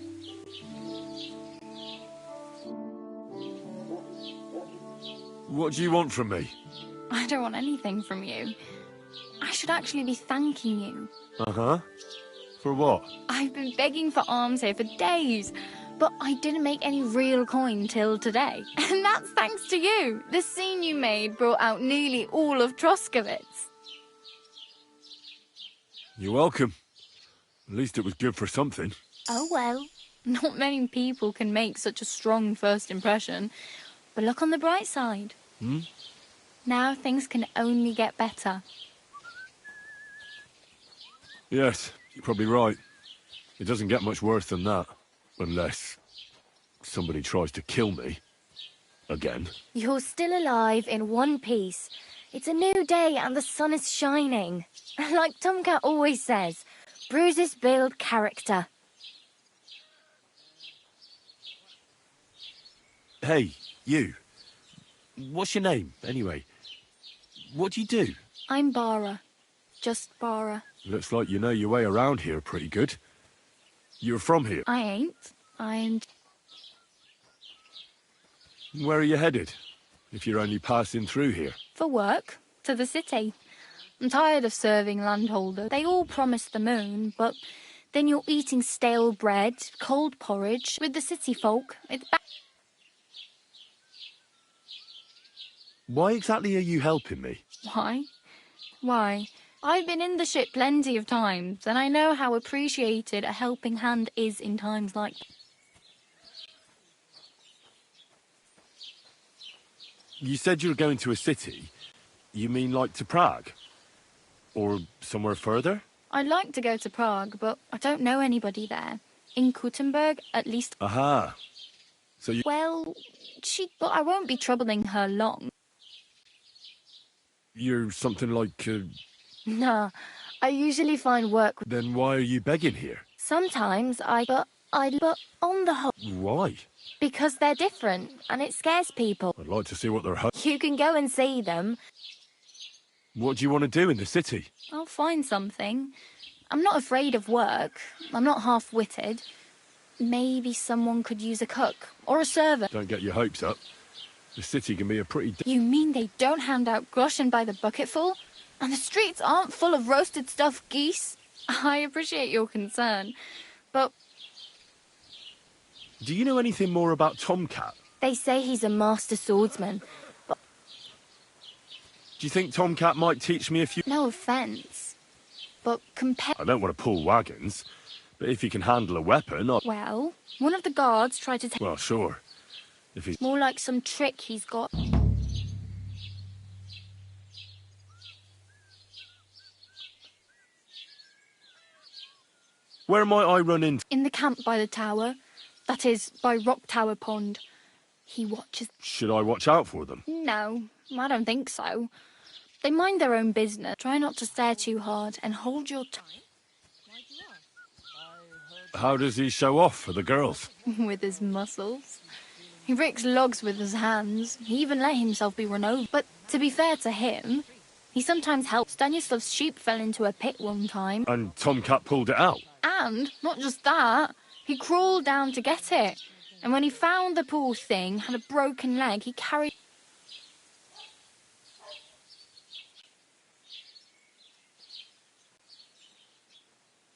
What do you want from me?
I don't want anything from you. I should actually be thanking you.
Uh-huh. For what?
I've been begging for alms here for days, but I didn't make any real coin till today. And that's thanks to you. The scene you made brought out nearly all of Troskowitz.
You're welcome. At least it was good for something.
Oh well. Not many people can make such a strong first impression. But look on the bright side.
Hmm?
Now things can only get better.
Yes, you're probably right. It doesn't get much worse than that. Unless somebody tries to kill me. Again.
You're still alive in one piece. It's a new day and the sun is shining. Like Tomcat always says, bruises build character.
Hey, you. What's your name, anyway? What do you do?
I'm Bara. Just Bara.
Looks like you know your way around here pretty good. You're from here?
I ain't. I'm...
Where are you headed? If you're only passing through here?
For work. To the city. I'm tired of serving landholders. They all promise the moon, but then you're eating stale bread, cold porridge, with the city folk. It's bad.
Why exactly are you helping me?
Why? Why? I've been in the ship plenty of times, and I know how appreciated a helping hand is in times like...
You said you were going to a city. You mean like to Prague? Or somewhere further?
I'd like to go to Prague, but I don't know anybody there. In Kuttenberg, at least...
Aha. So you...
Well, but I won't be troubling her long.
You're something like...
Nah, I usually find work...
Then why are you begging here?
Sometimes but on the whole...
Why?
Because they're different, and it scares people.
I'd like to see what they're...
You can go and see them.
What do you want to do in the city?
I'll find something. I'm not afraid of work. I'm not half-witted. Maybe someone could use a cook or a servant.
Don't get your hopes up. The city can be a pretty...
You mean they don't hand out groschen by the bucketful? And the streets aren't full of roasted stuffed geese? I appreciate your concern, but...
Do you know anything more about Tomcat?
They say he's a master swordsman, but...
Do you think Tomcat might teach me a few...
No offence, but
I don't want to pull wagons, but if he can handle a weapon, I...
Well, one of the guards tried to take...
Well, sure. If he's...
More like some trick he's got.
Where might I run into?
In the camp by the tower. That is, by Rock Tower Pond. He watches...
Should I watch out for them?
No, I don't think so. They mind their own business. Try not to stare too hard and hold your tongue.
How does he show off for the girls?
With his muscles. He breaks logs with his hands. He even let himself be run over. But to be fair to him, he sometimes helps. Stanislav's sheep fell into a pit one time.
And Tomcat pulled it out?
And, not just that, he crawled down to get it. And when he found the poor thing had a broken leg, he carried...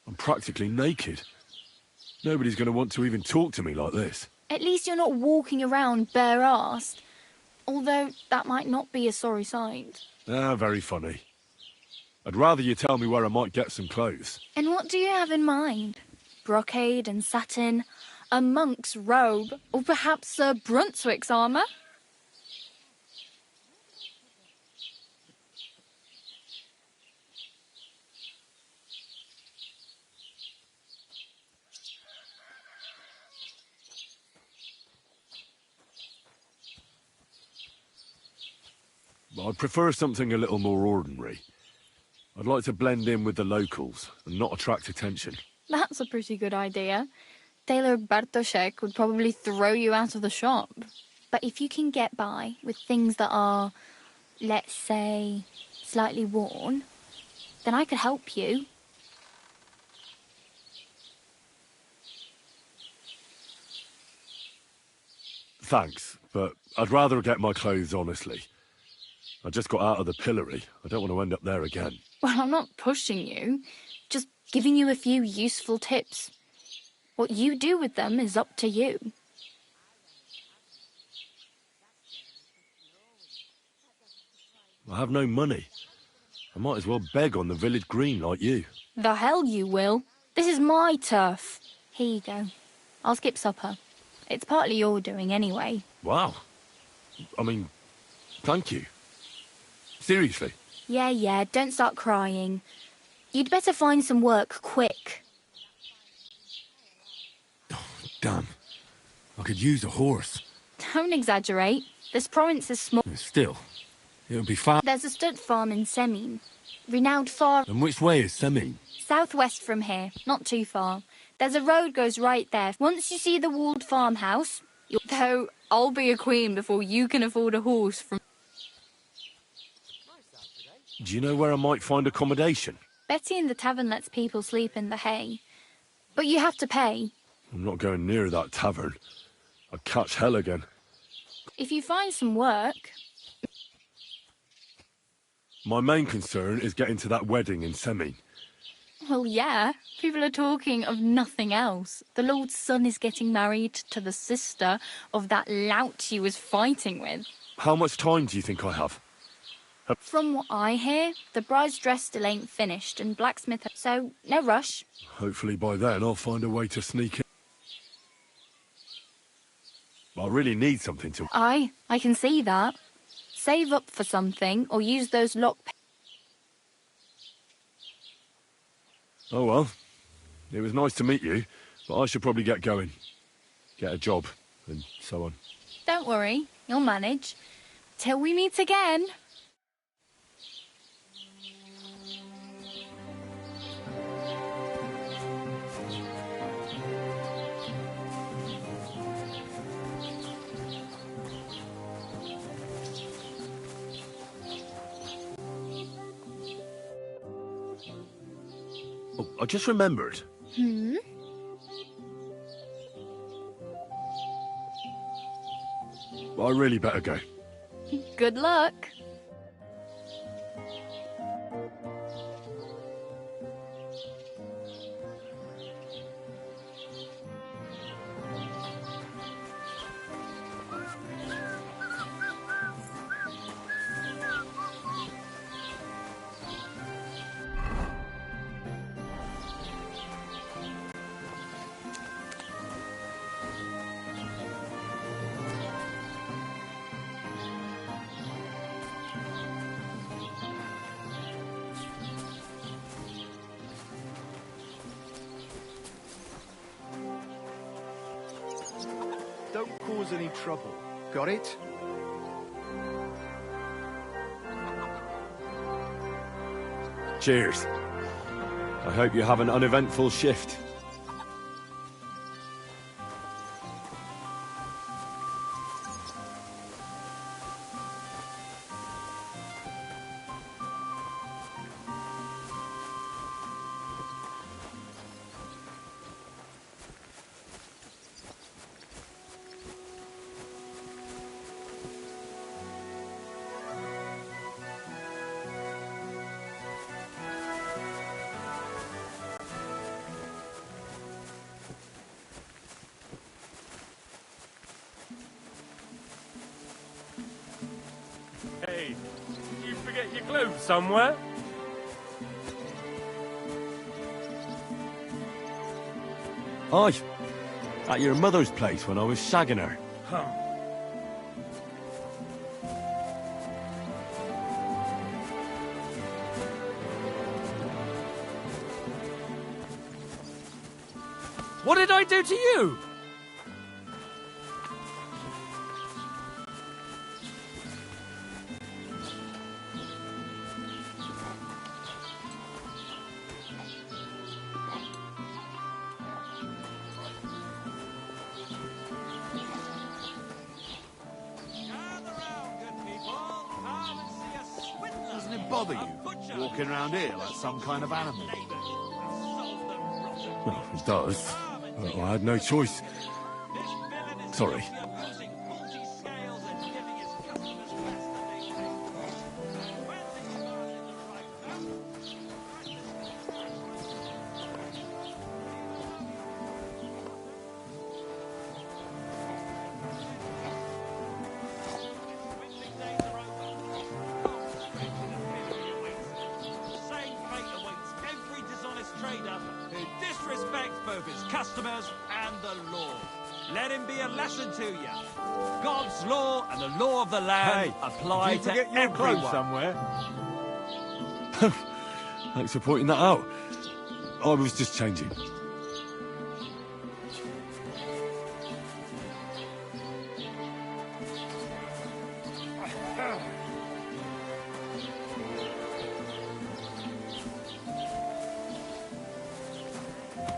I'm practically naked. Nobody's going to want to even talk to me like this.
At least you're not walking around bare-assed. Although that might not be a sorry sight.
Ah, very funny. I'd rather you tell me where I might get some clothes.
And what do you have in mind? Brocade and satin, a monk's robe, or perhaps Sir Brunswick's armour?
I'd prefer something a little more ordinary. I'd like to blend in with the locals and not attract attention.
That's a pretty good idea. Tailor Bartoszek would probably throw you out of the shop. But if you can get by with things that are, let's say, slightly worn, then I could help you.
Thanks, but I'd rather get my clothes honestly. I just got out of the pillory. I don't want to end up there again.
Well, I'm not pushing you, just giving you a few useful tips. What you do with them is up to you.
I have no money. I might as well beg on the village green like you.
The hell you will. This is my turf. Here you go. I'll skip supper. It's partly your doing anyway.
Wow. I mean, thank you. Seriously.
Yeah, don't start crying. You'd better find some work quick.
Damn. I could use a horse.
Don't exaggerate. This province is small.
Still, it would be far.
There's a stud farm in Semien. Renowned far...
And which way is Semien?
Southwest from here, not too far. There's a road goes right there. Once you see the walled farmhouse... Though, I'll be a queen before you can afford a horse from...
Do you know where I might find accommodation?
Betty in the tavern lets people sleep in the hay. But you have to pay.
I'm not going near that tavern. I'd catch hell again.
If you find some work...
My main concern is getting to that wedding in Semien.
Well, yeah. People are talking of nothing else. The Lord's son is getting married to the sister of that lout he was fighting with.
How much time do you think I have?
From what I hear, the bride's dress still ain't finished and blacksmith... So, no rush.
Hopefully by then I'll find a way to sneak in. I really need something to...
I can see that. Save up for something or use those lock...
Oh well. It was nice to meet you, but I should probably get going. Get a job, and so on.
Don't worry, you'll manage. Till we meet again.
Oh, I just remembered.
Hmm?
I really better go.
Good luck.
Don't cause any trouble. Got it?
Cheers. I hope you have an uneventful shift.
Hey, did you forget your glove somewhere?
Aye. At your mother's place when I was shagging her.
Huh. What did I do to you?
Doesn't it bother you, walking around here like some kind of animal?
Well, it does. But I had no choice. Sorry.
Disrespect both his customers and the law. Let him be a lesson to you. God's law and the law of the land apply
did you
to
forget your
everyone.
clothes somewhere?
Thanks for pointing that out. I was just changing.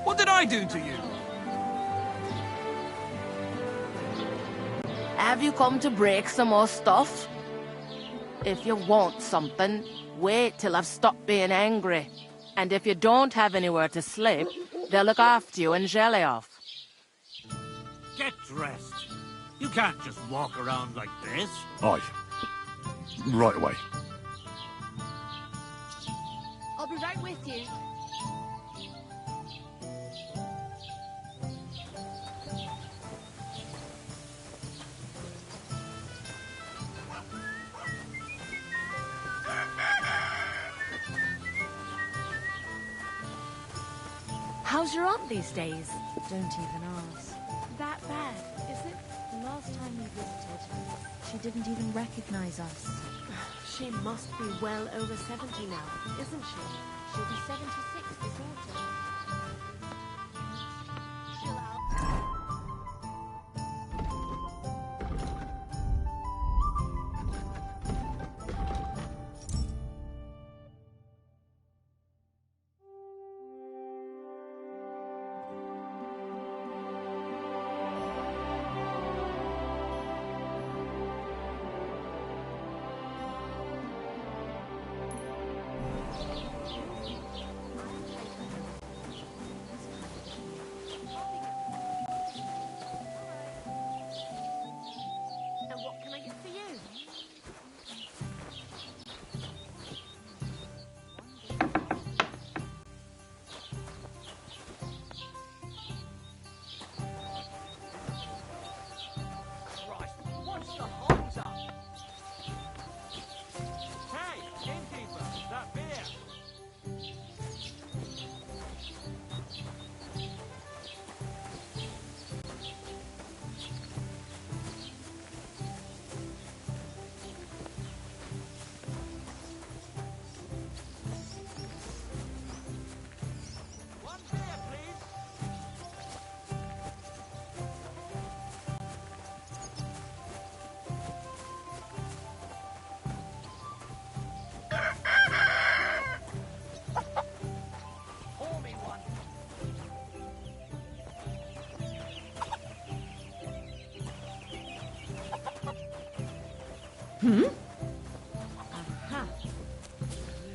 What did I do to you?
Have you come to break some more stuff? If you want something, wait till I've stopped being angry. And if you don't have anywhere to sleep, they'll look after you in Jelioff.
Get dressed. You can't just walk around like this.
Aye. Right away.
I'll be right with you.
How's your aunt these days? Don't even ask.
That bad, is it?
The last time you visited, she didn't even recognize us.
She must be well over 70 now, isn't she? She'll be 76 this autumn.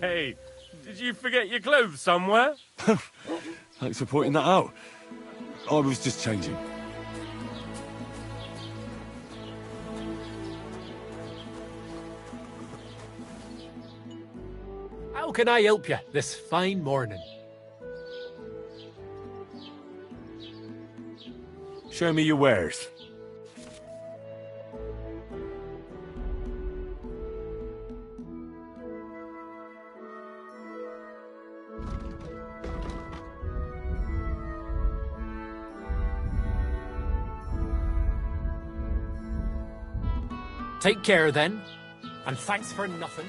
Hey, did you forget your clothes somewhere?
Thanks for pointing that out. I was just changing.
How can I help you this fine morning?
Show me your wares.
Take care then, and thanks for nothing.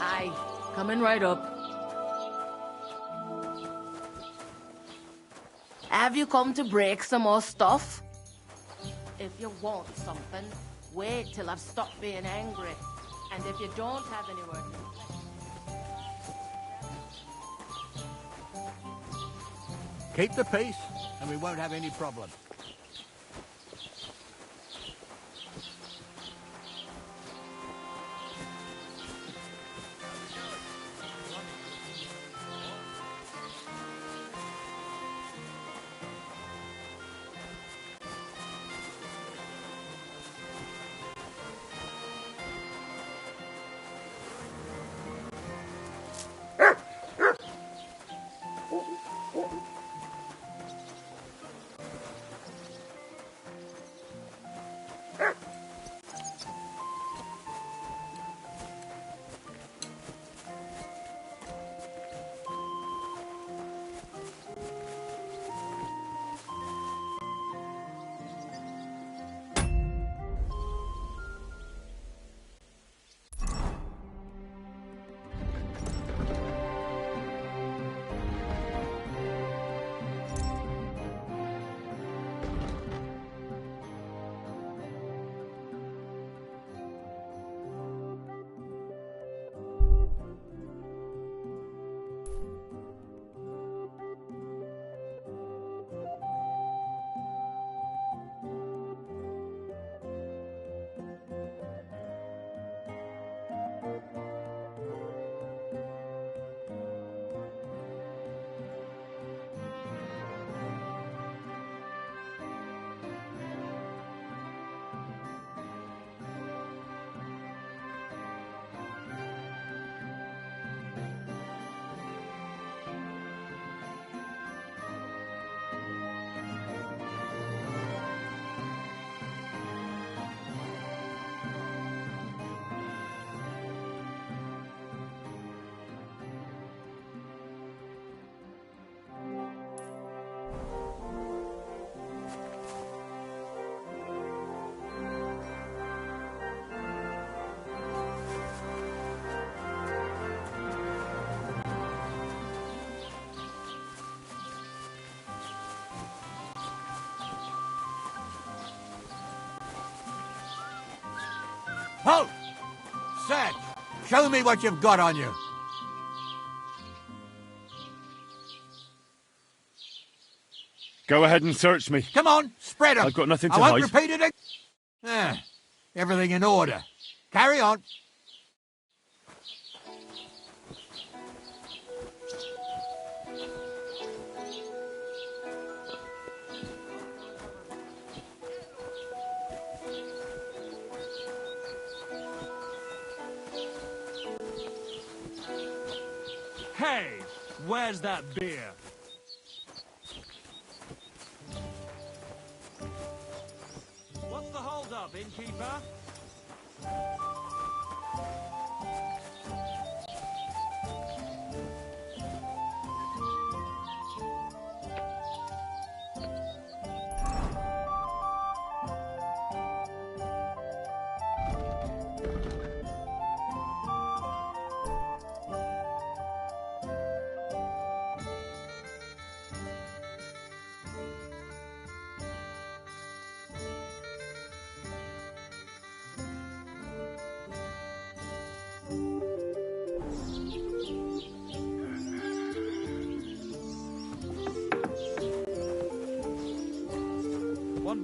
Aye, coming right up. Have you come to break some more stuff? If you want something, wait till I've stopped being angry. And if you don't have any word...
Keep the peace, and we won't have any problem. Halt! Set! Show me what you've got on you.
Go ahead and search me.
Come on, spread 'em.
I've got nothing to
I won't
hide.
repeat it. Everything in order. Carry on.
Hey, where's that beer? What's the hold-up, innkeeper?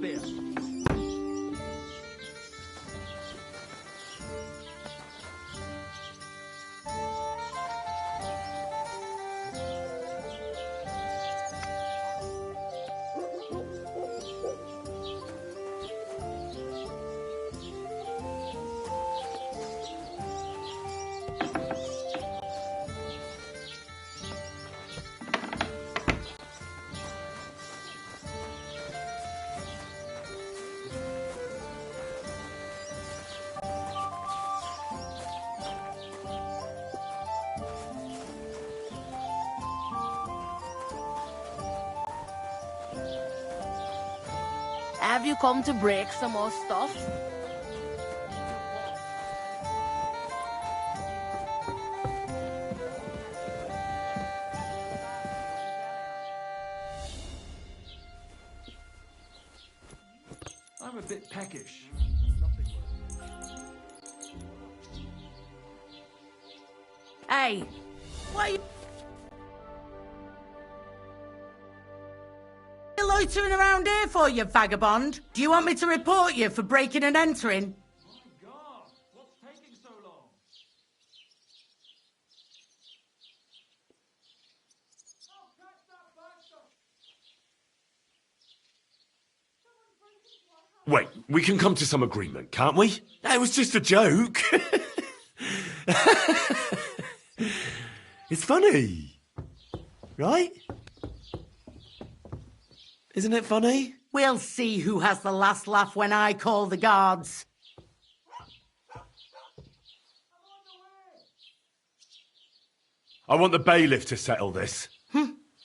some beer.
Have you come to break some more stuff?
I'm a bit peckish.
Hey, why are you loitering around here for, you vagabond? Do you want me to report you for breaking and entering?
Wait, we can come to some agreement, can't we? That was just a joke. It's funny. Right? Isn't it funny?
We'll see who has the last laugh when I call the guards.
I want the bailiff to settle this.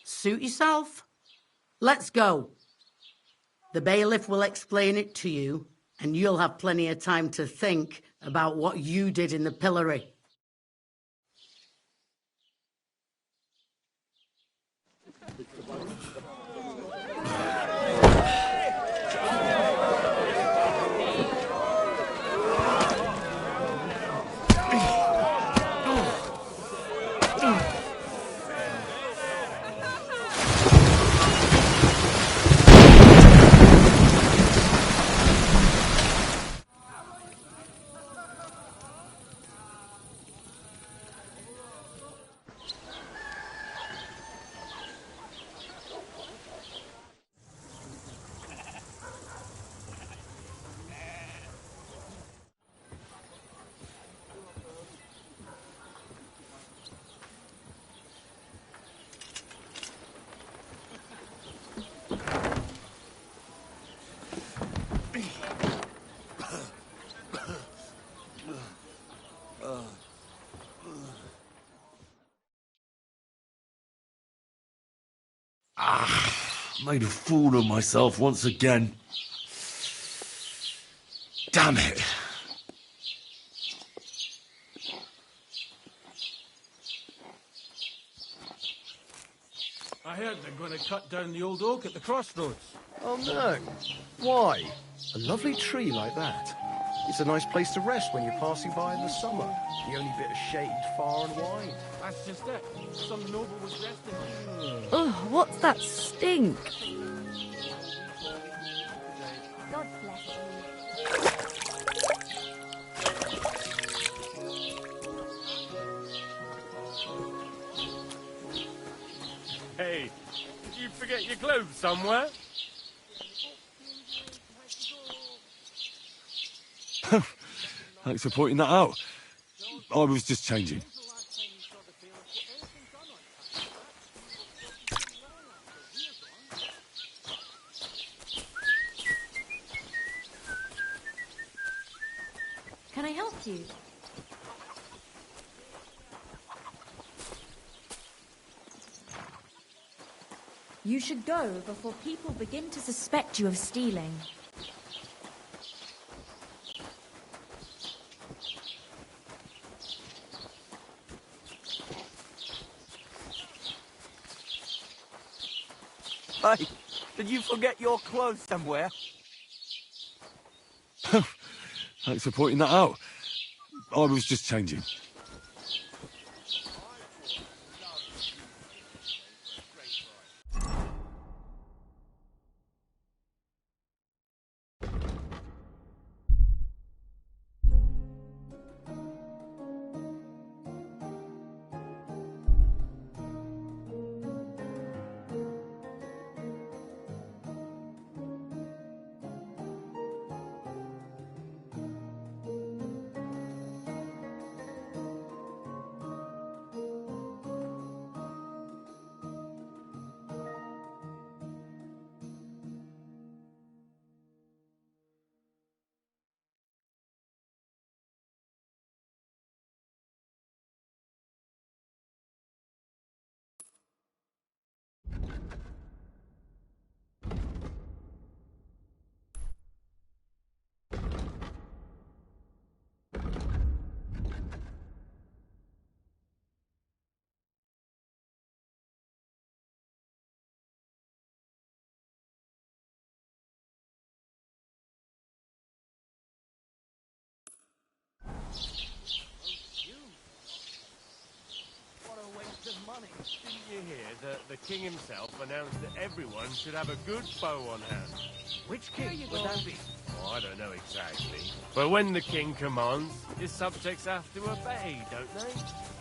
Suit yourself. Let's go. The bailiff will explain it to you, and you'll have plenty of time to think about what you did in the pillory.
Made a fool of myself once again. Damn it.
I heard they're going to cut down the old oak at the crossroads.
Oh no. Why? A lovely tree like that. It's a nice place to rest when you're passing by in the summer. The only bit of shade far and wide.
That's just it. Some noble was resting.
Ugh, what's that stink?
God bless you.
Hey, did you forget your clothes somewhere?
Thanks for pointing that out. I was just changing.
Can I help you? You should go before people begin to suspect you of stealing.
Hey, did you forget your clothes somewhere?
Thanks for pointing that out. I was just changing.
that the king himself announced that everyone should have a good bow on hand.
Which king would that be?
Oh, I don't know exactly. But when the king commands, his subjects have to obey, don't they?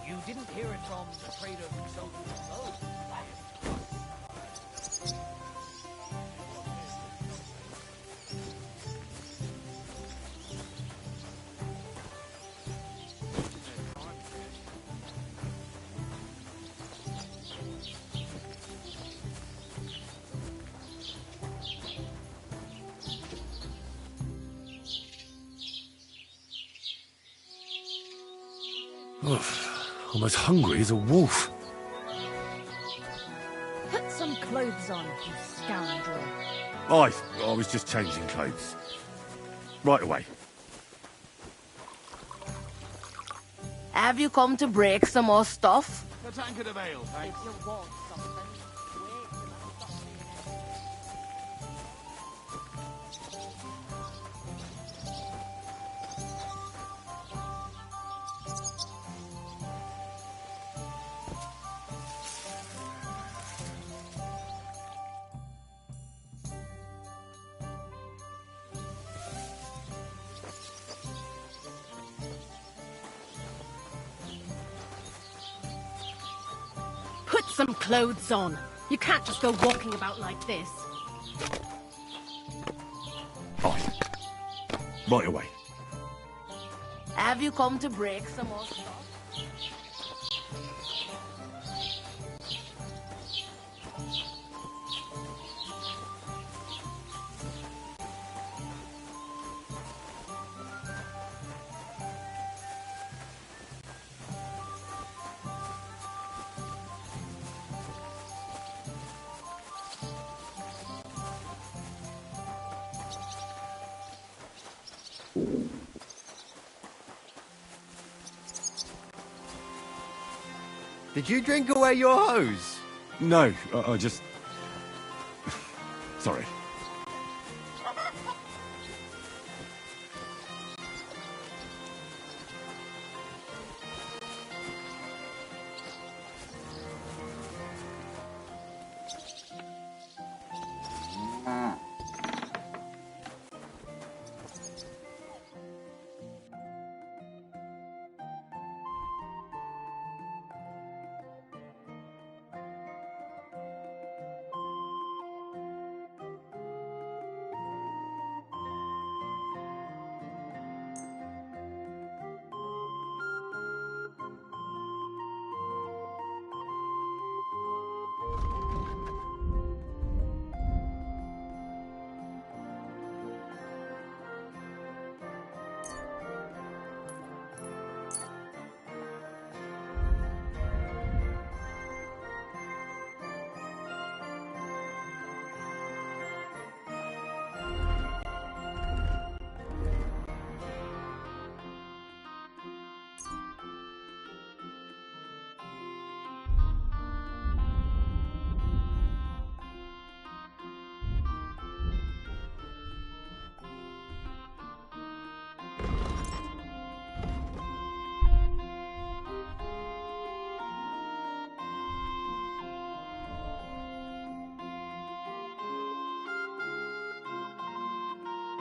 You didn't hear it from the trader who sold you the bow.
Almost hungry as a wolf.
Put some clothes on, you scoundrel.
I was just changing clothes. Right away.
Have you come to break some more stuff?
A tankard of ale, thanks.
If you want something,
Put some clothes on. You can't just go walking about like this.
Right away.
have you come to break some more stuff?
Did you drink away your hose?
No, I just... Sorry.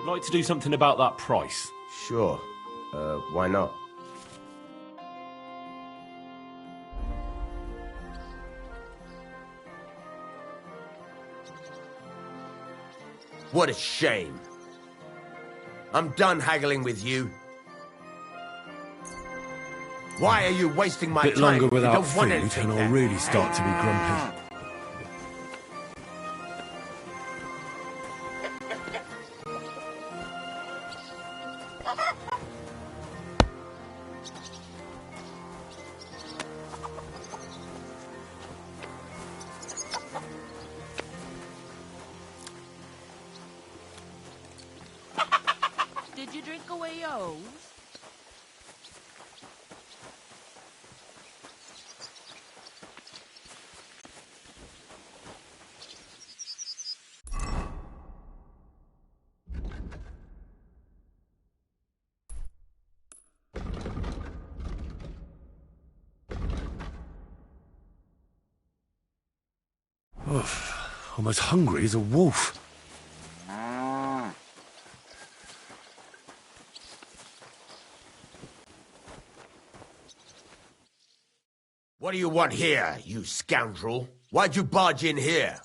I'd like to do something about that price.
Sure. Why not? What a shame. I'm done haggling with you. Why are you wasting my
Bit
time?
longer
You
without
don't want
food
anything
and I'll
then.
really start to be grumpy.
Did you drink away your hose?
I'm as hungry as a wolf.
What do you want here, you scoundrel? Why'd you barge in here?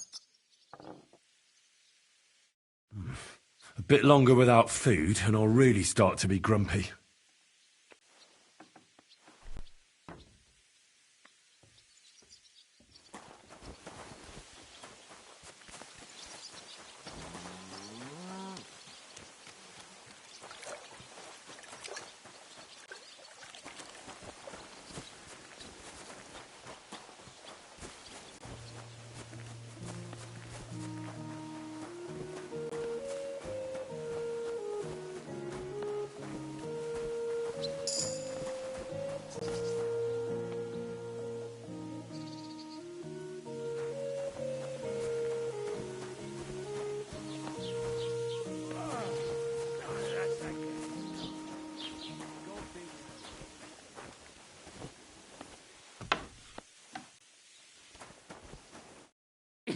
A bit longer without food, and I'll really start to be grumpy.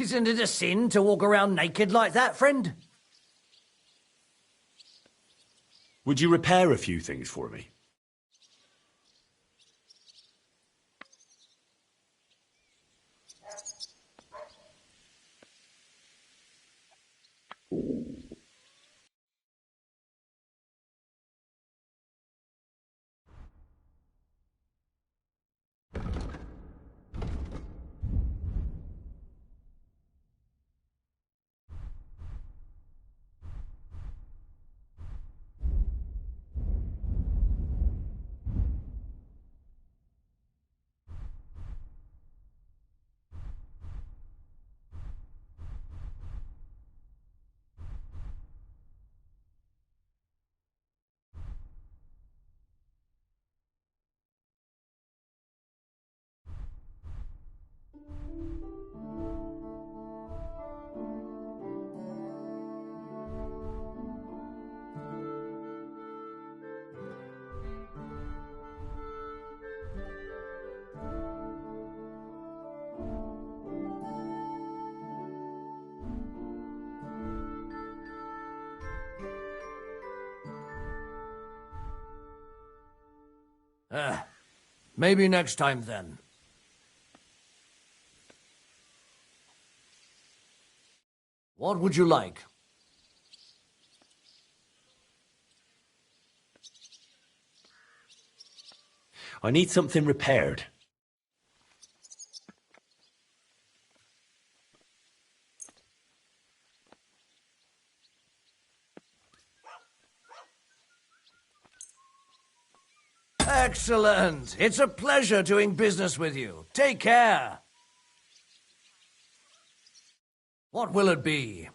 Isn't it a sin to walk around naked like that, friend?
Would you repair a few things for me?
Maybe next time then. What would you like?
I need something repaired.
Excellent! It's a pleasure doing business with you. Take care. What will it be?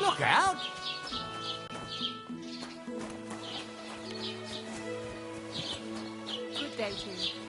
Look out!
Good day to you.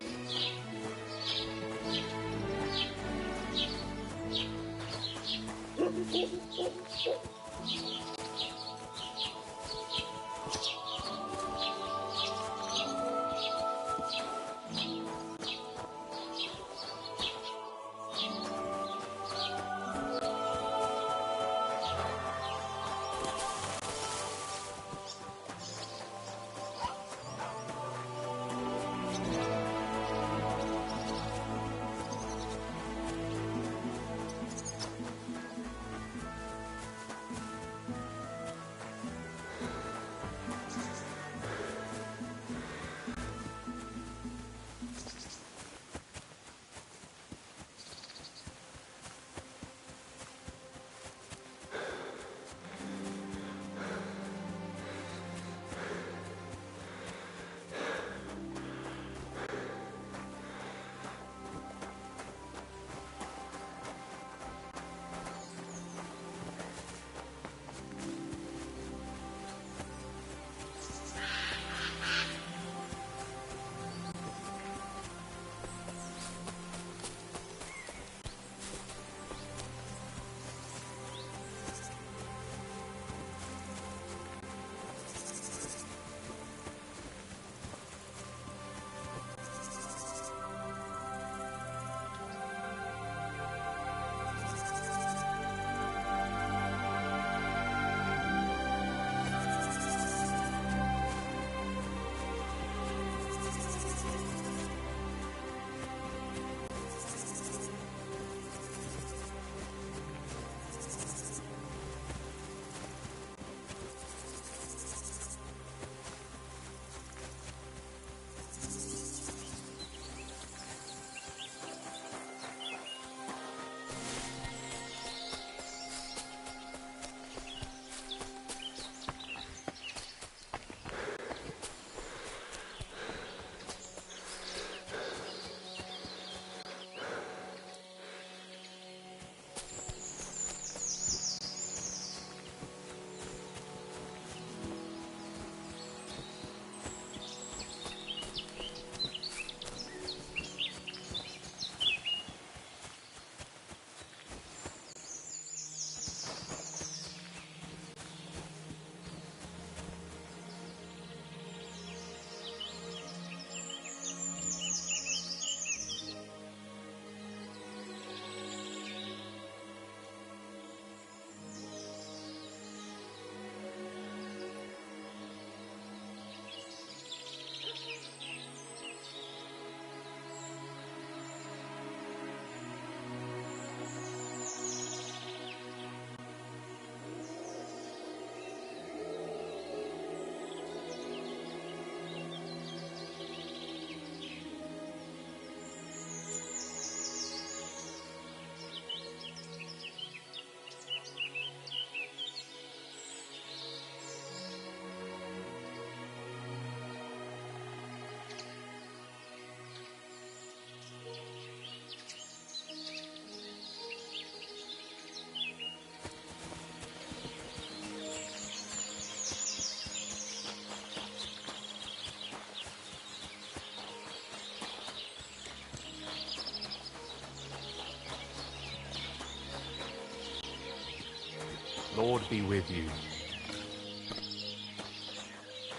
Lord be with you.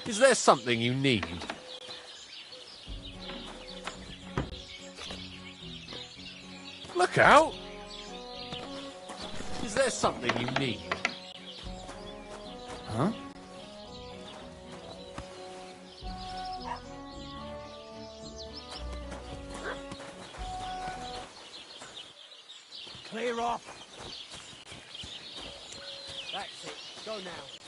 Is there something you need? Look out! Is there something you need? Huh?
Clear off. That's it. Go now.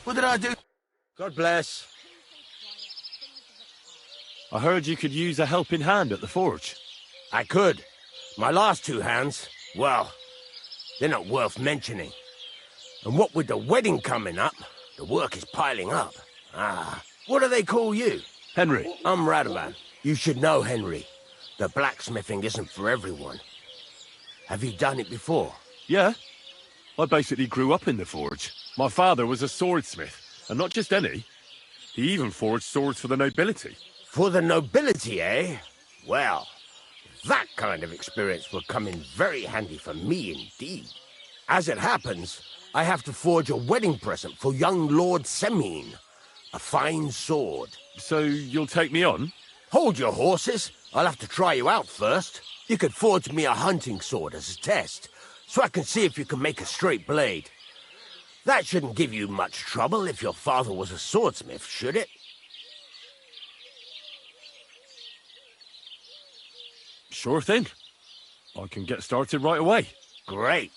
What did I do?
God bless.
I heard you could use a helping hand at the forge.
I could. My last 2 hands, well, they're not worth mentioning. And what with the wedding coming up, the work is piling up. What do they call you?
Henry.
I'm Radovan. You should know Henry. The blacksmithing isn't for everyone. Have you done it before?
Yeah. I basically grew up in the forge. My father was a swordsmith, and not just any. He even forged swords for the nobility.
For the nobility, eh? Well, that kind of experience will come in very handy for me indeed. As it happens, I have to forge a wedding present for young Lord Semine. A fine sword.
So you'll take me on?
Hold your horses. I'll have to try you out first. You could forge me a hunting sword as a test, so I can see if you can make a straight blade. That shouldn't give you much trouble if your father was a swordsmith, should it?
Sure thing. I can get started right away.
Great.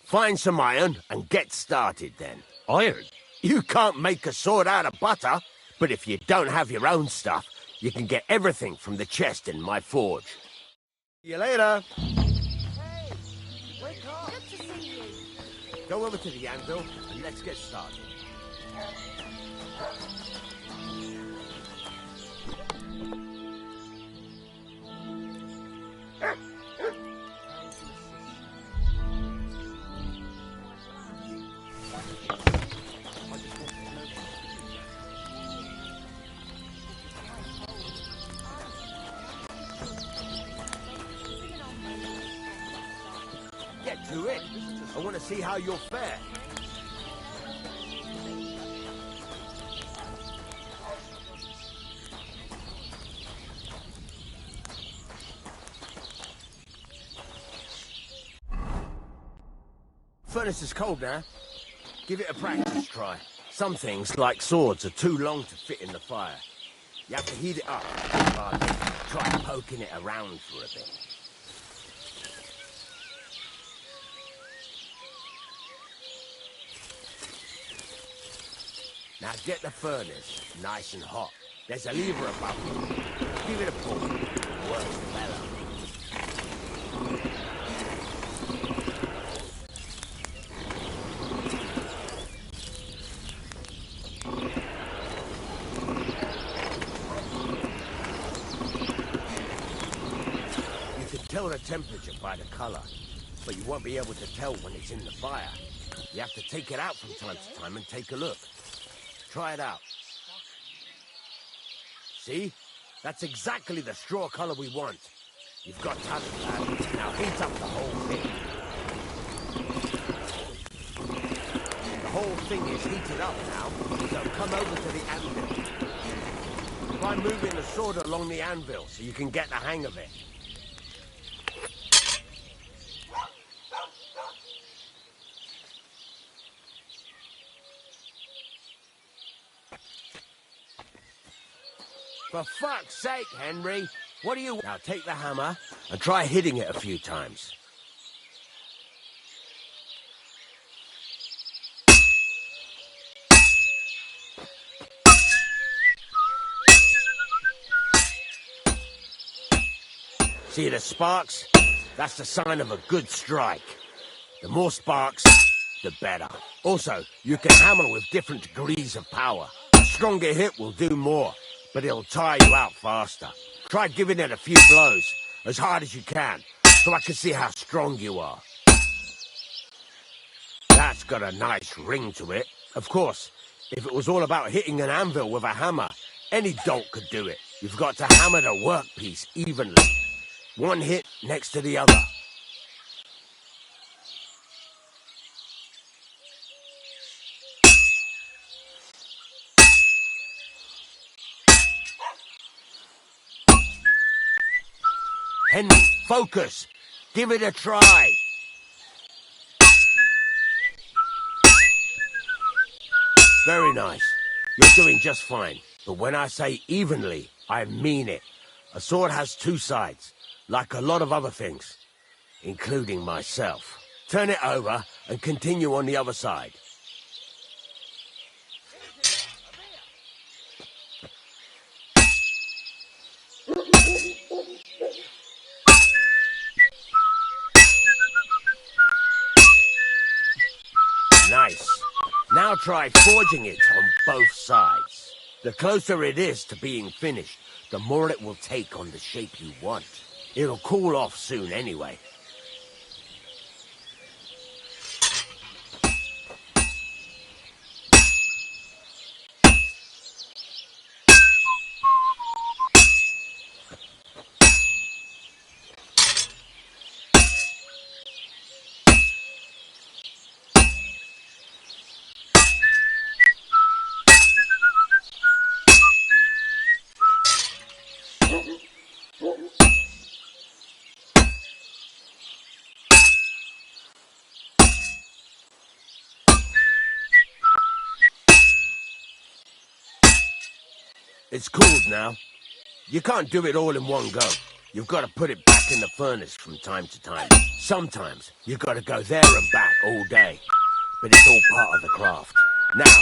Find some iron and get started then.
Iron?
You can't make a sword out of butter, but if you don't have your own stuff, you can get everything from the chest in my forge. See you later.
Hey, wake up. Good to see you.
Go over to the anvil and let's get started. Get to it. I want to see how you'll fare. Furnace is cold now. Give it a practice try. Some things, like swords, are too long to fit in the fire. You have to heat it up. Try poking it around for a bit. Now get the furnace nice and hot. There's a lever above it. Give it a pull. Works better. You can tell the temperature by the color, but you won't be able to tell when it's in the fire. You have to take it out from time to time and take a look. Try it out. See? That's exactly the straw color we want. You've got talent, lad. Now heat up the whole thing. The whole thing is heated up now, so come over to the anvil. Try moving the sword along the anvil so you can get the hang of it. For fuck's sake, Henry! What do you... Now take the hammer and try hitting it a few times. See the sparks? That's the sign of a good strike. The more sparks, the better. Also, you can hammer with different degrees of power. A stronger hit will do more, but it'll tire you out faster. Try giving it a few blows, as hard as you can, so I can see how strong you are. That's got a nice ring to it. Of course, if it was all about hitting an anvil with a hammer, any dolt could do it. You've got to hammer the workpiece evenly. One hit next to the other. Henry, focus. Give it a try. Very nice. You're doing just fine. But when I say evenly, I mean it. A sword has two sides, like a lot of other things, including myself. Turn it over and continue on the other side. Now try forging it on both sides. The closer it is to being finished, the more it will take on the shape you want. It'll cool off soon anyway. It's cooled now. You can't do it all in one go. You've got to put it back in the furnace from time to time. Sometimes you've got to go there and back all day. But it's all part of the craft. Now,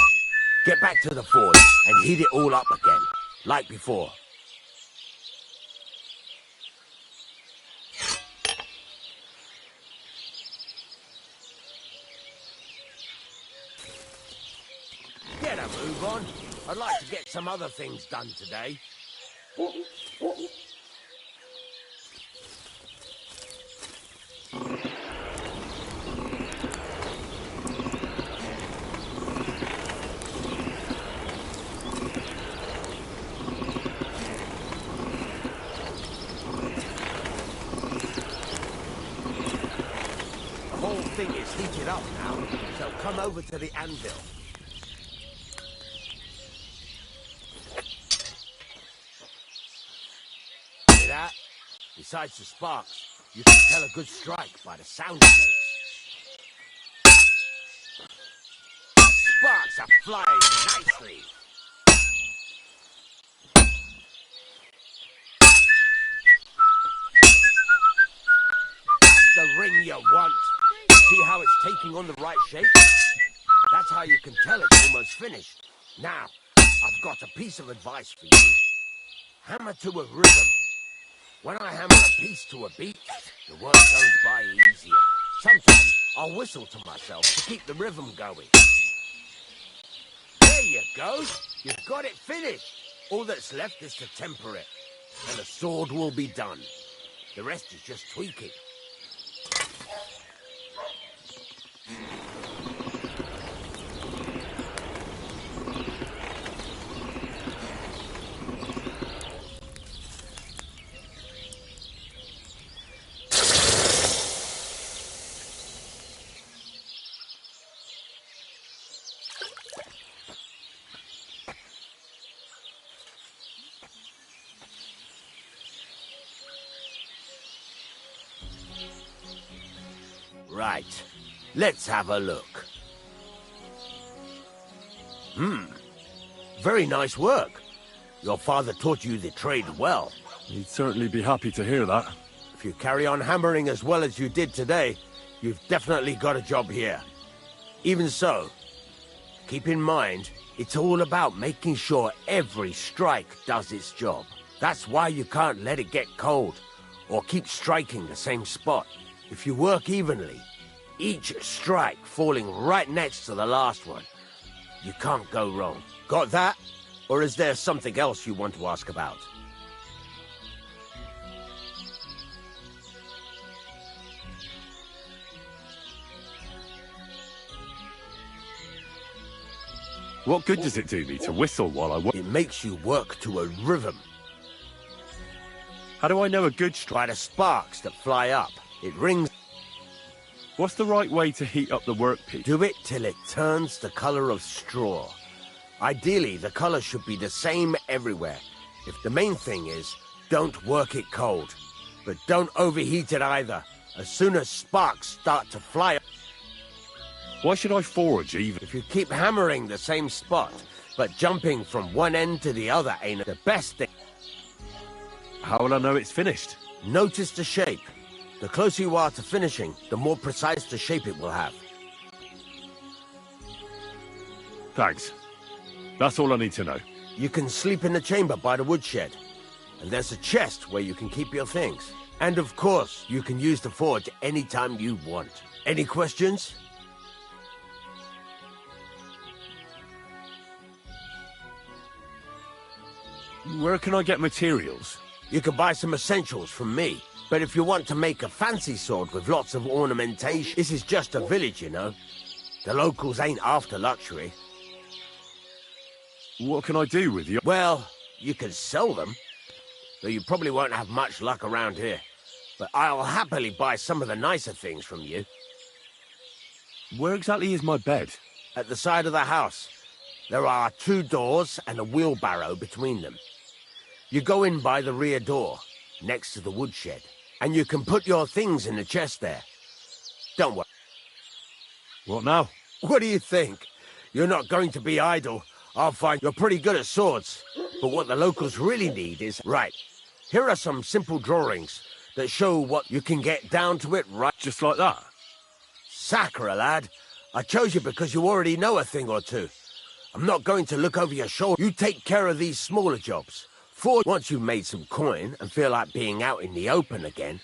get back to the forge and heat it all up again, like before. Get a move on. I'd like to get some other things done today. The whole thing is heated up now, so come over to the anvil. That. Besides the sparks, you can tell a good strike by the sound it makes. Sparks are flying nicely. That's the ring you want. See how it's taking on the right shape? That's how you can tell it's almost finished. Now, I've got a piece of advice for you. Hammer to a rhythm. When I hammer a piece to a beat, the work goes by easier. Sometimes I'll whistle to myself to keep the rhythm going. There you go. You've got it finished. All that's left is to temper it, and the sword will be done. The rest is just tweaking. Right, let's have a look. Very nice work. Your father taught you the trade well.
He'd certainly be happy to hear that.
If you carry on hammering as well as you did today, you've definitely got a job here. Even so, keep in mind, it's all about making sure every strike does its job. That's why you can't let it get cold, or keep striking the same spot. If you work evenly, each strike falling right next to the last one, you can't go wrong. Got that? Or is there something else you want to ask about?
What good does it do me to whistle while I work?
It makes you work to a rhythm.
How do I know a good strike?
By the sparks that fly up. It rings.
What's the right way to heat up the workpiece?
Do it till it turns the color of straw. Ideally, the color should be the same everywhere. If the main thing is, don't work it cold. But don't overheat it either. As soon as sparks start to fly up.
Why should I forge even?
If you keep hammering the same spot, but jumping from one end to the other ain't the best thing.
How will I know it's finished?
Notice the shape. The closer you are to finishing, the more precise the shape it will have.
Thanks. That's all I need to know.
You can sleep in the chamber by the woodshed. And there's a chest where you can keep your things. And of course, you can use the forge anytime you want. Any questions?
Where can I get materials?
You can buy some essentials from me. But if you want to make a fancy sword with lots of ornamentation, this is just a village, you know. The locals ain't after luxury.
What can I do with you?
Well, you can sell them. Though you probably won't have much luck around here. But I'll happily buy some of the nicer things from you.
Where exactly is my bed?
At the side of the house. There are 2 doors and a wheelbarrow between them. You go in by the rear door, next to the woodshed, and you can put your things in the chest there. Don't worry.
What now?
What do you think? You're not going to be idle. I'll find you're pretty good at swords. But what the locals really need is... Right, here are some simple drawings that show what you can get down to it right...
Just like that?
Sacre, lad. I chose you because you already know a thing or two. I'm not going to look over your shoulder. You take care of these smaller jobs. For once you've made some coin and feel like being out in the open again...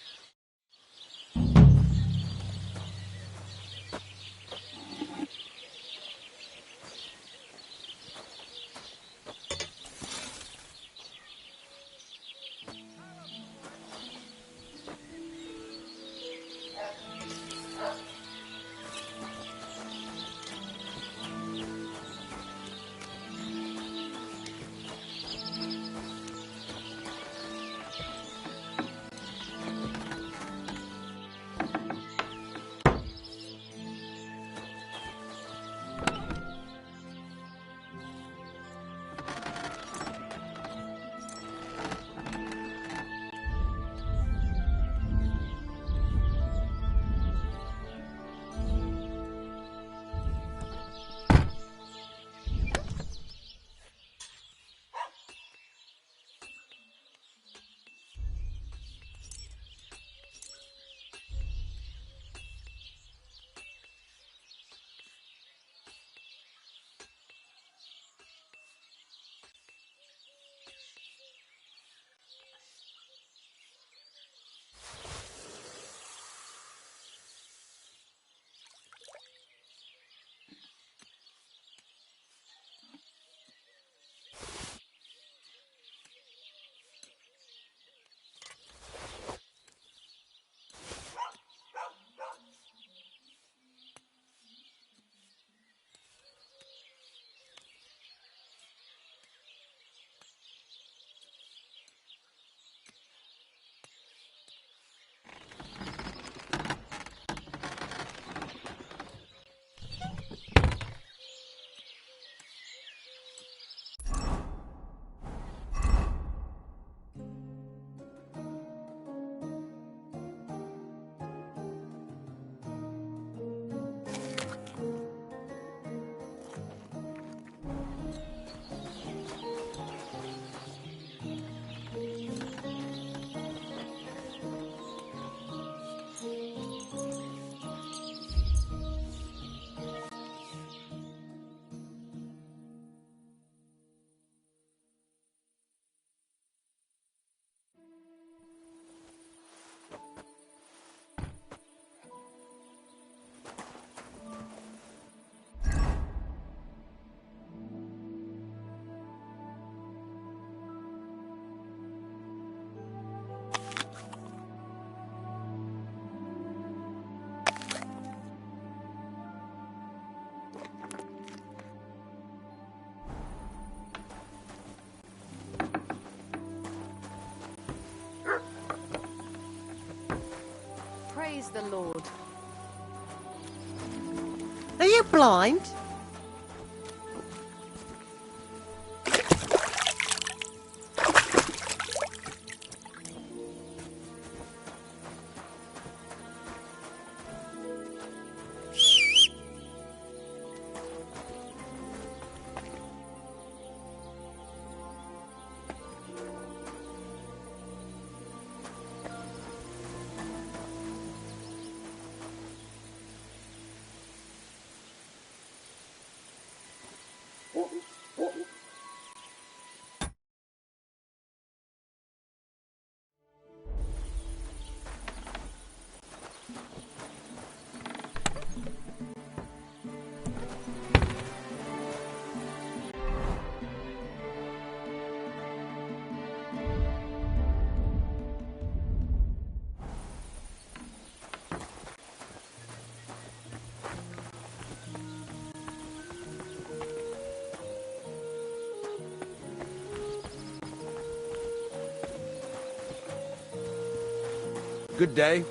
Praise the Lord.
Are you blind?
Good day.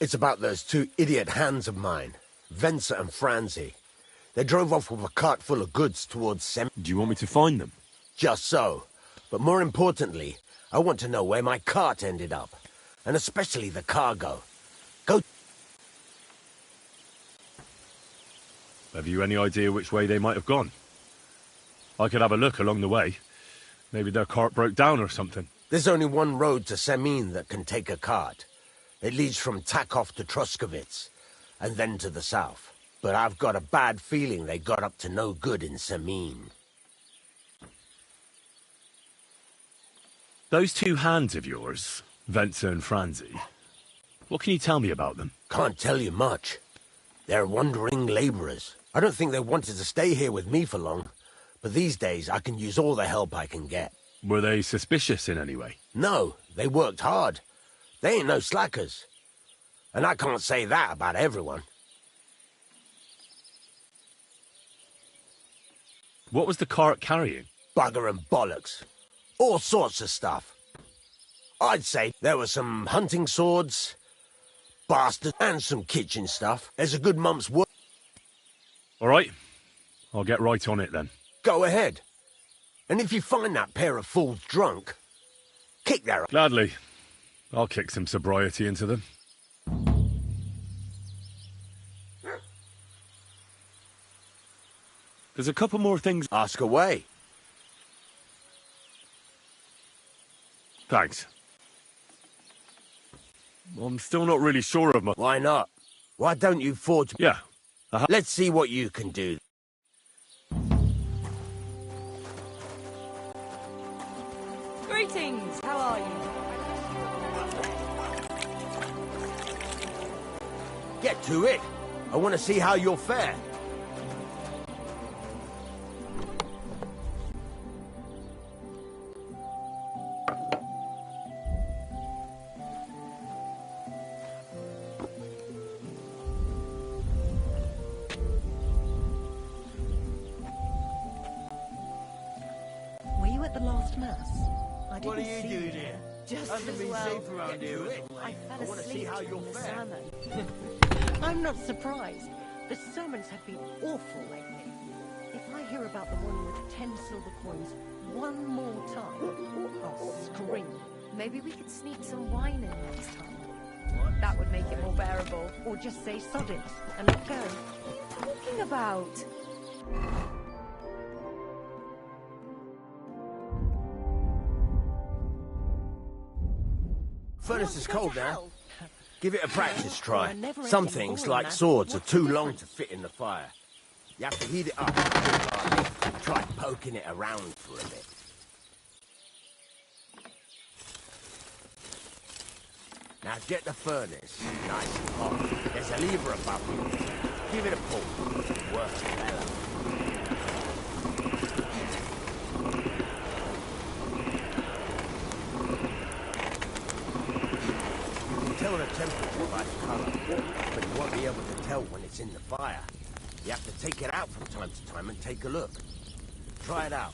It's about those two idiot hands of mine, Venser and Franzi. They drove off with a cart full of goods towards Sem...
Do you want me to find them?
Just so. But more importantly, I want to know where my cart ended up. And especially the cargo. Go...
Have you any idea which way they might have gone? I could have a look along the way. Maybe their cart broke down or something.
There's only one road to Semmin that can take a cart. It leads from Takov to Troskovitz, and then to the south. But I've got a bad feeling they got up to no good in Semmin.
Those two hands of yours, Venser and Franzi, what can you tell me about them?
Can't tell you much. They're wandering laborers. I don't think they wanted to stay here with me for long, but these days I can use all the help I can get.
Were they suspicious in any way?
No, they worked hard. They ain't no slackers. And I can't say that about everyone.
What was the cart carrying?
Bugger and bollocks. All sorts of stuff. I'd say there were some hunting swords, bastards, and some kitchen stuff. There's a good month's work.
All right. I'll get right on it then.
Go ahead. And if you find that pair of fools drunk, kick their...
Gladly. I'll kick some sobriety into them. There's a couple more things...
Ask away.
Thanks. I'm still not really sure of my...
Why not? Why don't you forge...
Yeah.
Let's see what you can do.
Greetings, how are you?
Get to it. I want to see how you'll fare.
Were you at the last mass? I didn't
What are you
see
doing
you.
here?
Just
Hasn't
as
been
well.
safe around here.
I fell
I wanna see
asleep
how
during
you'll
the
fare.
sermon. I'm not surprised. The sermons have been awful lately. If I hear about the one with 10 silver coins one more time, I'll scream.
Maybe we could sneak some wine in next time. That would make it more bearable.
Or just say sod it and let go.
Talking about...
Furnace is cold now. Give it a practice try.
never-ending
Some things,
boring,
like
man.
swords, are
What's
too
the
long to fit in the fire. You have to heat it up. Try poking it around for a bit. Now get the furnace nice and hot. There's a lever above you. Give it a pull. Work it well. Tell the temperature by the colour, but you won't be able to tell when it's in the fire. You have to take it out from time to time and take a look. Try it out.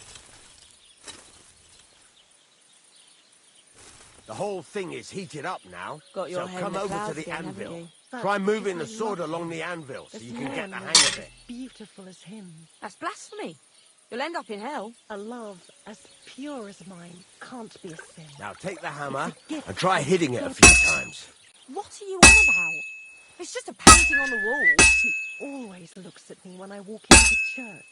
The whole thing is heated up now,
Got your
so
head
come
in the
over
clouds
to the
again, haven't
anvil.
you?
Try
That's
moving the
because I
sword
love
along
you.
the anvil so
There's
you can
no
get the
one
hang
as
of it.
beautiful as him.
That's blasphemy. You'll end up in hell.
A love as pure as mine can't be a sin.
Now take the hammer
It's a gift
and try
from
hitting it a
God.
few times.
What are you on about? It's just a painting on the wall.
He always looks at me when I walk into the church.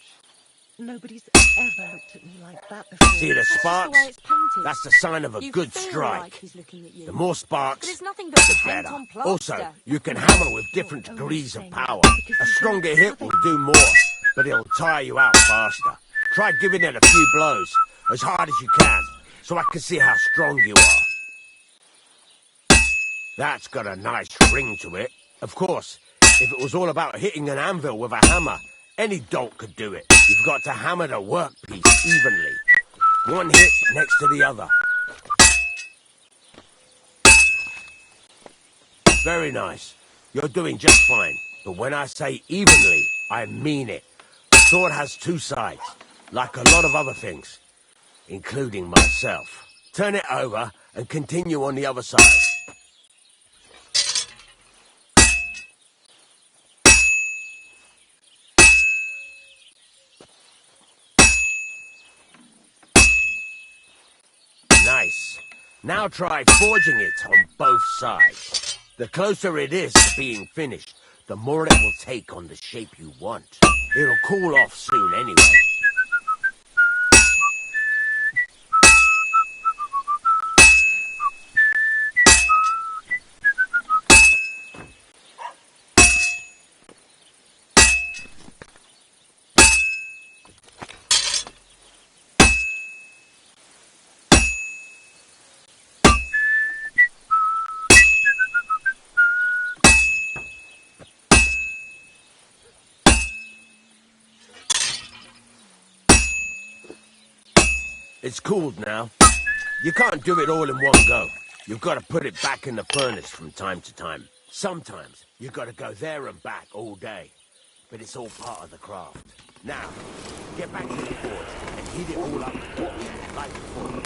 Nobody's ever looked at me like that before.
See the
That's just
sparks?
the way it's painted.
That's the sign of a
You
good
feel
strike.
like he's looking at you.
The more
But
sparks,
it's nothing but
the
paint
better.
on plaster.
Also, you can hammer with different degrees of power. A stronger hit will do more, but it'll tire you out faster. Try giving it a few blows, as hard as you can, so I can see how strong you are. That's got a nice ring to it. Of course, if it was all about hitting an anvil with a hammer, any dolt could do it. You've got to hammer the workpiece evenly. One hit next to the other. Very nice. You're doing just fine. But when I say evenly, I mean it. A sword has two sides, like a lot of other things, including myself. Turn it over and continue on the other side. Nice. Now try forging it on both sides. The closer it is to being finished, the more it will take on the shape you want. It'll cool off soon anyway. It's cooled now. You can't do it all in one go. You've got to put it back in the furnace from time to time. Sometimes you've got to go there and back all day. But it's all part of the craft. Now, get back to the forge and heat it all up like before.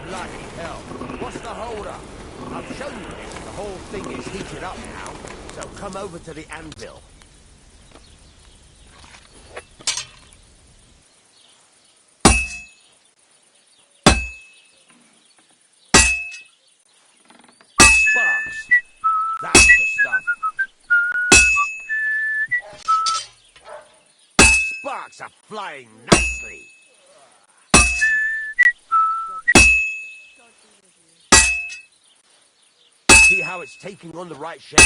Bloody hell. What's the hold-up? I've shown you this. The whole thing is heated up now. So come over to the anvil. Sparks. That's the stuff. Sparks are flying nicely. See how it's taking on the right shape?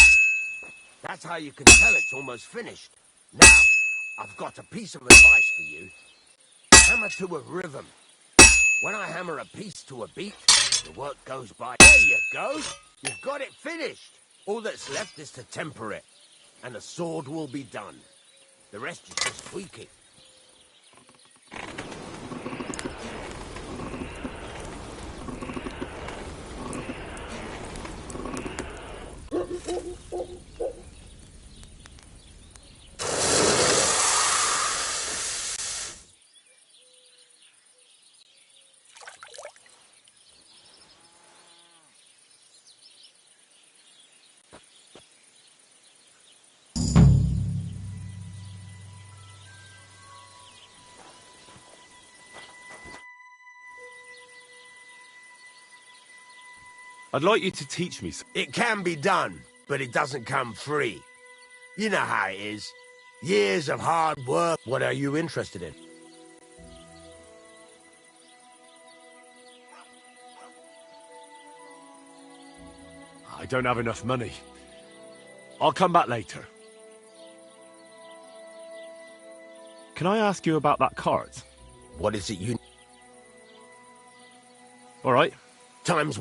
That's how you can tell it's almost finished. Now, I've got a piece of advice for you. Hammer to a rhythm. When I hammer a piece to a beat, the work goes by. There you go. You've got it finished. All that's left is to temper it, and the sword will be done. The rest is just tweaking.
I'd like you to teach me.
It can be done, but it doesn't come free. You know how it is. Years of hard work. What are you interested in?
I don't have enough money. I'll come back later. Can I ask you about that cart?
What is it you...
All right.
Time's...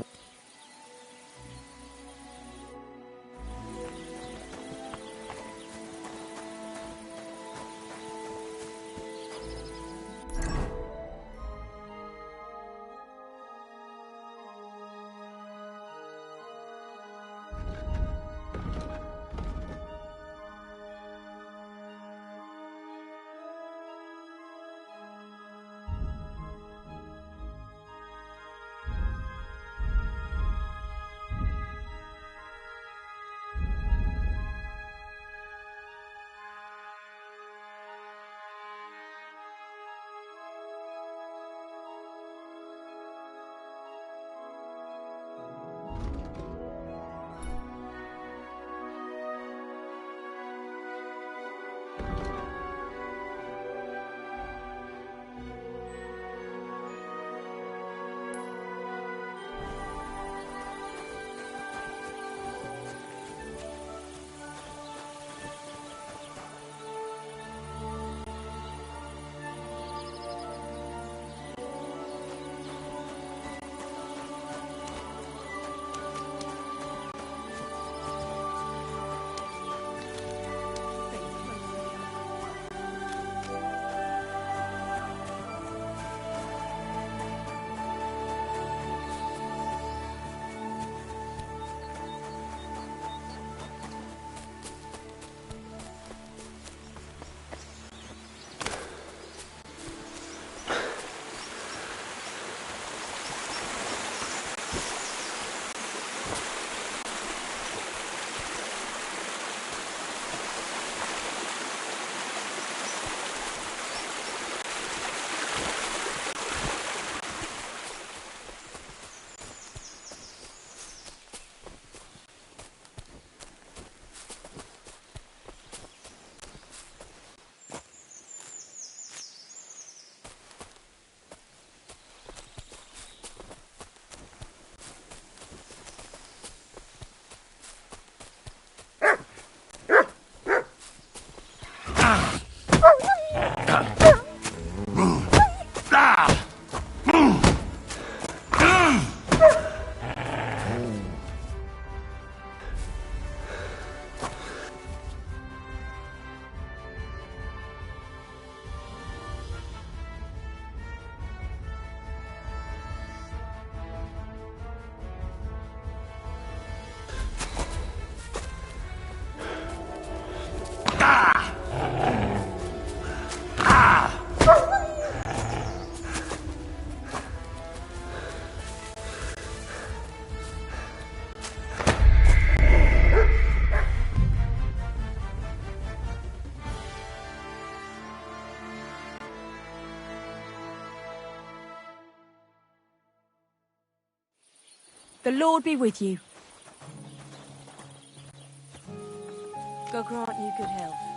The Lord be with you. God grant you good health.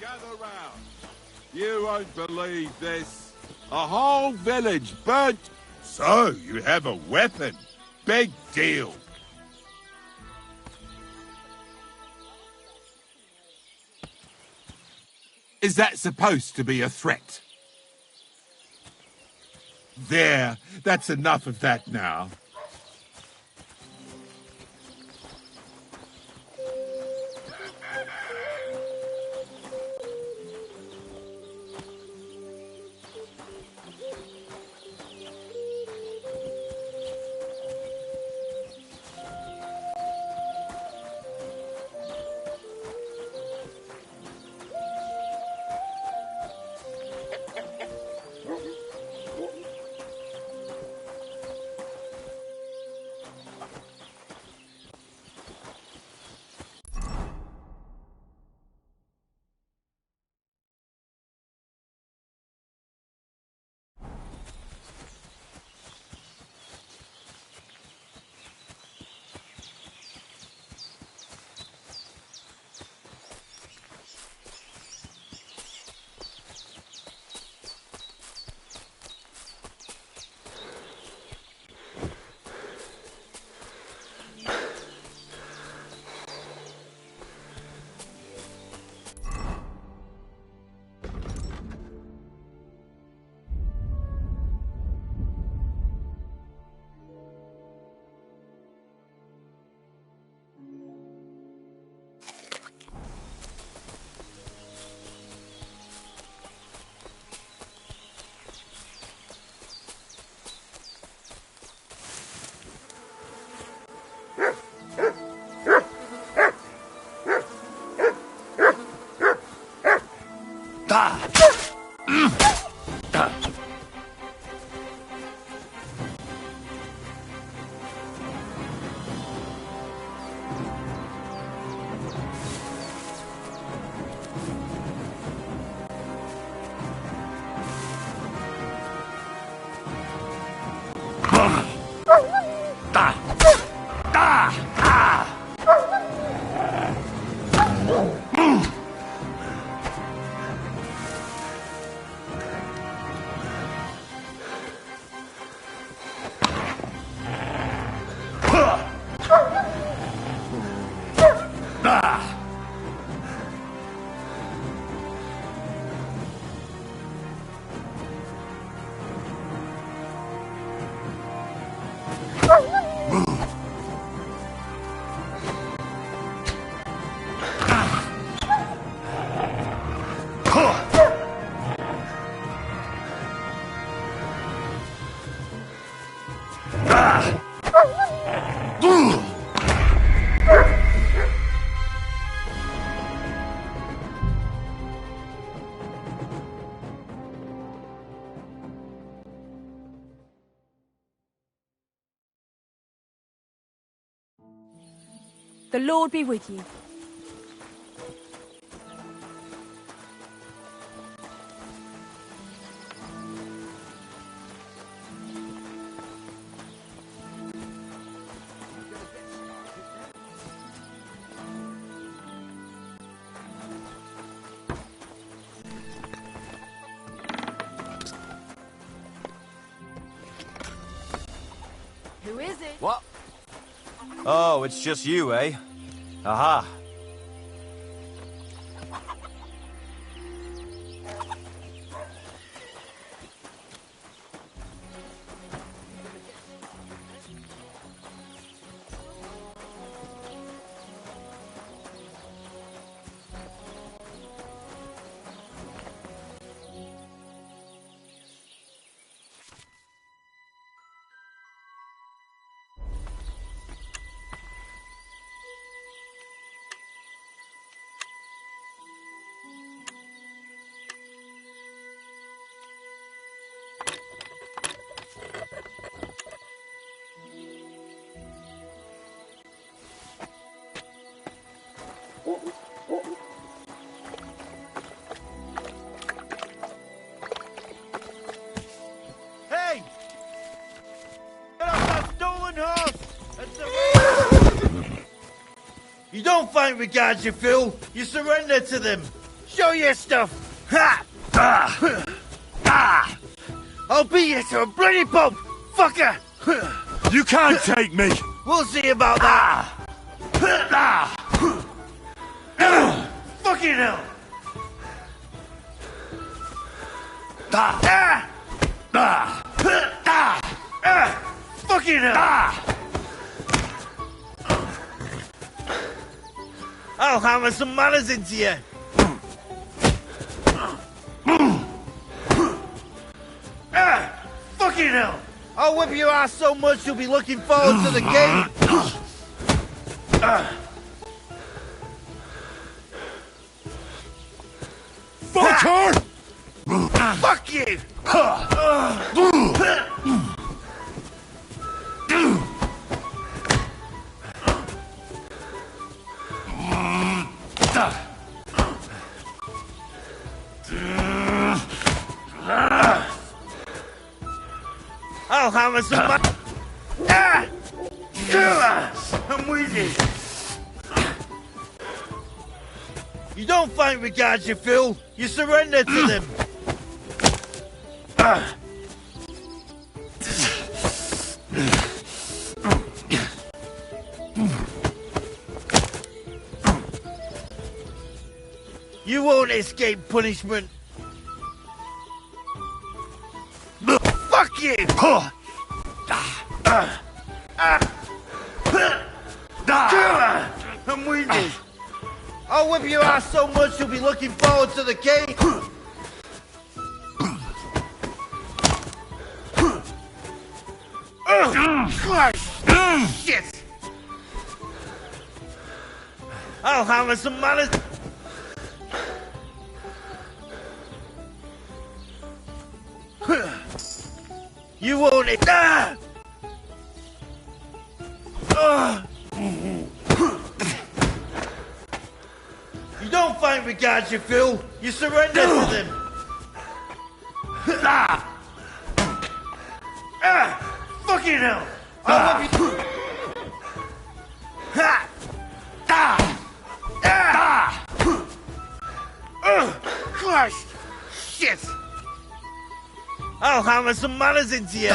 Gather round. You won't believe this. A whole village burnt. So, you have a weapon. Big deal. Is that supposed to be a threat? There, that's enough of that now.
The Lord be with you.
Who is it?
What? Oh, it's just you, eh? Aha.
Hey! Get off that stolen horse! You don't fight regards, you fool! You surrender to them! Show your stuff! Ha! Ah! Ah! I'll beat you to a bloody pulp, fucker!
You can't take me!
We'll see about that! Fucking hell! Fucking hell! I'll hammer some manners into you! Fucking hell! I'll whip your ass so much you'll be looking forward to the game!
Fucker!
Fuck you! I'll hammer some I'm with you! You don't fight regards, you fool! You surrender to them! You won't escape punishment! Fuck you! I'm with you! I'll whip your ass so much you'll be looking forward to the game! Christ! Shit! I'll hammer some manners. You won't. You don't fight regards, you fool. You surrender to them. Fucking hell! I'll whip you. Christ! Shit! I'll hammer some manners into you.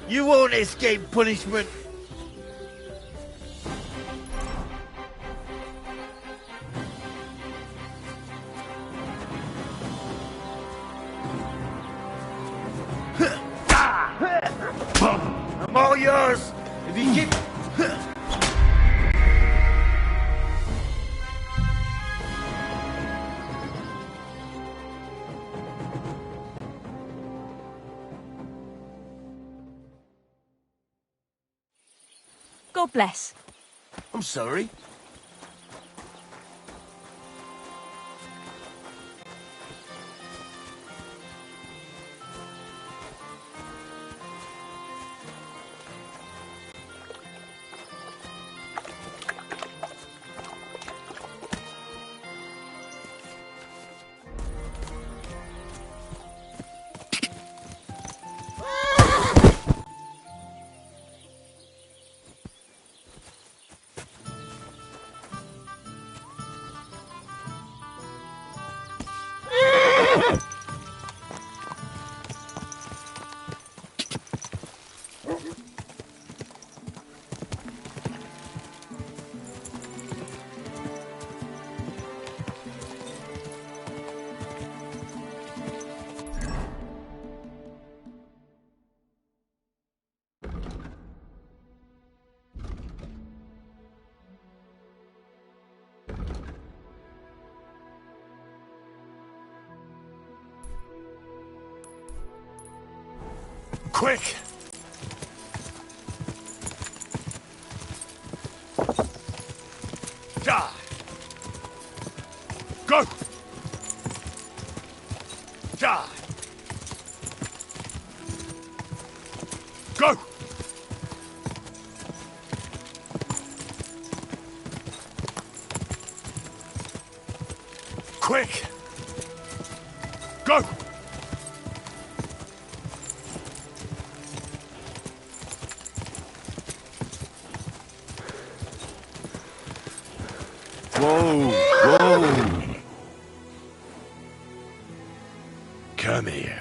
You won't escape punishment. I'm all yours. If you keep...
God bless.
I'm sorry.
Quick! Ja! Go! Ja! Go! Quick! Go! Whoa! Whoa! Come here.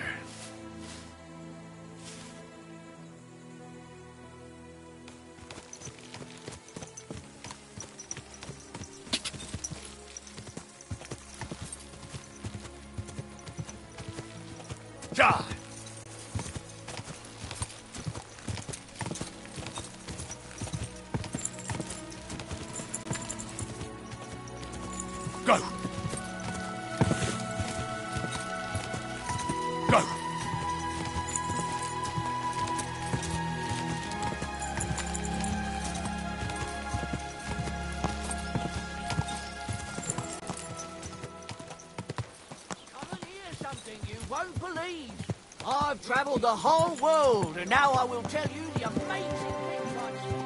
Ja! Go! Go!
Something you won't believe. I've travelled the whole world, and now I will tell you the amazing things I've seen.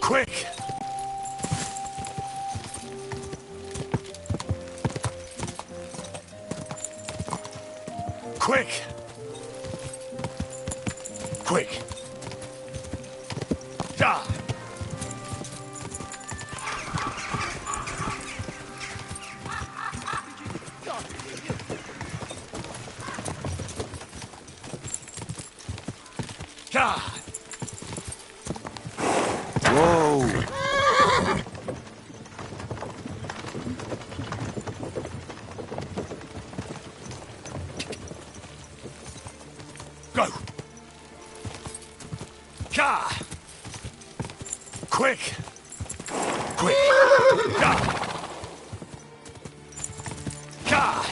Quick! Quick! Quick! Ja! Ja! Whoa! Go! Ja! Quick! Quick! Ja! Ja!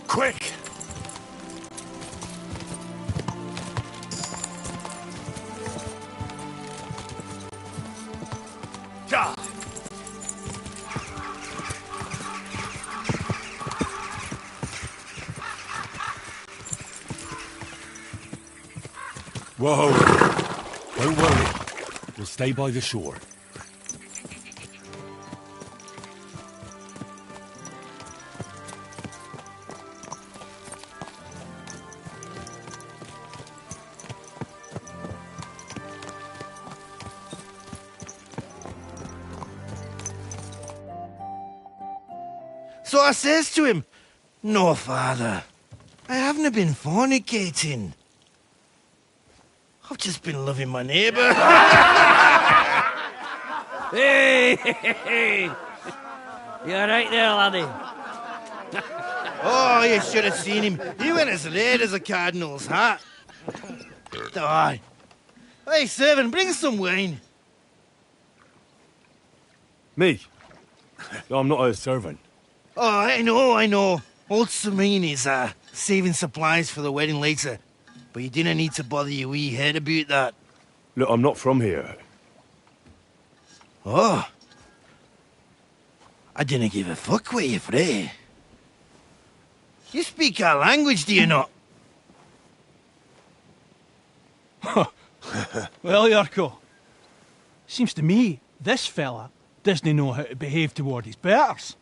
Quick! Ja! Whoa! Don't worry. We'll stay by the shore.
So I says to him, "No, father, I haven't been fornicating. I've just been loving my neighbour."
Hey! You alright there, laddie?
Oh, you should have seen him. He went as red as a cardinal's hat. Aye. Hey, servant, bring some wine.
Me? I'm not a servant.
Oh, I know. Old Samine is saving supplies for the wedding later. But you didn't need to bother your wee head about that.
Look, I'm not from here.
Oh. I didn't give a fuck what you pray. You speak our language, do you not?
Well, Yurko, seems to me this fella doesn't know how to behave toward his betters.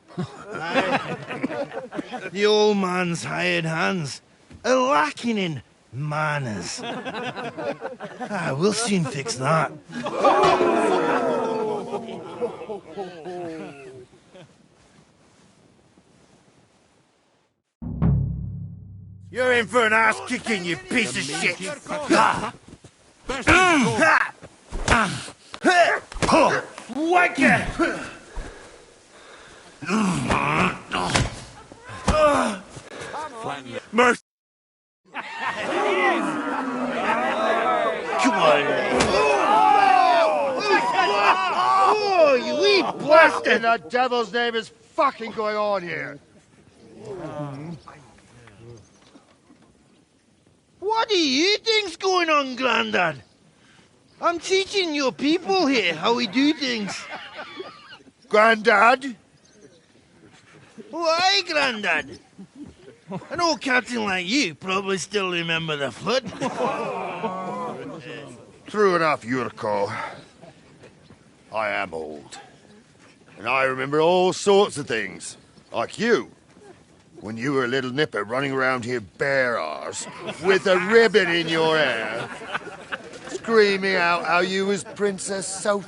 The old man's hired hands are lacking in manners. We'll soon fix that. You're in for an ass kicking, you piece of shit! Wanker! Mercy! Come on! Oh, you wee
What in the devil's name is fucking going on here?
What do you think's going on, Grandad? I'm teaching your people here how we do things.
Grandad?
Why, Grandad? An old captain like you probably still remember the flood.
True enough, Yurko. I am old. And I remember all sorts of things. Like you. When you were a little nipper running around here bare arse, with a ribbon in your hair, screaming out how you was Princess Sophie.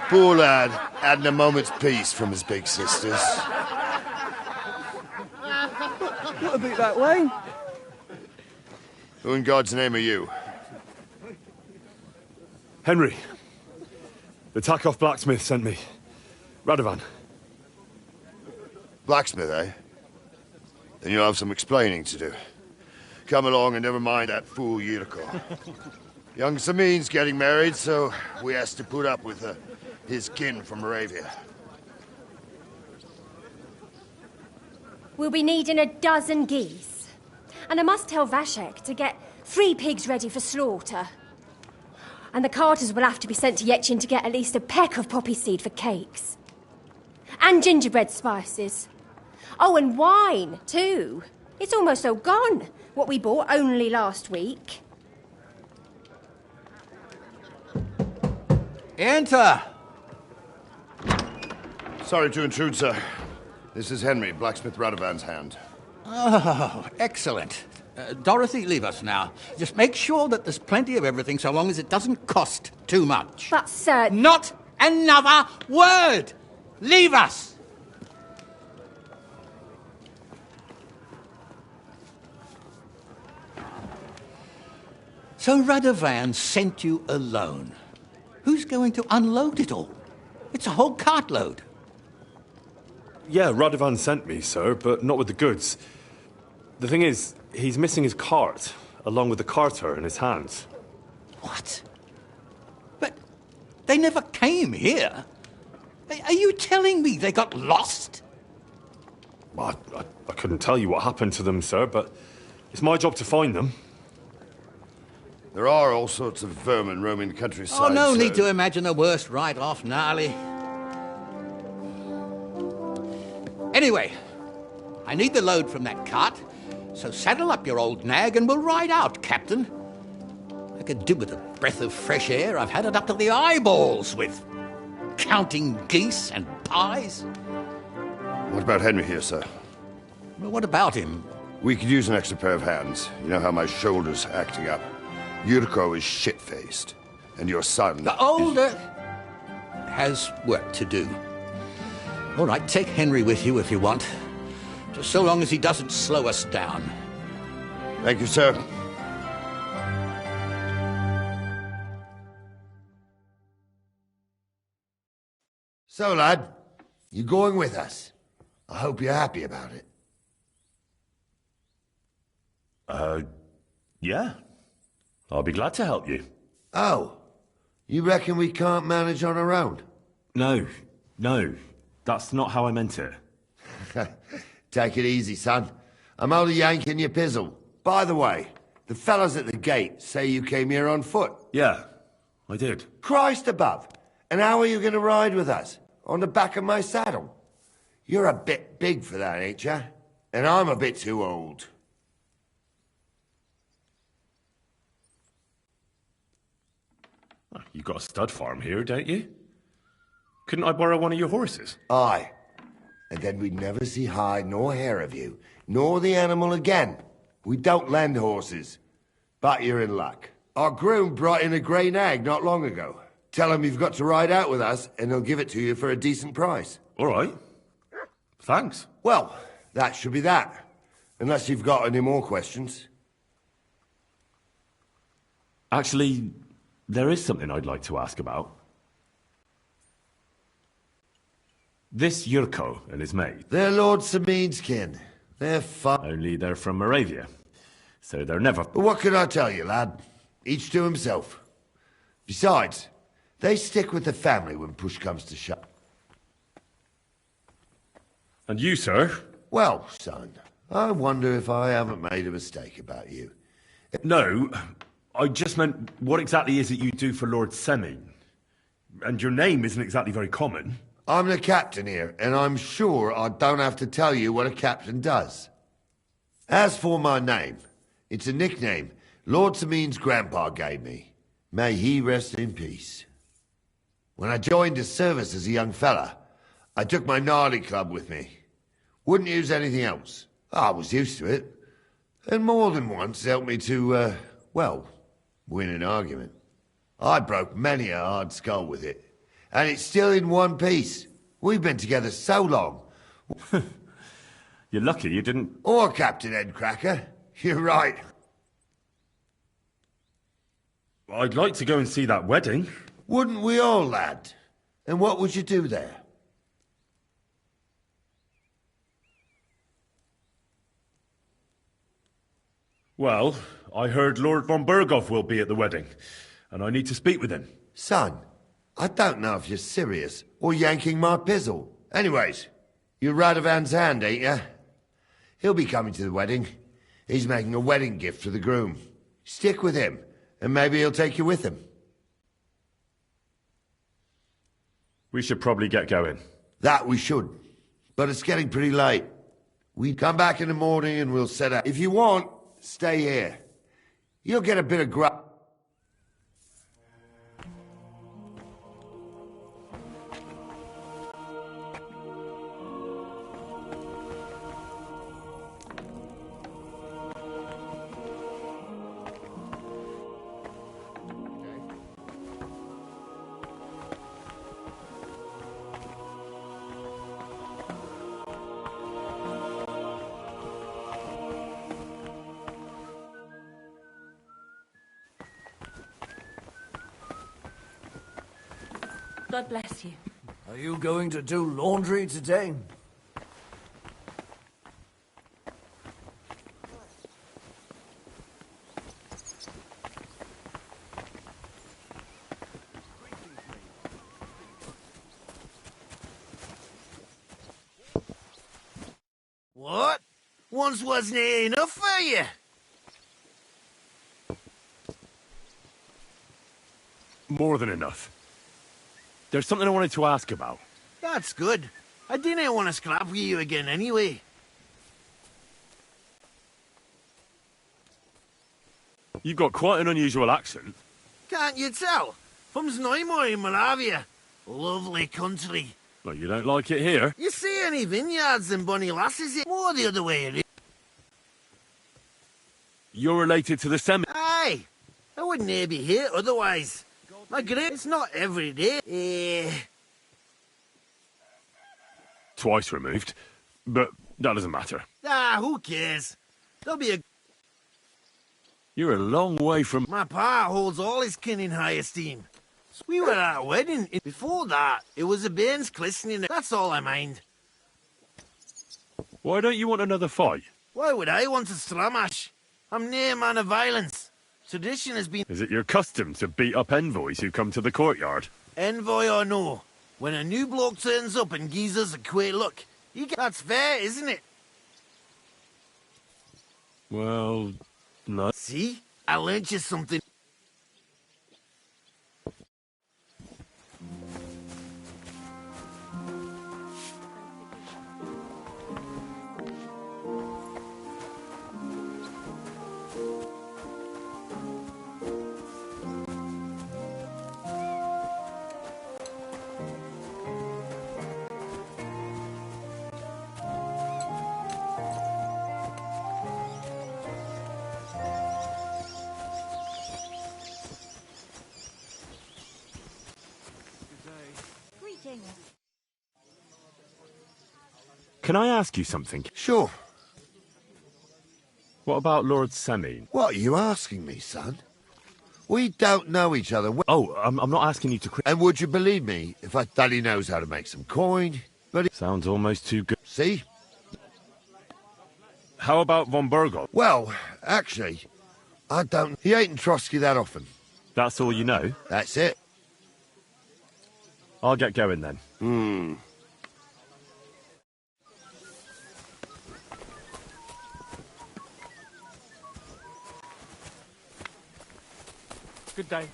Poor lad, hadn't a moment's peace from his big sisters.
What about that wine?
Who in God's name are you?
Henry. The Takoff blacksmith sent me. Radovan.
Blacksmith, eh? Then you'll have some explaining to do. Come along and never mind that fool Yurko. Young Samin's getting married, so we has to put up with his kin from Moravia.
We'll be needing a dozen geese. And I must tell Vashek to get 3 pigs ready for slaughter. And the carters will have to be sent to Yetchin to get at least a peck of poppy seed for cakes. And gingerbread spices. Oh, and wine, too. It's almost all gone, what we bought only last week.
Enter!
Sorry to intrude, sir. This is Henry, blacksmith Radovan's hand.
Oh, excellent. Dorothy, leave us now. Just make sure that there's plenty of everything so long as it doesn't cost too much.
But, sir...
Not another word! Leave us! So Radovan sent you alone. Who's going to unload it all? It's a whole cartload.
Yeah, Radovan sent me, sir, but not with the goods. The thing is, he's missing his cart, along with the carter in his hands.
What? But they never came here. Are you telling me they got lost?
I couldn't tell you what happened to them, sir, but it's my job to find them.
There are all sorts of vermin roaming the countryside.
Oh, no
sir.
need to imagine the worst right off, gnarly. Anyway, I need the load from that cart, so saddle up your old nag and we'll ride out, Captain. I could do with a breath of fresh air. I've had it up to the eyeballs with counting geese and pies.
What about Henry here, sir?
Well, what about him?
We could use an extra pair of hands. You know how my shoulder's acting up. Yurko is shit-faced, and your son...
The older has work to do. All right, take Henry with you if you want. Just so long as he doesn't slow us down.
Thank you, sir. So, lad, you going with us? I hope you're happy about it.
Yeah. I'll be glad to help you.
Oh, You reckon we can't manage on our own?
No, that's not how I meant it.
Take it easy, son. I'm only yanking your pizzle. By the way, the fellas at the gate say you came here on foot.
Yeah, I did.
Christ above. And how are you going to ride with us? On the back of my saddle? You're a bit big for that, ain't ya? And I'm a bit too old.
You got a stud farm here, don't you? Couldn't I borrow one of your horses?
Aye. And then we'd never see hide nor hair of you, nor the animal again. We don't lend horses. But you're in luck. Our groom brought in a grey nag not long ago. Tell him you've got to ride out with us, and he'll give it to you for a decent price.
All right. Thanks.
Well, that should be that. Unless you've got any more questions.
Actually, there is something I'd like to ask about. This Yurko and his mate.
They're Lord Samin's kin. They're
Only they're from Moravia. So they're never...
But what can I tell you, lad? Each to himself. Besides, they stick with the family when push comes to shove.
And you, sir?
Well, son, I wonder if I haven't made a mistake about you.
No, I just meant, what exactly is it you do for Lord Semin? And your name isn't exactly very common.
I'm the captain here, and I'm sure I don't have to tell you what a captain does. As for my name, it's a nickname Lord Samin's grandpa gave me. May he rest in peace. When I joined his service as a young fella, I took my gnarly club with me. Wouldn't use anything else. I was used to it. And more than once helped me to, well, win an argument. I broke many a hard skull with it. And it's still in one piece. We've been together so long.
You're lucky you didn't...
Or Captain Headcracker. You're right.
I'd like to go and see that wedding.
Wouldn't we all, lad? And what would you do there?
Well, I heard Lord von Berghoff will be at the wedding, and I need to speak with him.
Son, I don't know if you're serious or yanking my pizzle. Anyways, you're Radovan's hand, ain't ya? He'll be coming to the wedding. He's making a wedding gift for the groom. Stick with him, and maybe he'll take you with him.
We should probably get going.
That we should. But it's getting pretty late. We come back in the morning and we'll set out. If you want, stay here. You'll get a bit of grub.
God bless you.
Are you going to do laundry today?
What? Once wasn't it enough for you?
More than enough. There's something I wanted to ask about.
That's good. I didn't want to scrap with you again anyway.
You've got quite an unusual accent.
Can't you tell? From Znojmo in Moravia. Lovely country.
Well, you don't like it here?
You see any vineyards and bonny lasses here? More the other way around.
You're related to the Semin.
Aye. I wouldn't be here otherwise. My great, it's not every day.
Twice removed, but that doesn't matter.
Who cares? There'll be a...
You're a long way from...
My pa holds all his kin in high esteem. We were at a wedding. Before that, it was a bairn's christening. That's all I mind.
Why don't you want another fight?
Why would I want a stramash? I'm near man of violence. Tradition has been...
Is it your custom to beat up envoys who come to the courtyard?
Envoy or no, when a new bloke turns up and gives us a queer look, that's fair, isn't it?
Well, no.
See? I learnt you something.
Can I ask you something?
Sure.
What about Lord Semine?
What are you asking me, son? We don't know each other.
Oh, I'm not asking you to...
And would you believe me if I thought he knows how to make some coin? But
sounds almost too good.
See?
How about von Berghoff?
Well, actually, I don't... He ain't in Trotsky that often.
That's all you know?
That's it.
I'll get going then.
Good day.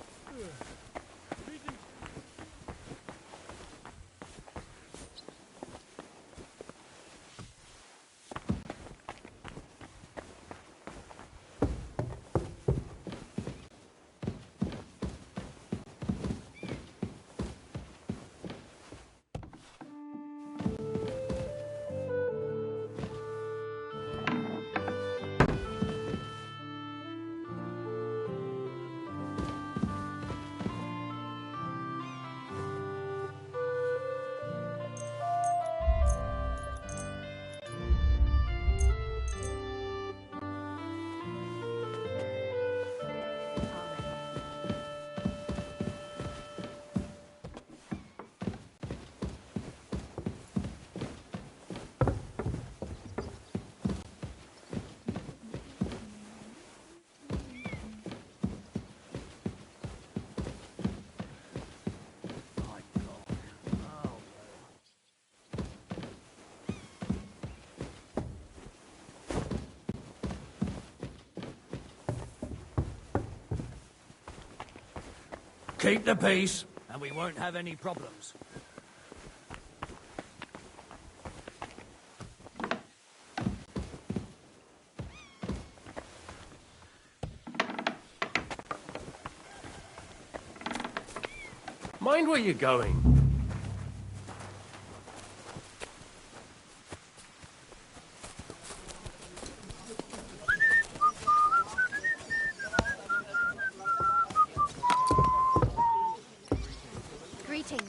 Keep the peace, and we won't have any problems.
Mind where you're going.
Greetings.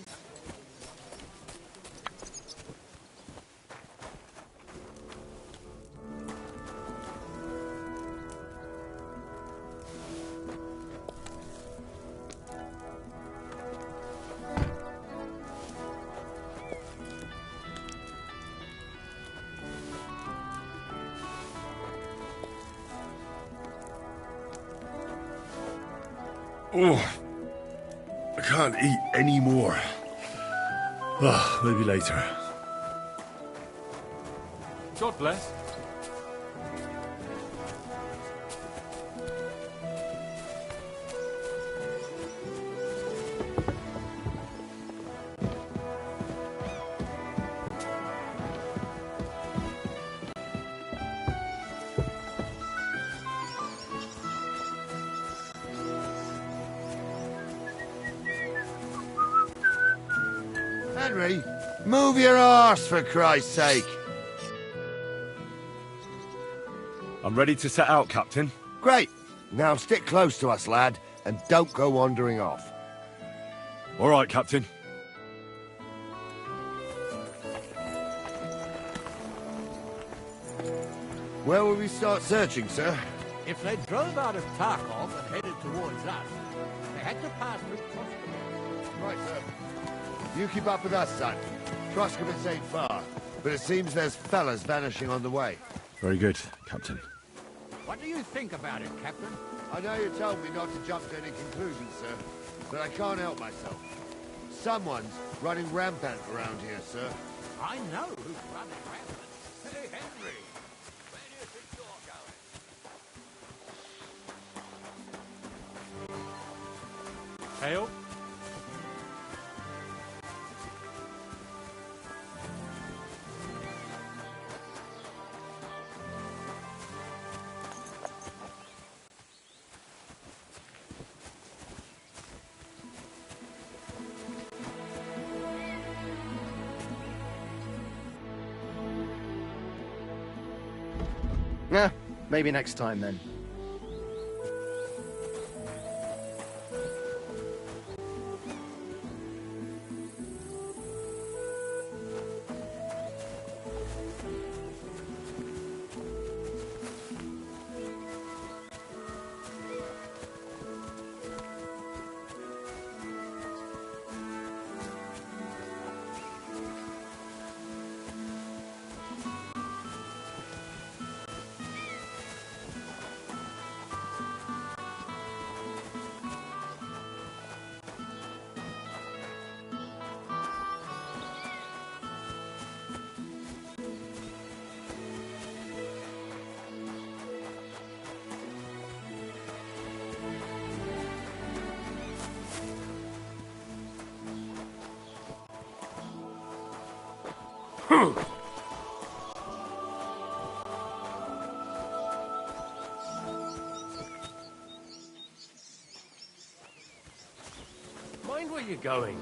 Oh, I can't eat any more. Oh, maybe later.
God bless.
Henry, move your arse for Christ's sake.
I'm ready to set out, Captain.
Great. Now stick close to us, lad, and don't go wandering off.
All right, Captain.
Where will we start searching, sir?
If they drove out of Tarkov and headed towards us, they had to pass through Troskowitz.
Right, sir. You keep up with us, son. Troskowitz ain't far, but it seems there's fellas vanishing on the way.
Very good, Captain.
What do you think about it, Captain?
I know you told me not to jump to any conclusions, sir, but I can't help myself. Someone's running rampant around here, sir.
I know who's running rampant. Hey, Henry. Where do you think you're going?
Hail?
Yeah, maybe next time then.
Mind where you're going.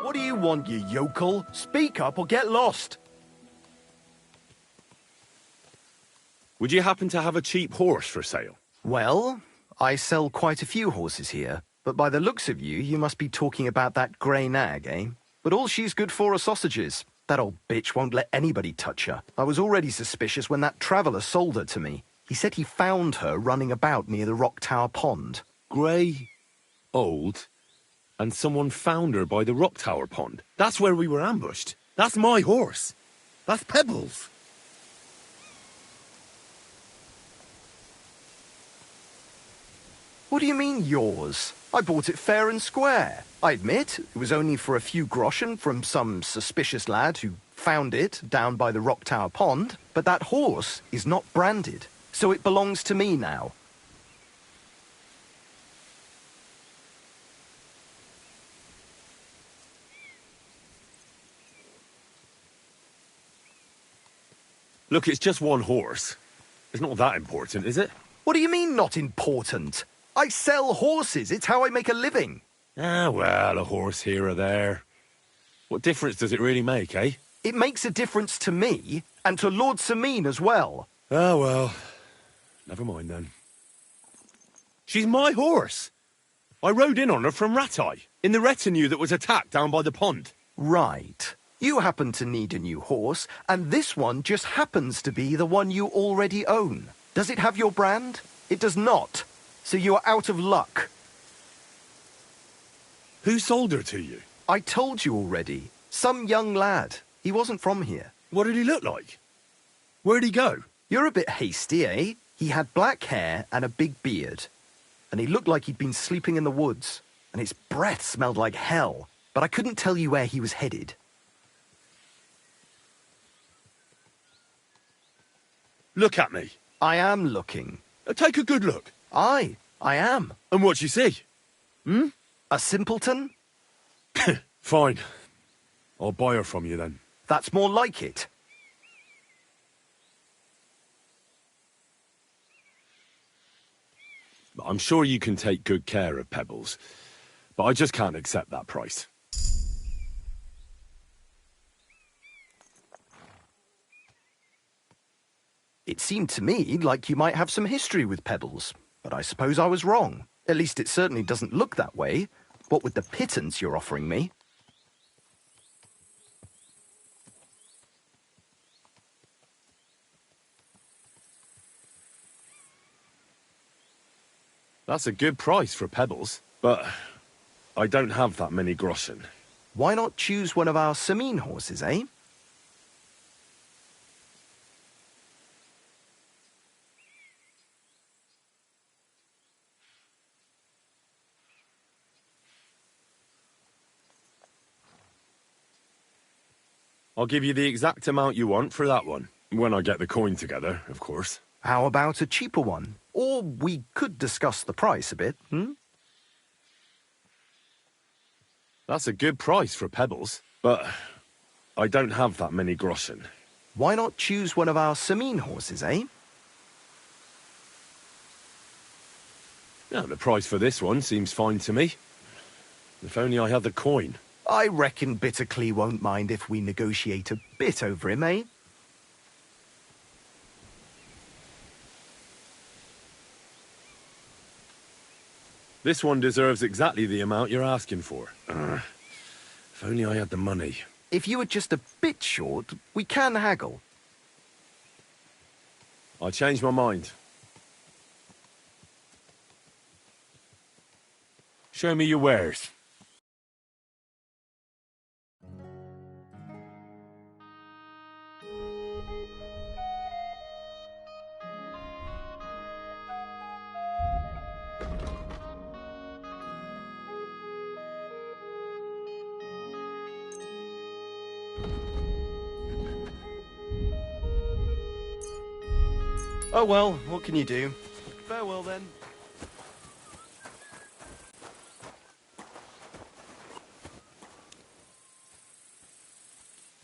What do you want, you yokel? Speak up or get lost.
Would you happen to have a cheap horse for sale?
Well, I sell quite a few horses here, but by the looks of you, you must be talking about that grey nag, eh? But all she's good for are sausages. That old bitch won't let anybody touch her. I was already suspicious when that traveller sold her to me. He said he found her running about near the Rock Tower Pond.
Grey, old, and someone found her by the Rock Tower Pond. That's where we were ambushed. That's my horse. That's Pebbles.
What do you mean, yours? I bought it fair and square. I admit, it was only for a few groschen from some suspicious lad who found it down by the Rock Tower Pond, but that horse is not branded, so it belongs to me now.
Look, it's just one horse. It's not that important, is it?
What do you mean, not important? I sell horses. It's how I make a living.
Ah, well, a horse here or there. What difference does it really make, eh?
It makes a difference to me, and to Lord Sameen as well.
Ah, well. Never mind, then. She's my horse. I rode in on her from Rattay, in the retinue that was attacked down by the pond.
Right. You happen to need a new horse, and this one just happens to be the one you already own. Does it have your brand? It does not. So you are out of luck.
Who sold her to you?
I told you already. Some young lad. He wasn't from here.
What did he look like? Where'd he go?
You're a bit hasty, eh? He had black hair and a big beard. And he looked like he'd been sleeping in the woods. And his breath smelled like hell. But I couldn't tell you where he was headed.
Look at me.
I am looking.
Take a good look.
Aye, I am.
And what you see?
A simpleton?
Fine. I'll buy her from you then.
That's more like it.
I'm sure you can take good care of Pebbles, but I just can't accept that price.
It seemed to me like you might have some history with Pebbles, but I suppose I was wrong. At least it certainly doesn't look that way. What with the pittance you're offering me?
That's a good price for Pebbles, but I don't have that many groschen.
Why not choose one of our Sameen horses, eh?
I'll give you the exact amount you want for that one. When I get the coin together, of course.
How about a cheaper one? Or we could discuss the price a bit,
That's a good price for Pebbles, but I don't have that many groschen.
Why not choose one of our Sameen horses, eh?
Yeah, the price for this one seems fine to me. If only I had the coin.
I reckon Bitterclee won't mind if we negotiate a bit over him, eh?
This one deserves exactly the amount you're asking for. If only I had the money.
If you were just a bit short, we can haggle.
I changed my mind. Show me your wares.
Oh well, what can you do? Farewell then.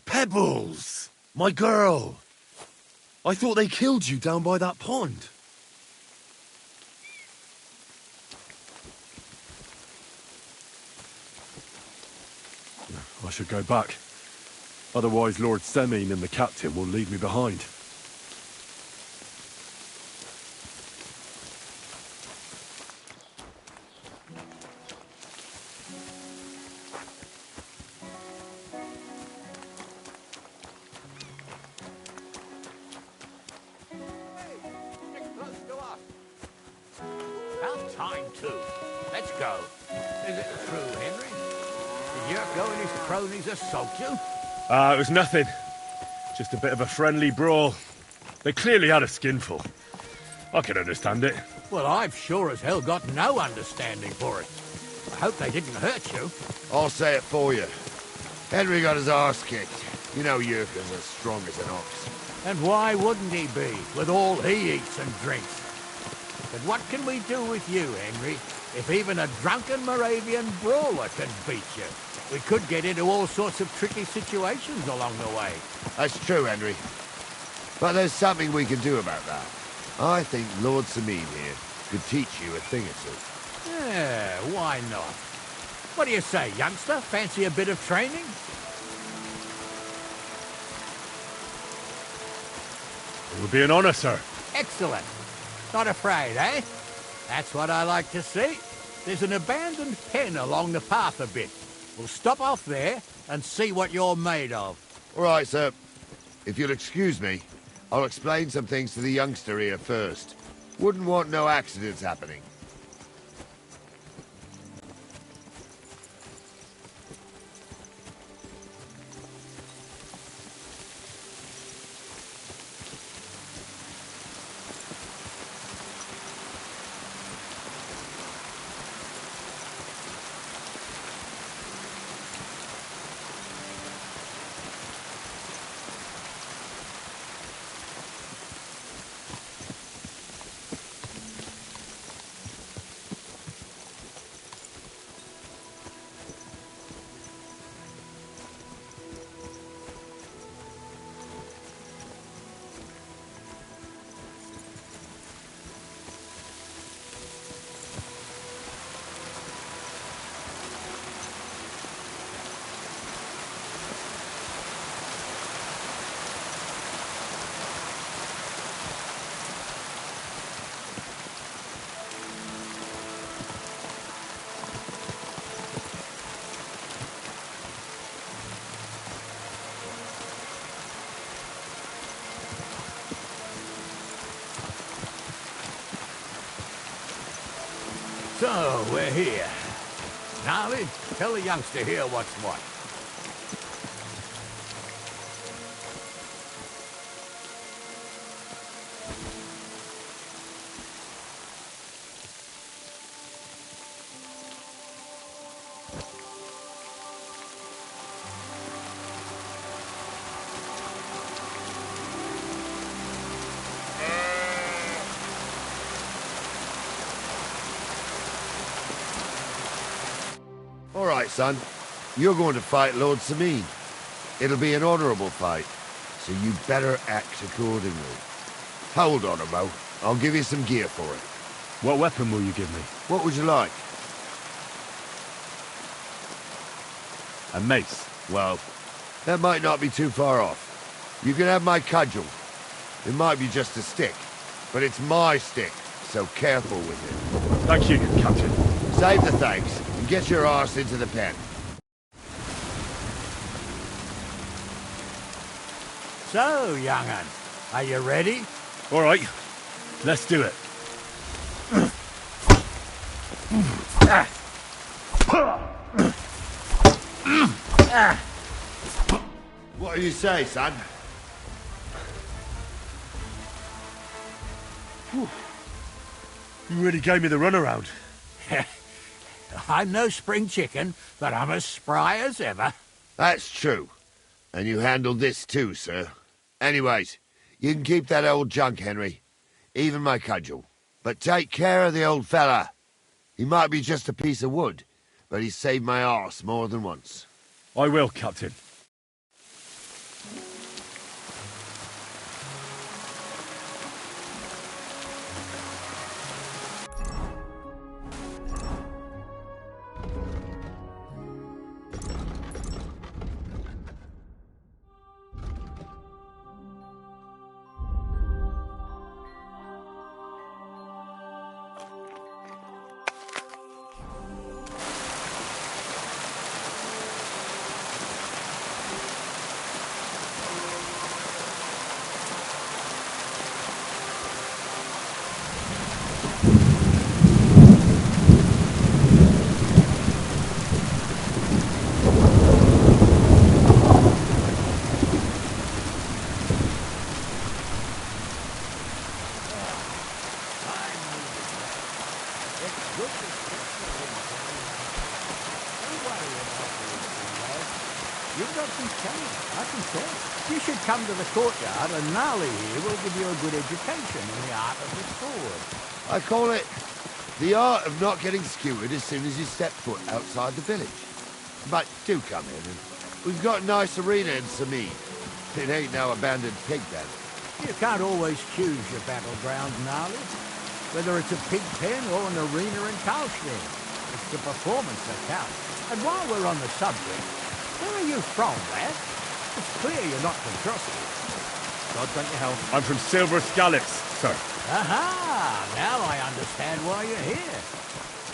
Pebbles! My girl! I thought they killed you down by that pond. I should go back. Otherwise Lord Semine and the captain will leave me behind.
About time, too. Let's go. Is it true, Henry? Did Yurko and his cronies assault you?
It was nothing. Just a bit of a friendly brawl. They clearly had a skinful. I can understand it.
Well, I've sure as hell got no understanding for it. I hope they didn't hurt you.
I'll say it for you. Henry got his arse kicked. You know Yurka's as strong as an ox.
And why wouldn't he be, with all he eats and drinks? But what can we do with you, Henry, if even a drunken Moravian brawler can beat you? We could get into all sorts of tricky situations along the way.
That's true, Henry. But there's something we can do about that. I think Lord Samine here could teach you a thing or two.
Yeah, why not? What do you say, youngster? Fancy a bit of training?
It would be an honor, sir.
Excellent. Not afraid, eh? That's what I like to see. There's an abandoned pen along the path a bit. We'll stop off there and see what you're made of.
All right, sir. If you'll excuse me, I'll explain some things to the youngster here first. Wouldn't want no accidents happening.
So, we're here. Gnarly, tell the youngster here what's what.
All right, son. You're going to fight Lord Sameen. It'll be an honorable fight, so you better act accordingly. Hold on a mo. I'll give you some gear for it.
What weapon will you give me?
What would you like?
A mace.
Well, that might not be too far off. You can have my cudgel. It might be just a stick, but it's my stick, so careful with it.
Thank you, Captain.
Save the thanks, and get your arse into the pen.
So, young'un, are you ready?
All right, let's do it.
What do you say, son?
You really gave me the runaround.
I'm no spring chicken, but I'm as spry as ever.
That's true. And you handled this too, sir. Anyways, you can keep that old junk, Henry. Even my cudgel. But take care of the old fella. He might be just a piece of wood, but he's saved my arse more than once.
I will, Captain.
You've got some talent, I can tell. You should come to the courtyard, and Gnarly here will give you a good education in the art of the sword.
I call it the art of not getting skewered as soon as you step foot outside the village. But do come in, and we've got a nice arena in Sameen. It ain't no abandoned pig pen.
You can't always choose your battleground, Gnarly. Whether it's a pig pen or an arena in Karlstein. It's the performance that counts. And while we're on the subject, where are you from, lad? It's clear you're not from Crosby. God grant you health.
I'm from Silver Scallops, sir.
Aha! Now I understand why you're here.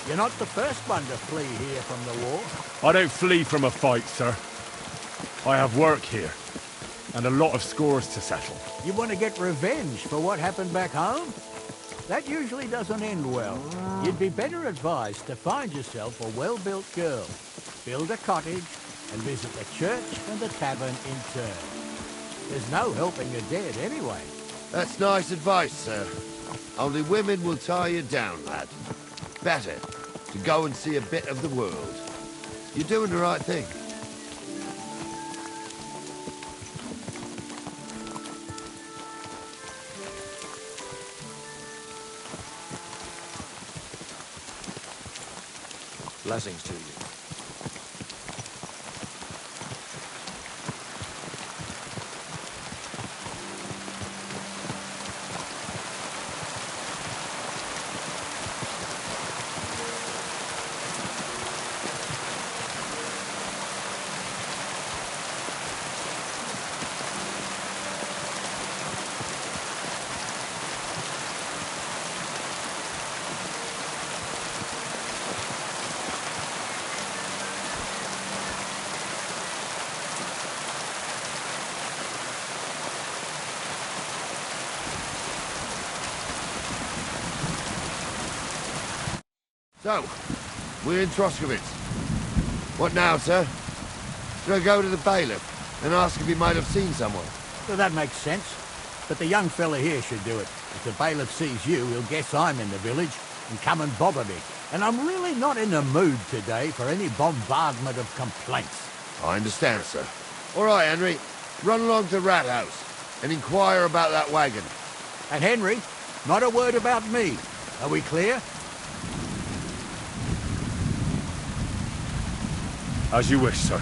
You're not the first one to flee here from the war.
I don't flee from a fight, sir. I have work here, and a lot of scores to settle.
You want to get revenge for what happened back home? That usually doesn't end well. You'd be better advised to find yourself a well-built girl, build a cottage, and visit the church and the tavern in turn. There's no helping the dead anyway.
That's nice advice, sir. Only women will tie you down, lad. Better to go and see a bit of the world. You're doing the right thing.
Blessings to you.
So, we're in Troskowitz. What now, sir? Should I go to the bailiff and ask if he might have seen someone?
Well, that makes sense. But the young fella here should do it. If the bailiff sees you, he'll guess I'm in the village and come and bother me. And I'm really not in the mood today for any bombardment of complaints.
I understand, sir. All right, Henry. Run along to Rat House and inquire about that wagon.
And Henry, not a word about me. Are we clear?
As you wish, sir.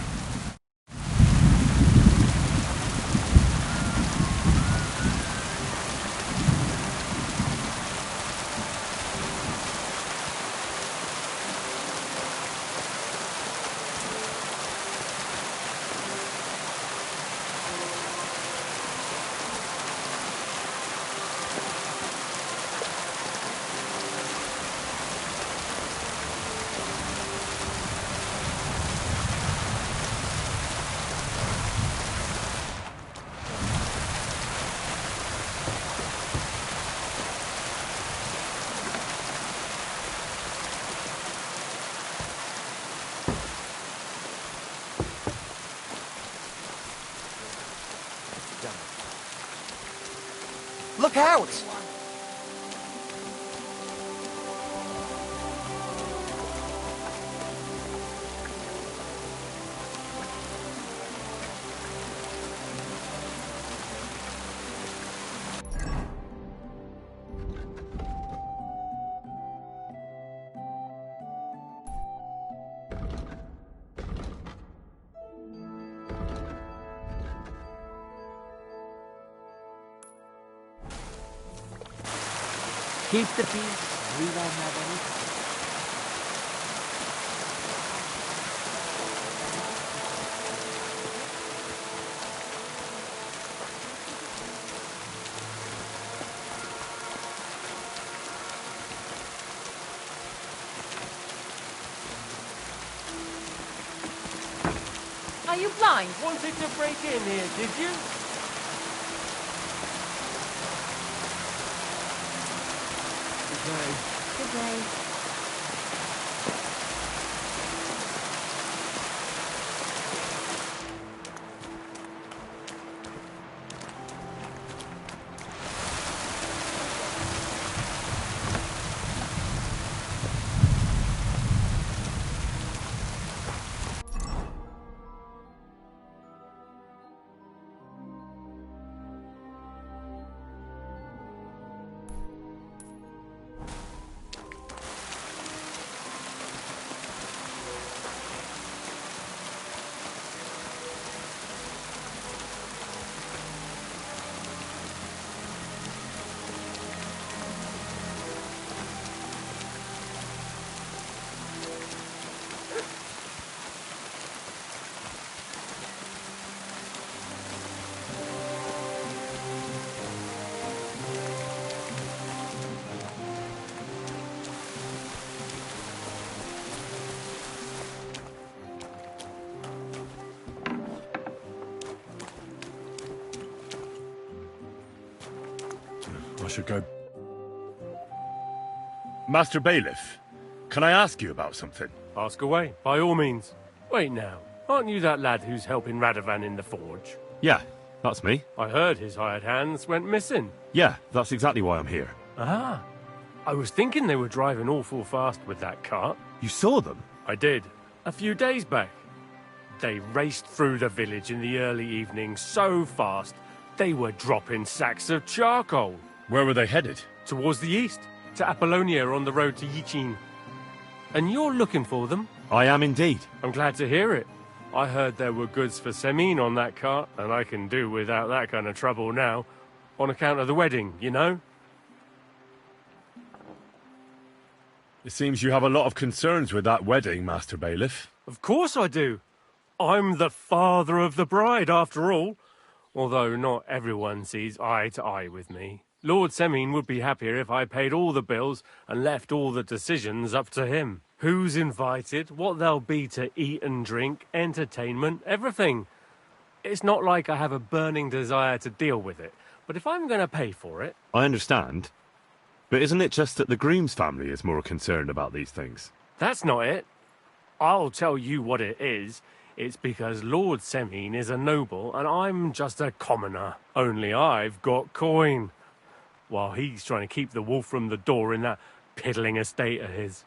Look out!
Keep the peace. We don't have any.
Are you blind? Wanted to break in here, did you?
Good day.
I should go. Master Bailiff, can I ask you about something?
Ask away, by all means. Wait now, aren't you that lad who's helping Radovan in the forge?
Yeah, that's me.
I heard his hired hands went missing.
Yeah, that's exactly why I'm here.
Ah, I was thinking they were driving awful fast with that cart.
You saw them?
I did, a few days back. They raced through the village in the early evening so fast, they were dropping sacks of charcoal.
Where were they headed?
Towards the east, to Apollonia on the road to Yichin. And you're looking for them?
I am indeed.
I'm glad to hear it. I heard there were goods for Semin on that cart, and I can do without that kind of trouble now. On account of the wedding, you know?
It seems you have a lot of concerns with that wedding, Master Bailiff.
Of course I do. I'm the father of the bride, after all. Although not everyone sees eye to eye with me. Lord Semin would be happier if I paid all the bills and left all the decisions up to him. Who's invited, what there'll be to eat and drink, entertainment, everything. It's not like I have a burning desire to deal with it, but if I'm going to pay for it...
I understand.
But isn't it just that the Grooms family is more concerned about these things?
That's not it. I'll tell you what it is. It's because Lord Semine is a noble and I'm just a commoner. Only I've got coin. While he's trying to keep the wolf from the door in that piddling estate of his.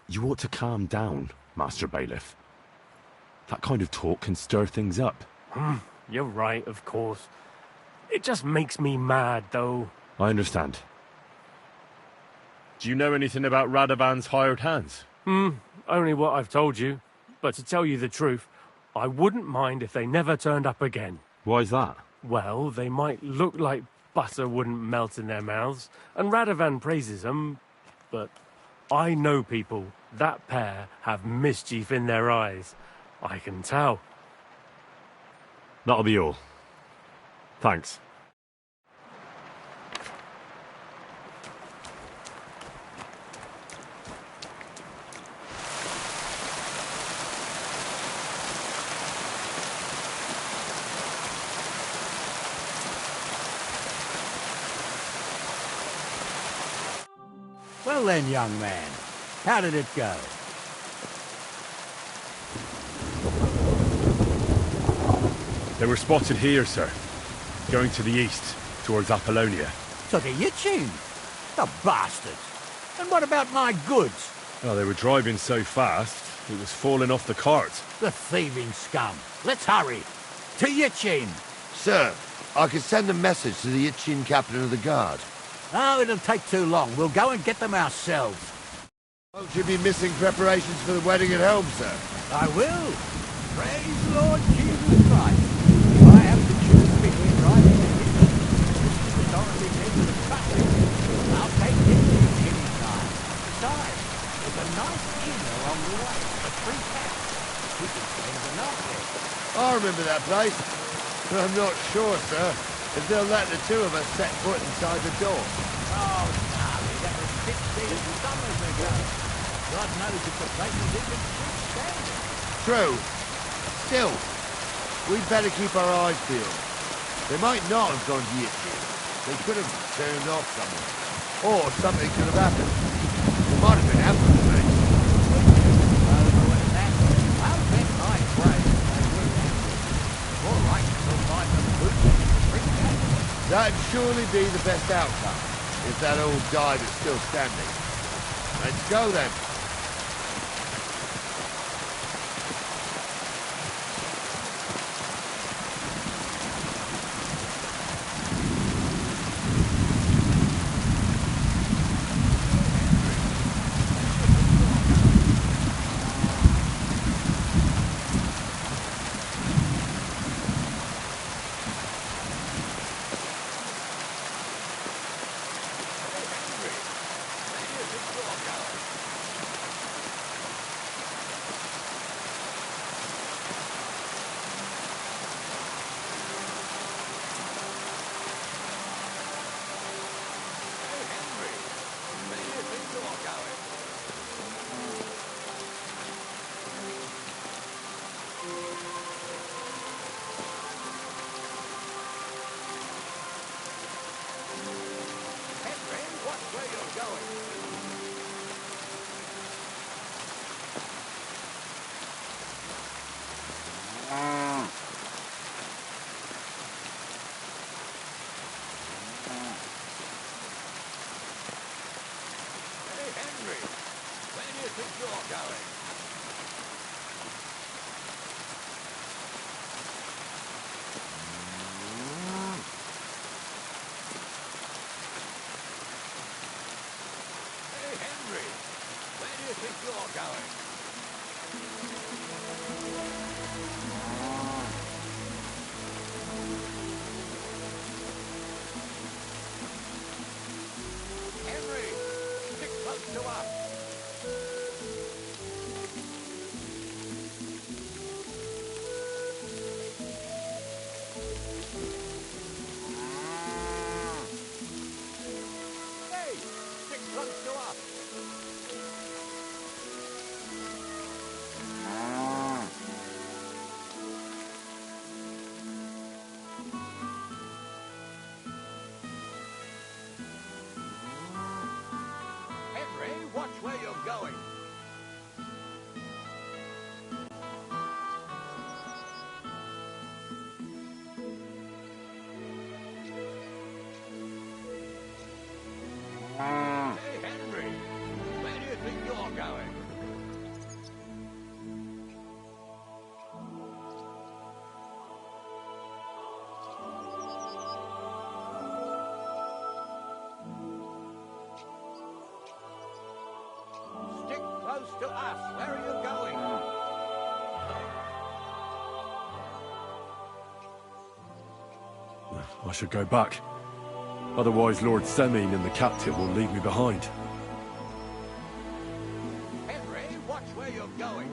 You ought to calm down, Master Bailiff. That kind of talk can stir things up.
You're right, of course. It just makes me mad, though.
I understand. Do you know anything about Radovan's hired hands?
Only what I've told you. But to tell you the truth, I wouldn't mind if they never turned up again.
Why's that?
Well, they might look like butter wouldn't melt in their mouths, and Radovan praises them, but I know people. That pair have mischief in their eyes. I can tell.
That'll be all. Thanks.
Well then, young man, how did it go?
They were spotted here, sir. Going to the east, towards Apollonia.
To the Yitchin? The bastards! And what about my goods?
Oh, they were driving so fast, it was falling off the cart.
The thieving scum. Let's hurry. To Yitchin.
Sir, I can send a message to the Yitchin captain of the guard.
Oh, it'll take too long. We'll go and get them ourselves.
Won't you be missing preparations for the wedding at home, sir?
I will. Praise the Lord Jesus Christ. If I have to choose between riding and hitting, this is already been to the traffic. I'll take it any time. Besides, there's a nice inn along the way for 3 cats. We can spend the night there.
I remember that place, but I'm not sure, sir, if they'll let the two of us set foot inside the door.
Oh, darling, that was 15 summers ago. God knows if the place is even still standing.
True. Still, we'd better keep our eyes peeled. They might not have gone to Yitchin. They could have turned off somewhere. Or something could have happened. There might have been ambushed, mate.
I'll bet my praise they were ambushed. All right, we'll find them good and bring back.
That'd surely be the best outcome, if that old dive is still standing. Let's go then.
watch where you're going. Hey, Henry, where do you think you're going? Stick close to us. Where are you going?
I should go back. Otherwise Lord Semine and the captain will leave me behind.
Henry, watch where you're going.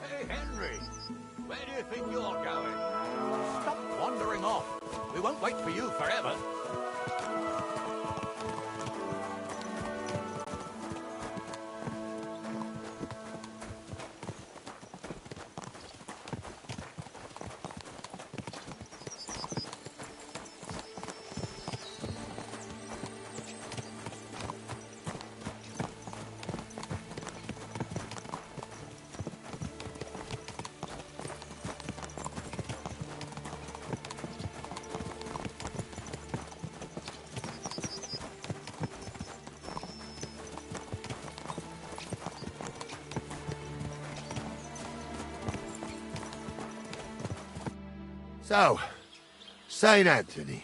Hey, Henry, where do you think you're going? Stop wandering off. We won't wait for you forever.
So, St. Anthony,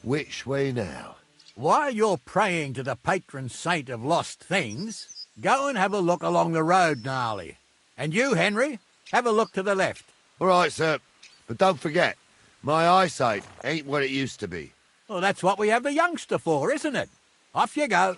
which way now?
While you're praying to the patron saint of lost things, go and have a look along the road, Gnarly. And you, Henry, have a look to the left.
All right, sir. But don't forget, my eyesight ain't what it used to be.
Well, that's what we have the youngster for, isn't it? Off you go.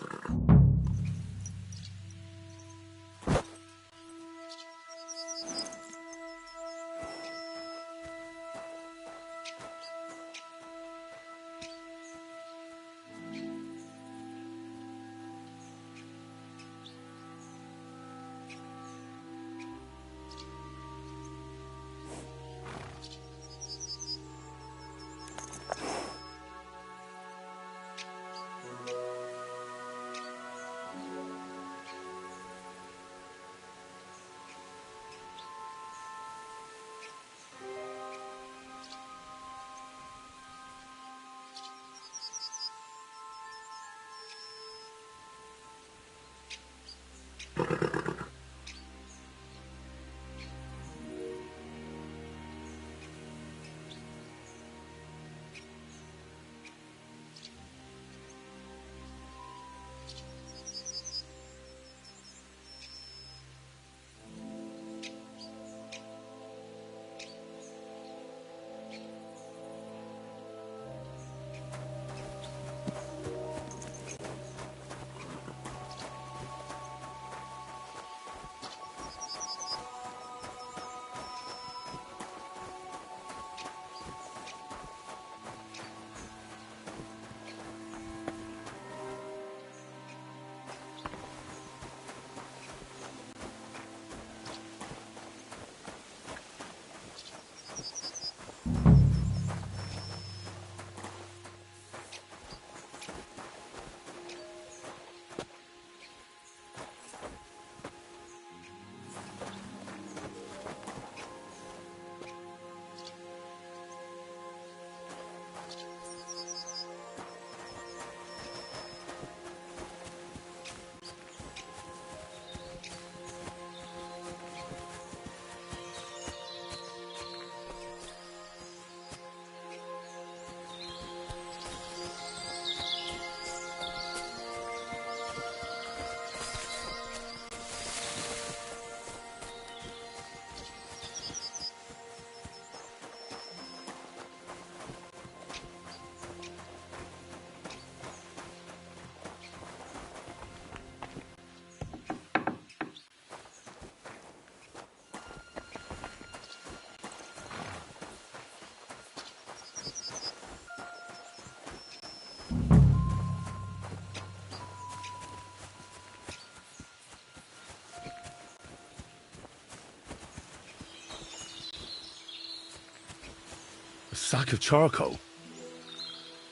sack of charcoal?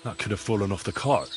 That could have fallen off the cart.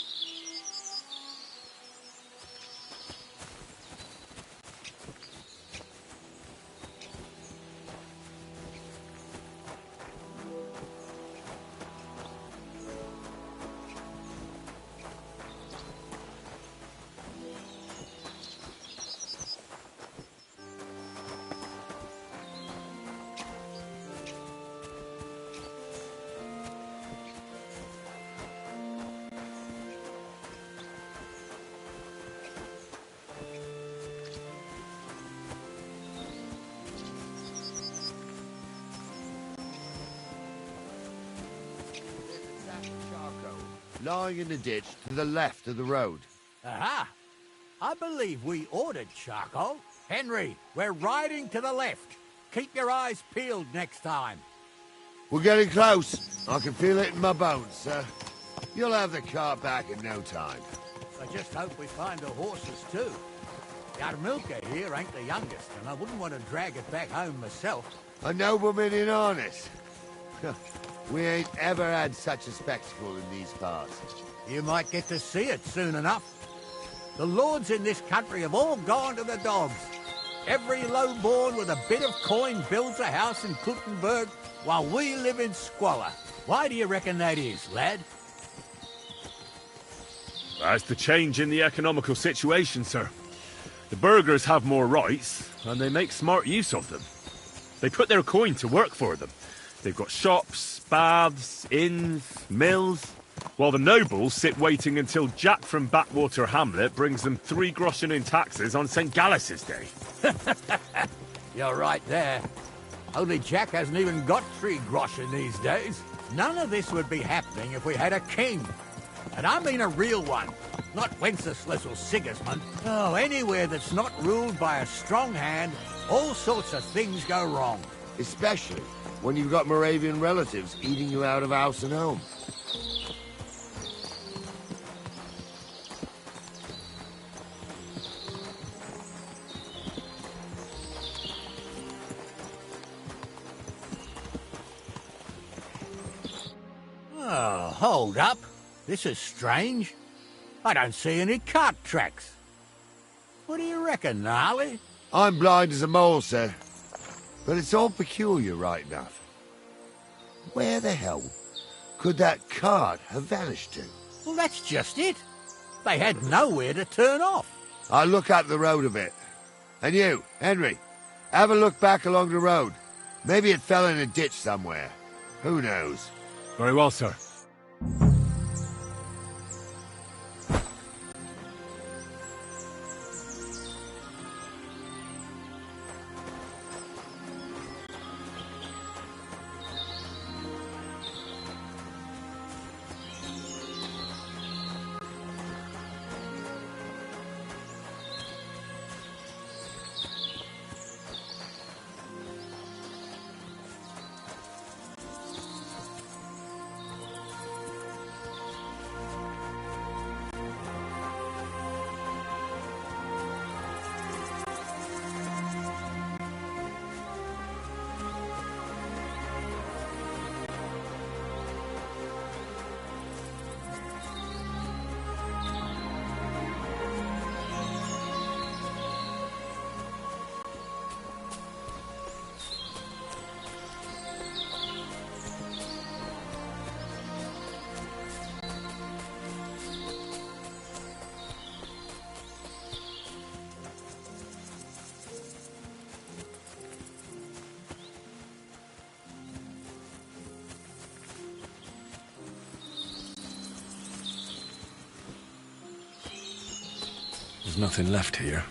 Lying in the ditch to the left of the road.
Aha! I believe we ordered charcoal. Henry, we're riding to the left. Keep your eyes peeled next time.
We're getting close. I can feel it in my bones, sir. You'll have the car back in no time.
I just hope we find the horses too. Yarmilka here ain't the youngest, and I wouldn't want to drag it back home myself.
A nobleman in harness. We ain't ever had such a spectacle in these parts.
You might get to see it soon enough. The lords in this country have all gone to the dogs. Every lowborn with a bit of coin builds a house in Kuttenberg while we live in squalor. Why do you reckon that is, lad?
That's the change in the economical situation, sir. The burghers have more rights, and they make smart use of them. They put their coin to work for them. They've got shops, baths, inns, mills, while the nobles sit waiting until Jack from Backwater Hamlet brings them 3 groschen in taxes on St. Gallus's Day.
You're right there. Only Jack hasn't even got 3 groschen these days. None of this would be happening if we had a king. And I mean a real one, not Wenceslas or Sigismund. Oh, anywhere that's not ruled by a strong hand, all sorts of things go wrong.
Especially when you've got Moravian relatives eating you out of house and home.
Oh, hold up. This is strange. I don't see any cart tracks. What do you reckon, Gnarly?
I'm blind as a mole, sir. But it's all peculiar right enough. Where the hell could that cart have vanished to?
Well, that's just it. They had nowhere to turn off.
I'll look up the road a bit. And you, Henry, have a look back along the road. Maybe it fell in a ditch somewhere. Who knows?
Very well, sir. There's nothing left here.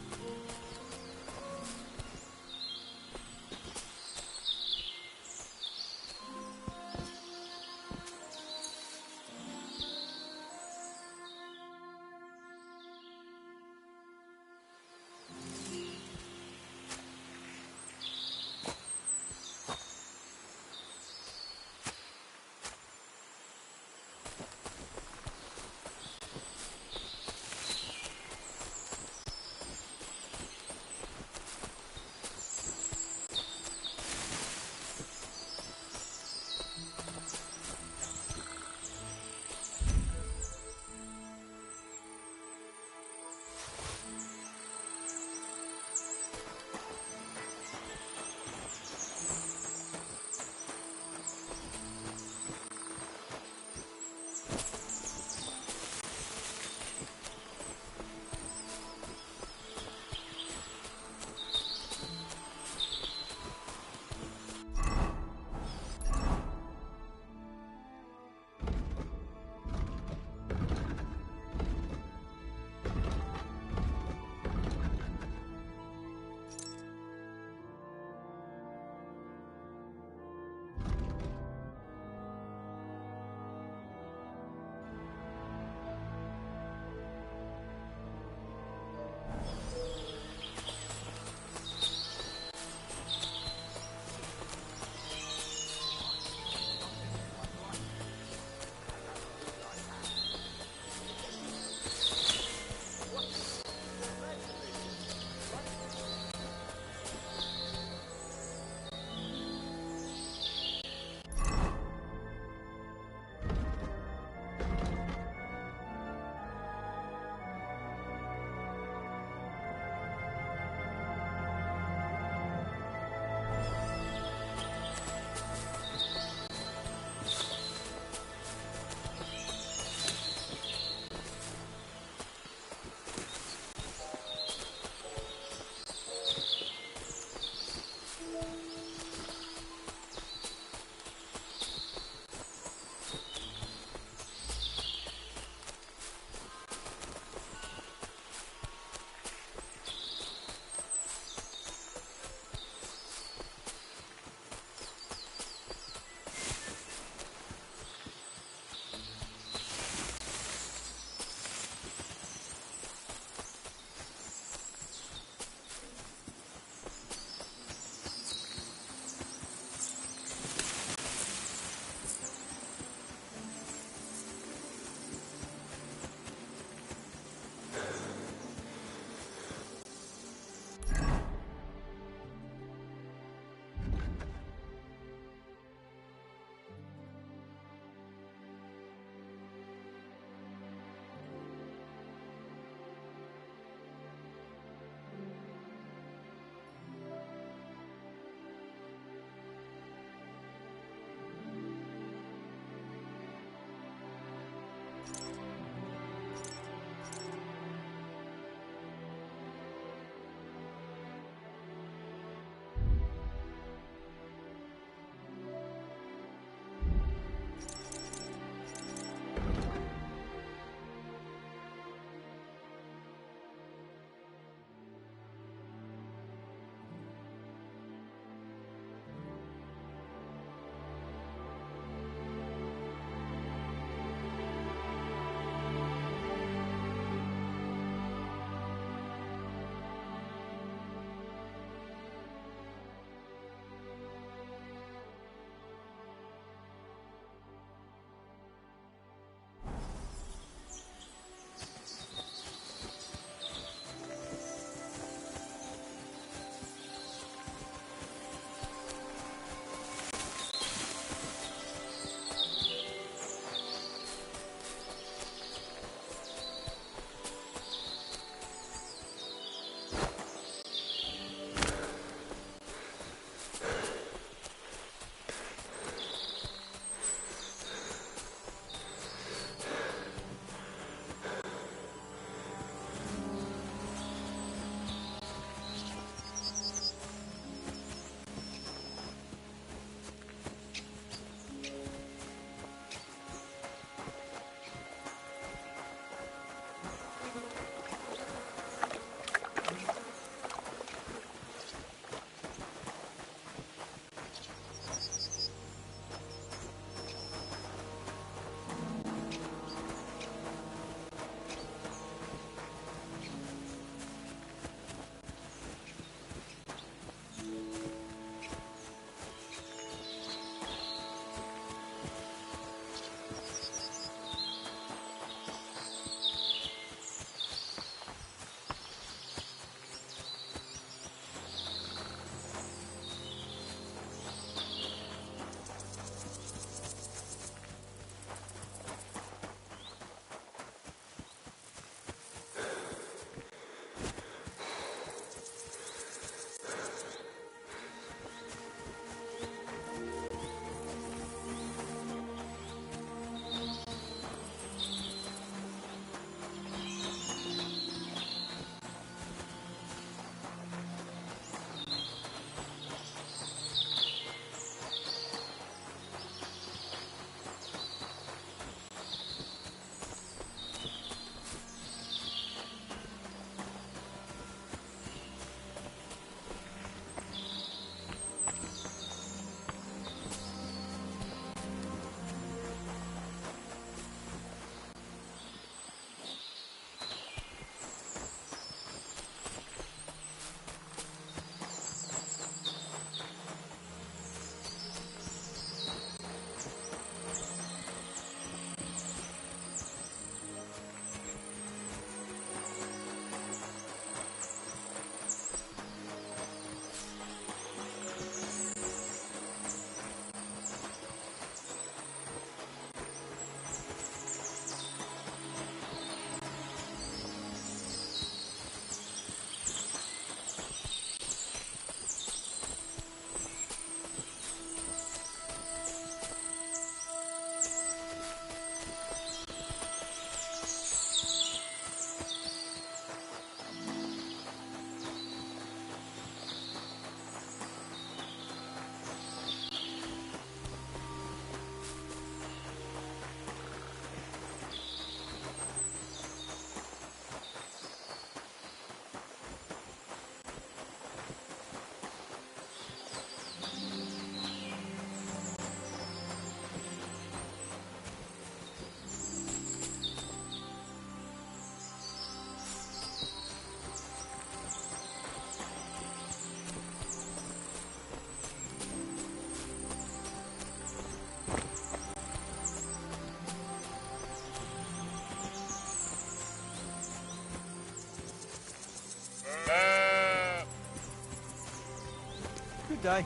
Good day.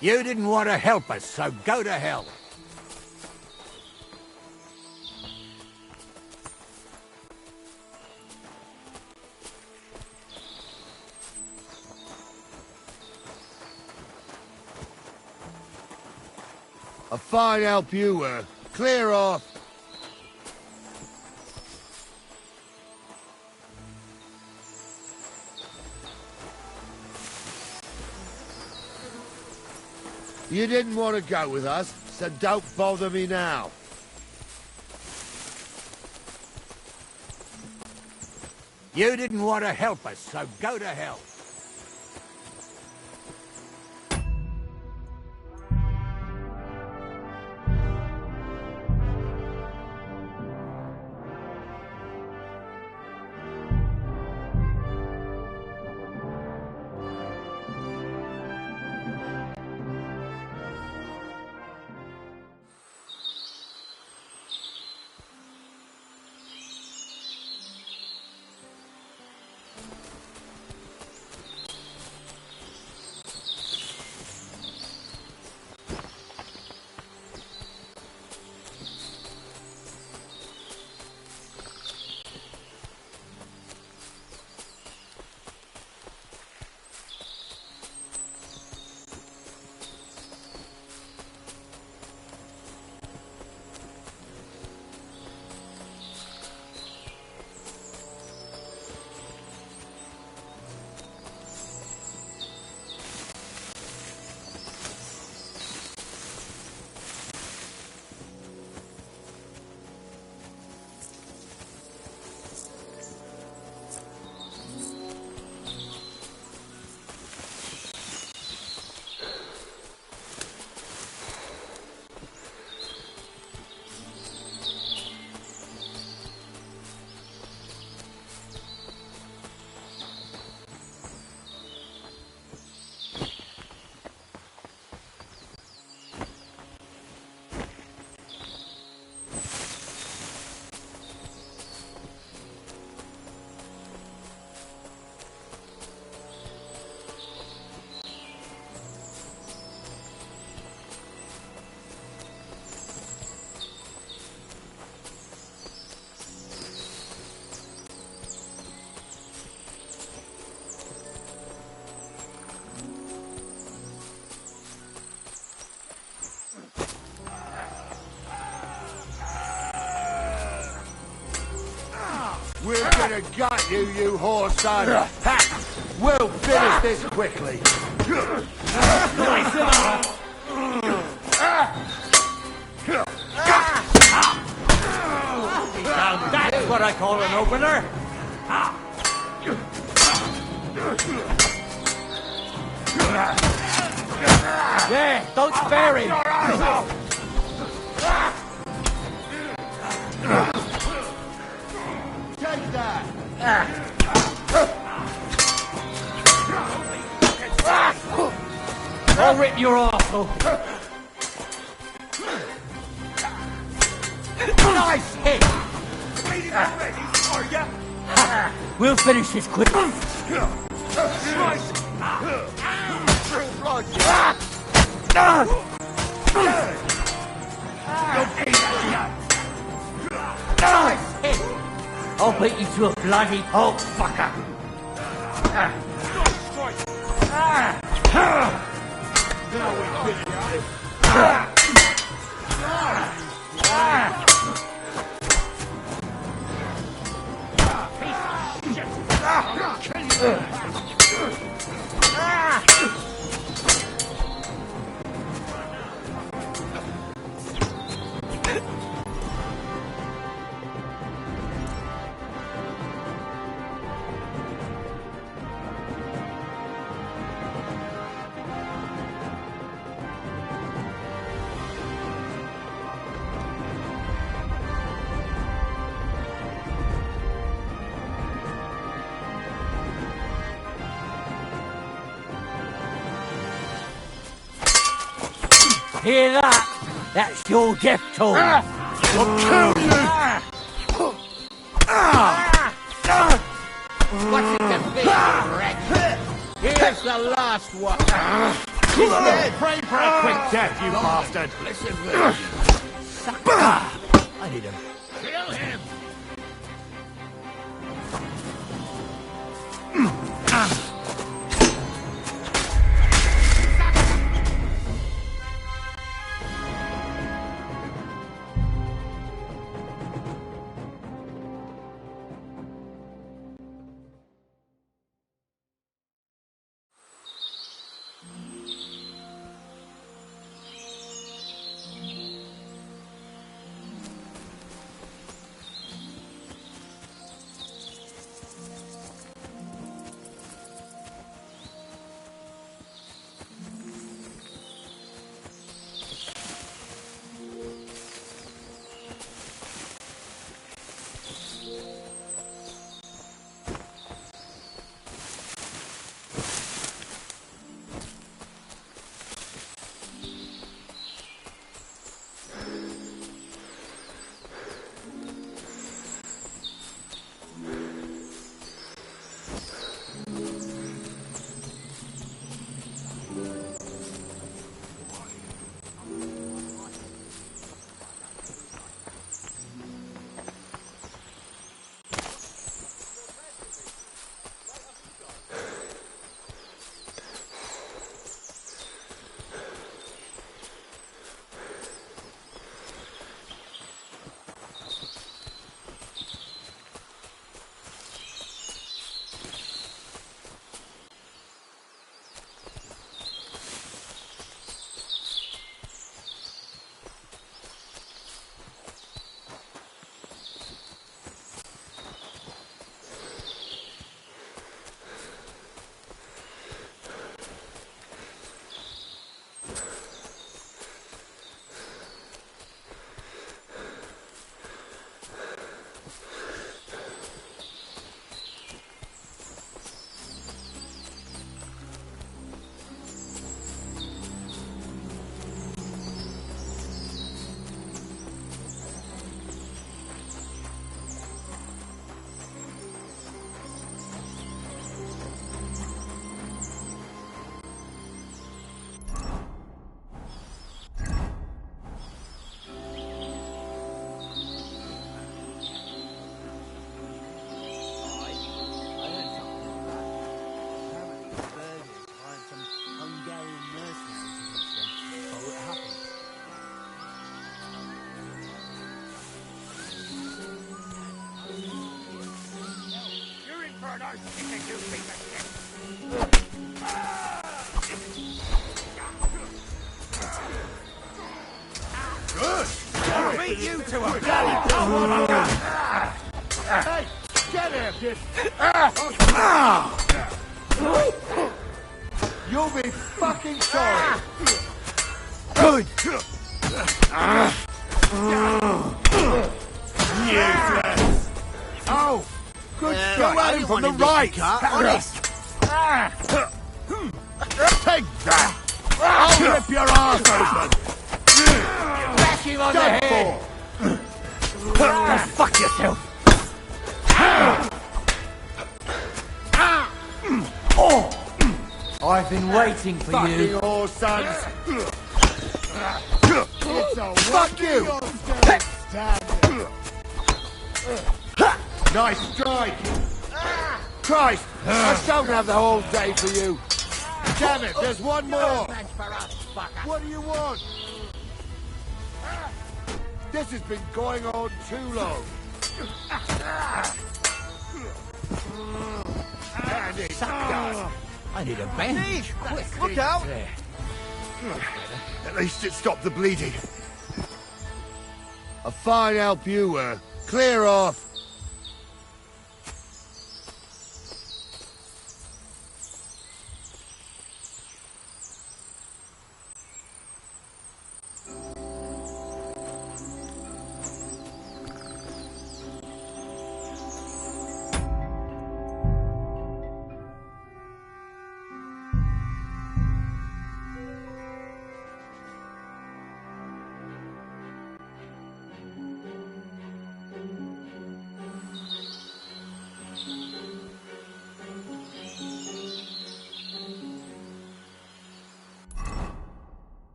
You didn't want to help us, so go to hell.
A fine help you were. Clear off. You didn't want to go with us, so don't bother me now.
You didn't want to help us, so go to hell.
We're gonna gut you, you whore son! Ha! We'll finish this quickly!
Now that's what I call an opener! There, don't spare him!
Take that!
I'll rip your arsehole. Nice hit! We'll finish this quick. I'll beat you to a bloody pulp, fucker! Hear that? That's your death toll.
I'll kill you!
What's it to be, wretch? Here's the last one. He's dead.
Pray for a quick death, you bastard!
Listen, I need him.
Kill him!
Beat you to a bloody pulp! Hey, get him!
You'll be fucking sorry!
Good!
Useless! Oh! Good shot!
Go at him from the right! Honest!
Take that!
I'll rip your arse open! Back him on the head!
Go fuck yourself! I've been waiting for you.
Fucking whore sons! It's a fuck you! Nice strike! Christ! I don't have the whole day for you! Damn it, there's one more! What do you want? This has been going on too long.
I need a bandage. Quick,
look out!
There.
At least it stopped the bleeding. A fine help you were. Clear off!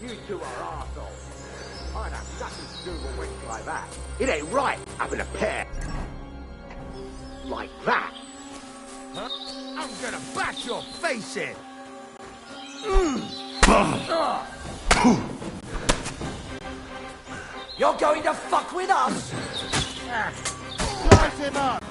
You two are arseholes. I'd have nothing to do with a wench like that. It ain't right having a pair like that.
Huh? I'm gonna bash your face in!
You're going to fuck with us?
Slice him up!